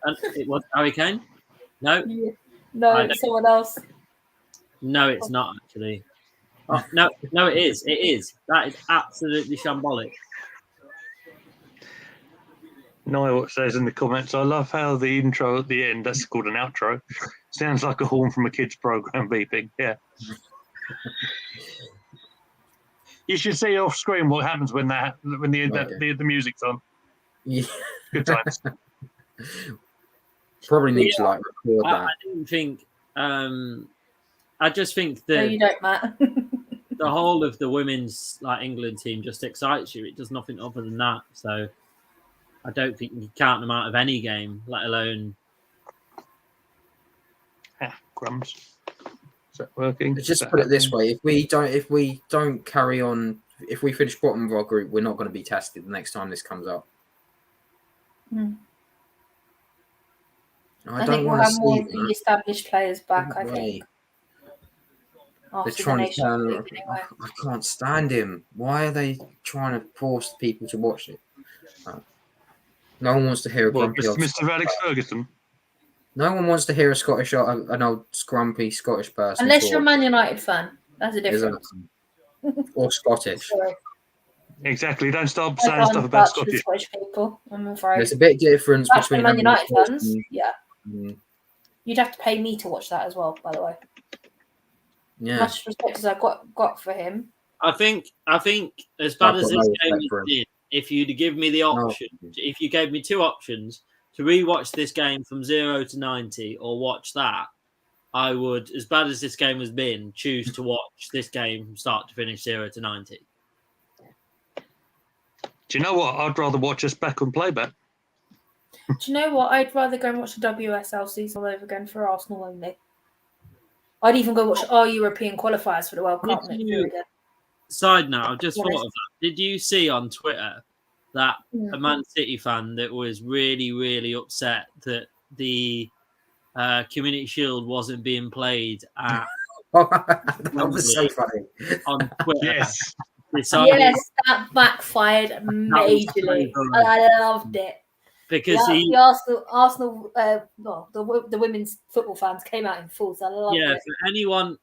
it was Harry Kane. No, no, it's someone else. No, it's not actually. Oh, no, it is. It is. That is absolutely shambolic. Niall says in the comments, I love how the intro at the end, that's called an outro, sounds like a horn from a kids' program beeping. Yeah. You should see off screen what happens when the music's on. Yeah. Good times. Probably need to record that. I don't think. I just think that No, you don't, Matt. the whole of the women's England team just excites you. It does nothing other than that. So I don't think you count them out of any game, let alone. Crumbs. Is that working? Just put it this way: if we don't carry on, if we finish bottom of our group, we're not going to be tested the next time this comes up. I think we'll have more of the established players back. I think. They're trying to turn. I can't stand him. Why are they trying to force people to watch it? No one wants to hear a grumpy old Mr. Alex Ferguson. No one wants to hear an old grumpy Scottish person. Unless you're a Man United fan, that's a difference. Or Scottish. Sorry. Exactly. Don't start saying stuff about Scottish people. I'm afraid. There's a big difference between Man United fans. And, yeah. You'd have to pay me to watch that as well. By the way. Yeah. Much respect as I got for him. I think as bad as this game has been, if you'd give me the option, if you gave me two options to rewatch this game from 0 to 90 or watch that, I would, as bad as this game has been, choose to watch this game from start to finish 0 to 90. Do you know what? I'd rather watch us back on playback. Do you know what? I'd rather go and watch the WSL season all over again for Arsenal only. I'd even go watch our European qualifiers for the World Cup next year again. Side note, I've just thought of that. Did you see on Twitter that a Man City fan that was really, really upset that the Community Shield wasn't being played at that was so funny. On Twitter? Yes. Yes, that backfired majorly. I loved it. Because the Arsenal, the women's football fans came out in full. So I loved it.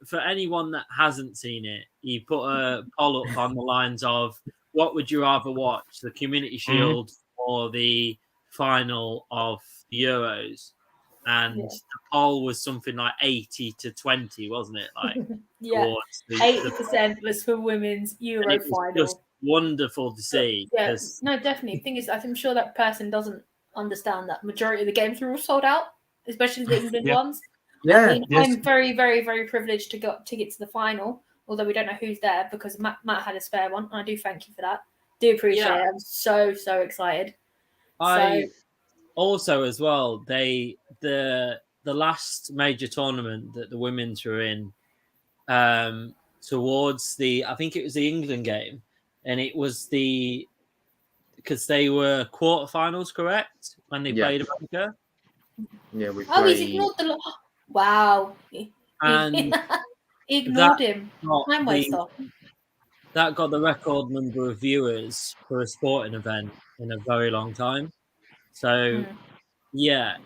For anyone that hasn't seen it, he put a poll up on the lines of, "What would you rather watch, the Community Shield or the final of the Euros?" And the poll was something like 80 to 20, wasn't it? Like, 80% was for women's Euro final. Just wonderful to see. Yeah, no, definitely. The thing is, I'm sure that person doesn't understand that majority of the games were all sold out, especially the England ones. Yeah, I mean, I'm very, very, very privileged to get tickets to the final, although we don't know who's there because Matt had a spare one, and I do thank you for that. Do appreciate it. I'm so excited. Also, as well, the last major tournament that the women's were in, towards I think it was the England game, and it was because they were quarterfinals, correct? When they played America. Yeah, we played. Oh, he's ignored the. Wow. And He ignored that him. got Time waster. that got the record number of viewers for a sporting event in a very long time. So, yeah.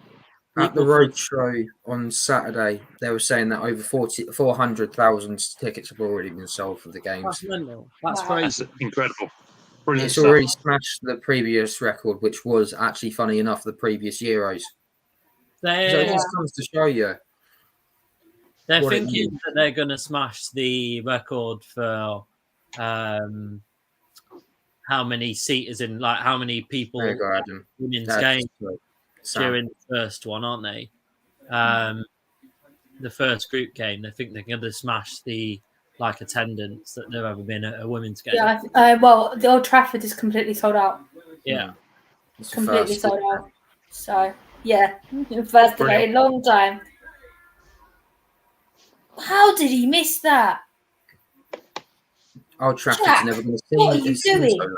At the people- road show on Saturday, they were saying that over 400,000 tickets have already been sold for the games. That's mental. That's Wow. crazy. That's incredible. Brilliant It's stuff. already smashed the previous record, which was actually, funny enough, the previous Euros. So it They're, just comes to show you. they're what it thinking means. that they're going to smash the record for how many seaters in, like how many people There you go, Adam. in That's game Sam. during the first one, aren't they? The first group game. They think they're going to smash the attendance that there ever been at a women's game. Yeah, well, the Old Trafford is completely sold out. Yeah. It's the Completely first. sold out. So, yeah, first of a long time. How did he miss that? Old Trafford's Jack, never going to see what are you so doing? loud.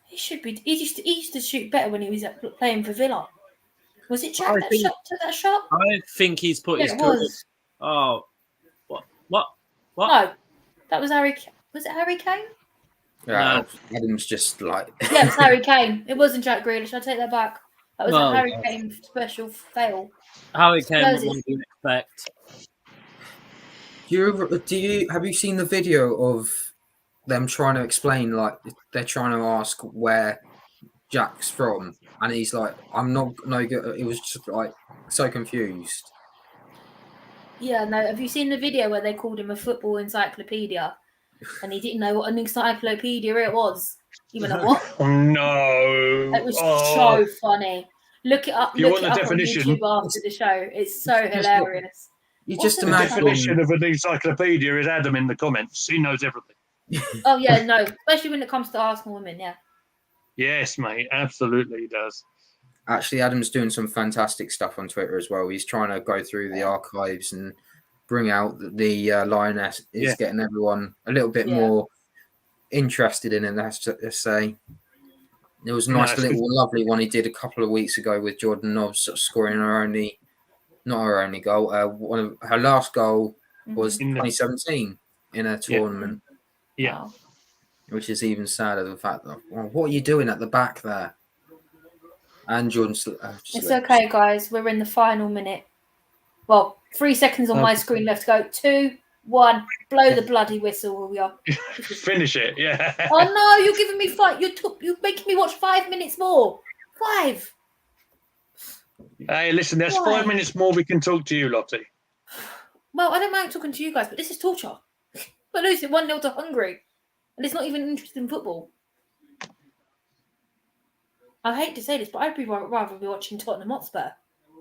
He should be. He used to shoot better when he was playing for Villa. Was it Jack I that think- took that shot? I think he's put Yeah, his it career. was. Oh, what? No, that was Harry. Was it Harry Kane? Yeah, Adam's just like. Yeah, it was Harry Kane. It wasn't Jack Grealish. I take that back. That was Well, a Harry yes. Kane special fail. Harry Kane, Spurs what is- do you expect? Do you have you seen the video of them trying to explain, like they're trying to ask where Jack's from, and he's like, "I'm not no good." It was just like so confused. Yeah, no. Have you seen the video where they called him a football encyclopedia, and he didn't know what an encyclopedia it was? You know what? Oh no! It was so funny. Look it up. You Look want it the up definition? on YouTube after the show. It's so Just hilarious. You What's just the The imagine. definition of an encyclopedia is Adam in the comments. He knows everything. Oh yeah, no, especially when it comes to Arsenal women. Yeah. Yes, mate. Absolutely, he does. Actually, Adam's doing some fantastic stuff on Twitter as well. He's trying to go through the archives and bring out that the Lioness is Yeah. getting everyone a little bit Yeah. more interested in it. Let's say. There was a No, nice it's little lovely one he did a couple of weeks ago with Jordan Nobbs scoring not her only goal. One of her last goal was In the- 2017 in a tournament, Yeah. Wow. which is even sadder. The fact that what are you doing at the back there? And Jordan. It's okay, guys. We're in the final minute. Well, 3 seconds on my screen left to go. 2, 1. Blow the bloody whistle. We are. Finish it. Yeah. Oh no! You're giving me 5. You're making me watch 5 minutes more. 5. Hey, listen. There's Why? 5 minutes more. We can talk to you, Lottie. Well, I don't mind talking to you guys, but this is torture. We're losing 1-0 to Hungary, and it's not even interested in football. I hate to say this, but I'd rather be watching Tottenham Hotspur,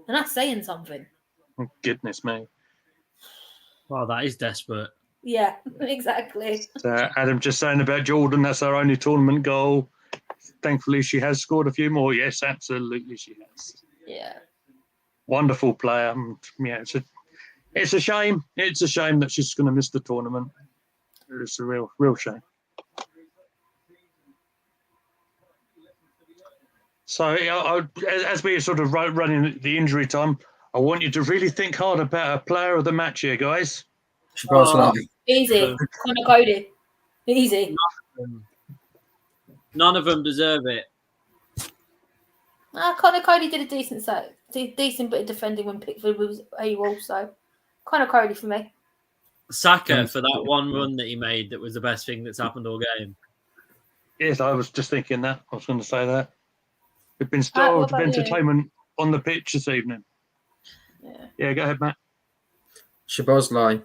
and that's saying something. Oh, goodness me. Well, that is desperate. Yeah, exactly. Adam just saying about Jordan. That's our only tournament goal. Thankfully, she has scored a few more. Yes, absolutely, she has. Yeah. Wonderful player. And, yeah, it's a shame. It's a shame that she's going to miss the tournament. It's a real shame. So, as we are sort of running the injury time, I want you to really think hard about a player of the match here, guys. Easy. Connor Cody. Easy. None of them deserve it. Connor Cody did a decent bit of defending when Pickford was AWOL, so Connor Cody for me. Saka for that one run that he made, that was the best thing that's happened all game. Yes, I was just thinking that. I was going to say that. We've been what starved of about you? entertainment on the pitch this evening. Yeah, go ahead, Matt. Shabozlai.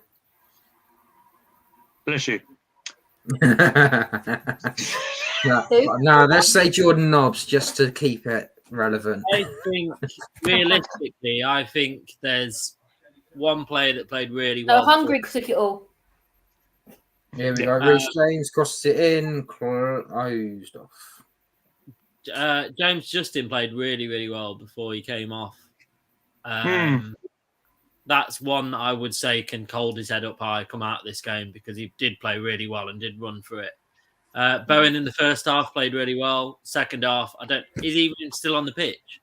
Bless you. No, let's say Jordan Nobbs just to keep it relevant. I think, realistically, there's one player that played really well. Hungary took it all. Here we go. Reece James crosses it in, closed off. James Justin played really, really well before he came off. That's one I would say can hold his head up high, come out of this game, because he did play really well and did run for it. Bowen in the first half played really well. Second half, is he even still on the pitch?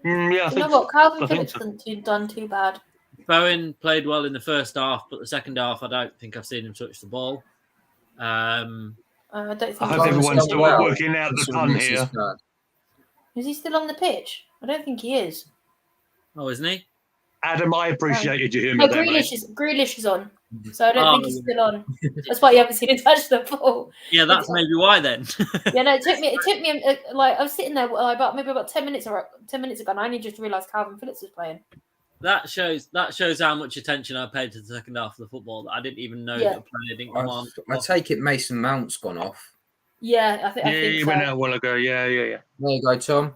Yeah, I You know think what? Calvin I think Phillips so. hasn't done too bad. Bowen played well in the first half, but the second half, I don't think I've seen him touch the ball. I don't think I hope he's everyone's done still well. working out the pun here. Is he still on the pitch? I don't think he is. Oh, isn't he? Adam, I appreciated you No, humor there, mate. Grealish is on. So I don't think he's Oh. still on. That's why you haven't seen him touch the ball. Yeah, that's maybe why then. Yeah, no, it took me like I was sitting there maybe about 10 minutes ago, and I only just realised Calvin Phillips was playing. That shows how much attention I paid to the second half of the football. That I didn't even know that a player didn't come on. I take it Mason Mount's gone off. Yeah, I think he so. went out a while ago. Yeah. There you go, Tom.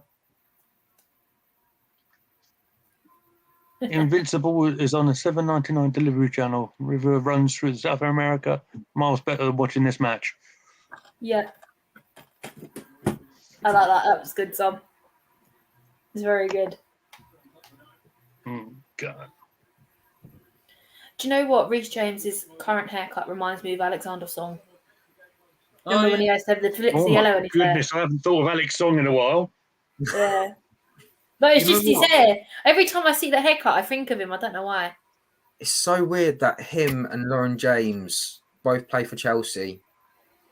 Invincible is on a $7.99 delivery channel. River runs through South America. Miles better than watching this match. Yeah. I like that. That was good, Tom. It's very good. God. Do you know what? Reece James's current haircut reminds me of Alexander Song. Oh, Remember yeah. when he had the flips Oh of yellow my in his hair? goodness, I haven't thought of Alex Song in a while. Yeah. But it's You know just his what? hair. Every time I see the haircut, I think of him. I don't know why. It's so weird that him and Lauren James both play for Chelsea,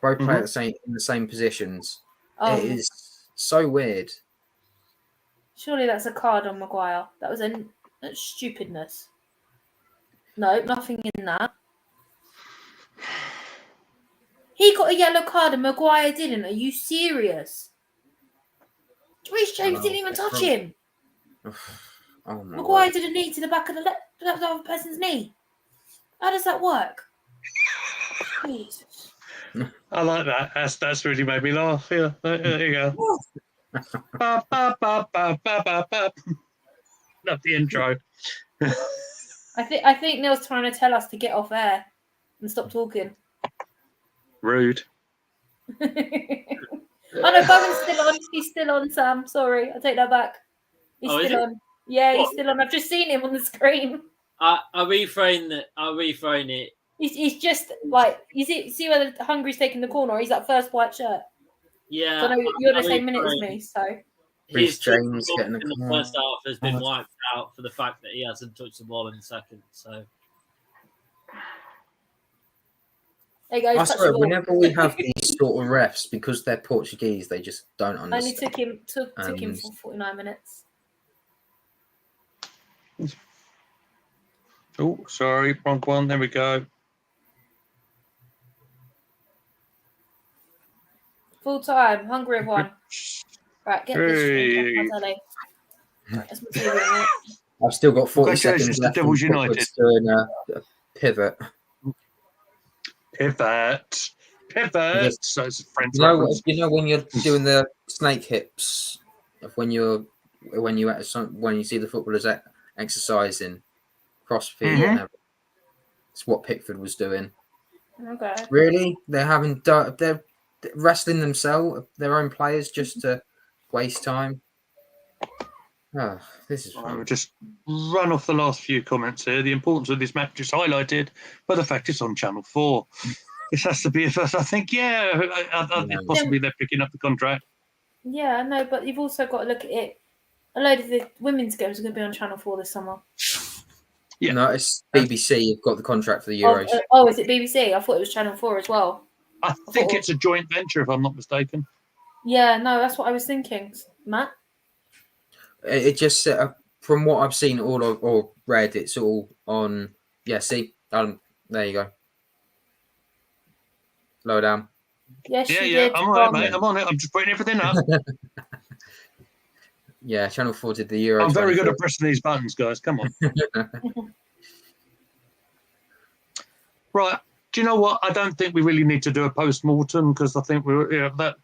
both play at in the same positions. It is so weird. Surely that's a card on Maguire. That's stupidness. No, nothing in that. He got a yellow card and Maguire didn't. Are you serious? Reece James didn't even touch him. Oh my Maguire God. did a knee to the back of the other person's knee. How does that work? Jesus. I like that. That's really made me laugh. Yeah, there you go. Ba, ba, ba, ba, ba, ba, ba. Love the intro. I think Neil's trying to tell us to get off air and stop talking. Rude. Oh no, Bowen's still on. He's still on, Sam. Sorry, I take that back. He's Oh, is still he? on. Yeah, he's What? still on. I've just seen him on the screen. I reframe it. He's just like see where the Hungary's taking the corner. He's that first white shirt. Yeah, So I know you're the same minute as reframe. me. So His James getting in the first half has been wiped out for the fact that he hasn't touched the ball in the second. So there you go. I Touch the swear, ball. whenever we have these sort of refs, because they're Portuguese, they just don't Only understand. took him for 49 minutes. Oh, sorry, wrong one. There we go. Full time. Hungary have won. Right, get this stream off my telly. That's my TV, isn't it? I've still got 40 Congratulations seconds to left. Devils and United. Pickford's doing a pivot. Pivot. So it's a French You know, reference. when you're doing the snake hips, of when you see the footballers exercising, CrossFit, and everything. It's what Pickford was doing. Okay. Really, they're wrestling themselves, their own players, just to waste time. Oh, this is I will just run off the last few comments here. The importance of this match is highlighted by the fact it's on Channel 4. This has to be a first. I think, I think possibly they're picking up the contract. Yeah, no, but you've also got to look at it. A load of the women's games are going to be on Channel 4 this summer. Yeah. No, it's BBC. You've got the contract for the Euros. Oh, is it BBC? I thought it was Channel 4 as well. I think it's a joint venture, if I'm not mistaken. Yeah, no, that's what I was thinking. Matt? It just from what I've seen or read, it's all on. Yeah, see, there you go. Lower down. Yes, Yeah, she yeah. did. I'm on it, mate. I'm on it. I'm just putting everything up. Yeah, Channel 4 did the Euro. I'm very good at pressing these buttons, guys. Come on. Right. Do you know what? I don't think we really need to do a post-mortem because I think that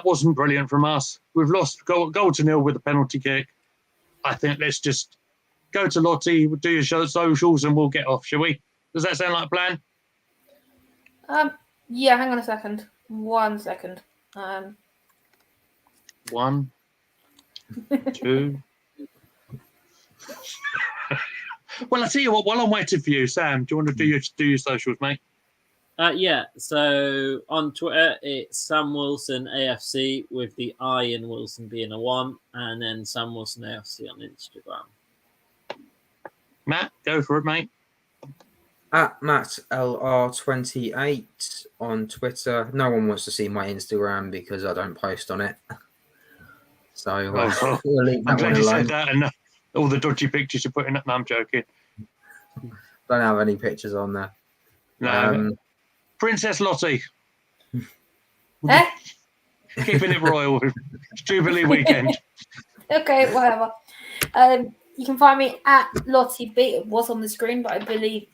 wasn't brilliant from us. We've lost goal to nil with a penalty kick. I think let's just go to Lottie, do your socials, and we'll get off, shall we? Does that sound like a plan? Yeah, hang on a second. 1 second. 1, 2. Well, I tell you what. While I'm waiting for you, Sam, do you want to do your socials, mate? Yeah, so on Twitter, it's Sam Wilson AFC with the I in Wilson being a 1, and then Sam Wilson AFC on Instagram. Matt, go for it, mate. At MattLR28 on Twitter. No one wants to see my Instagram because I don't post on it. So we'll leave that I'm glad one you alone. said that, and all the dodgy pictures you're putting up. No, I'm joking. Don't have any pictures on there. No, Princess Lottie. Eh? Keeping it royal. Jubilee weekend. Okay, whatever. You can find me at Lottie B. It was on the screen, but I believe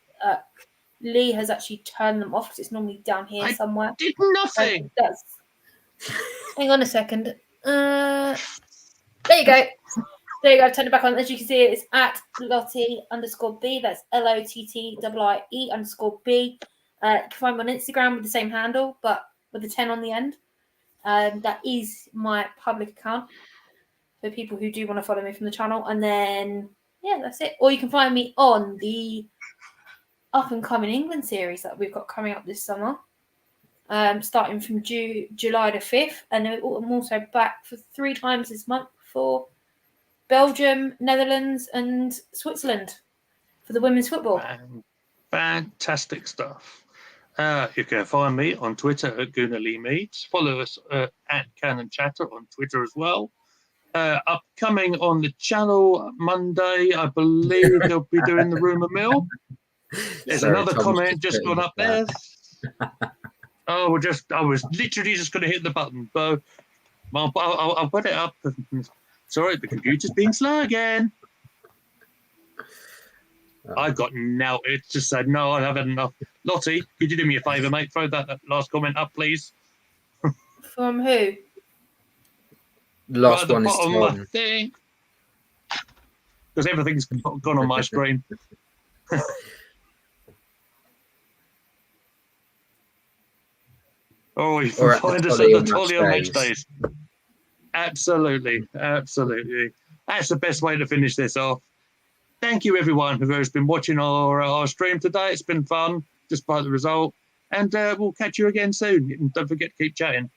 Lee has actually turned them off because it's normally down here I somewhere. did nothing. Hang on a second. There you go. There you go. I've turned it back on. As you can see, it's at Lottie_B. That's LOTTIE_B. You can find me on Instagram with the same handle, but with the 10 on the end. That is my public account for people who do want to follow me from the channel. And then, yeah, that's it. Or you can find me on the Up and Coming England series that we've got coming up this summer, starting from July the 5th. And then I'm also back for 3 times this month for Belgium, Netherlands, and Switzerland for the women's football. Fantastic stuff. You can find me on Twitter at GoonerLeeMeads. Follow us at Cannon Chatter on Twitter as well. Upcoming on the channel Monday, I believe they'll be doing the rumour mill. There's another comment just gone up there. I was literally just going to hit the button, but I'll put it up. Sorry, the computer's being slow again. I got now. It just said no. I've had enough. Lottie, could you do me a favour, mate? Throw that last comment up, please. From who? Last Right one at the is bottom, Tom. I think. Because everything's gone on my screen. Oh, you Or can at the find us Tolly at on the Tolly on Match Matchdays. Absolutely. That's the best way to finish this off. Thank you, everyone who has been watching our stream today. It's been fun, despite the result. And we'll catch you again soon. And don't forget to keep chatting.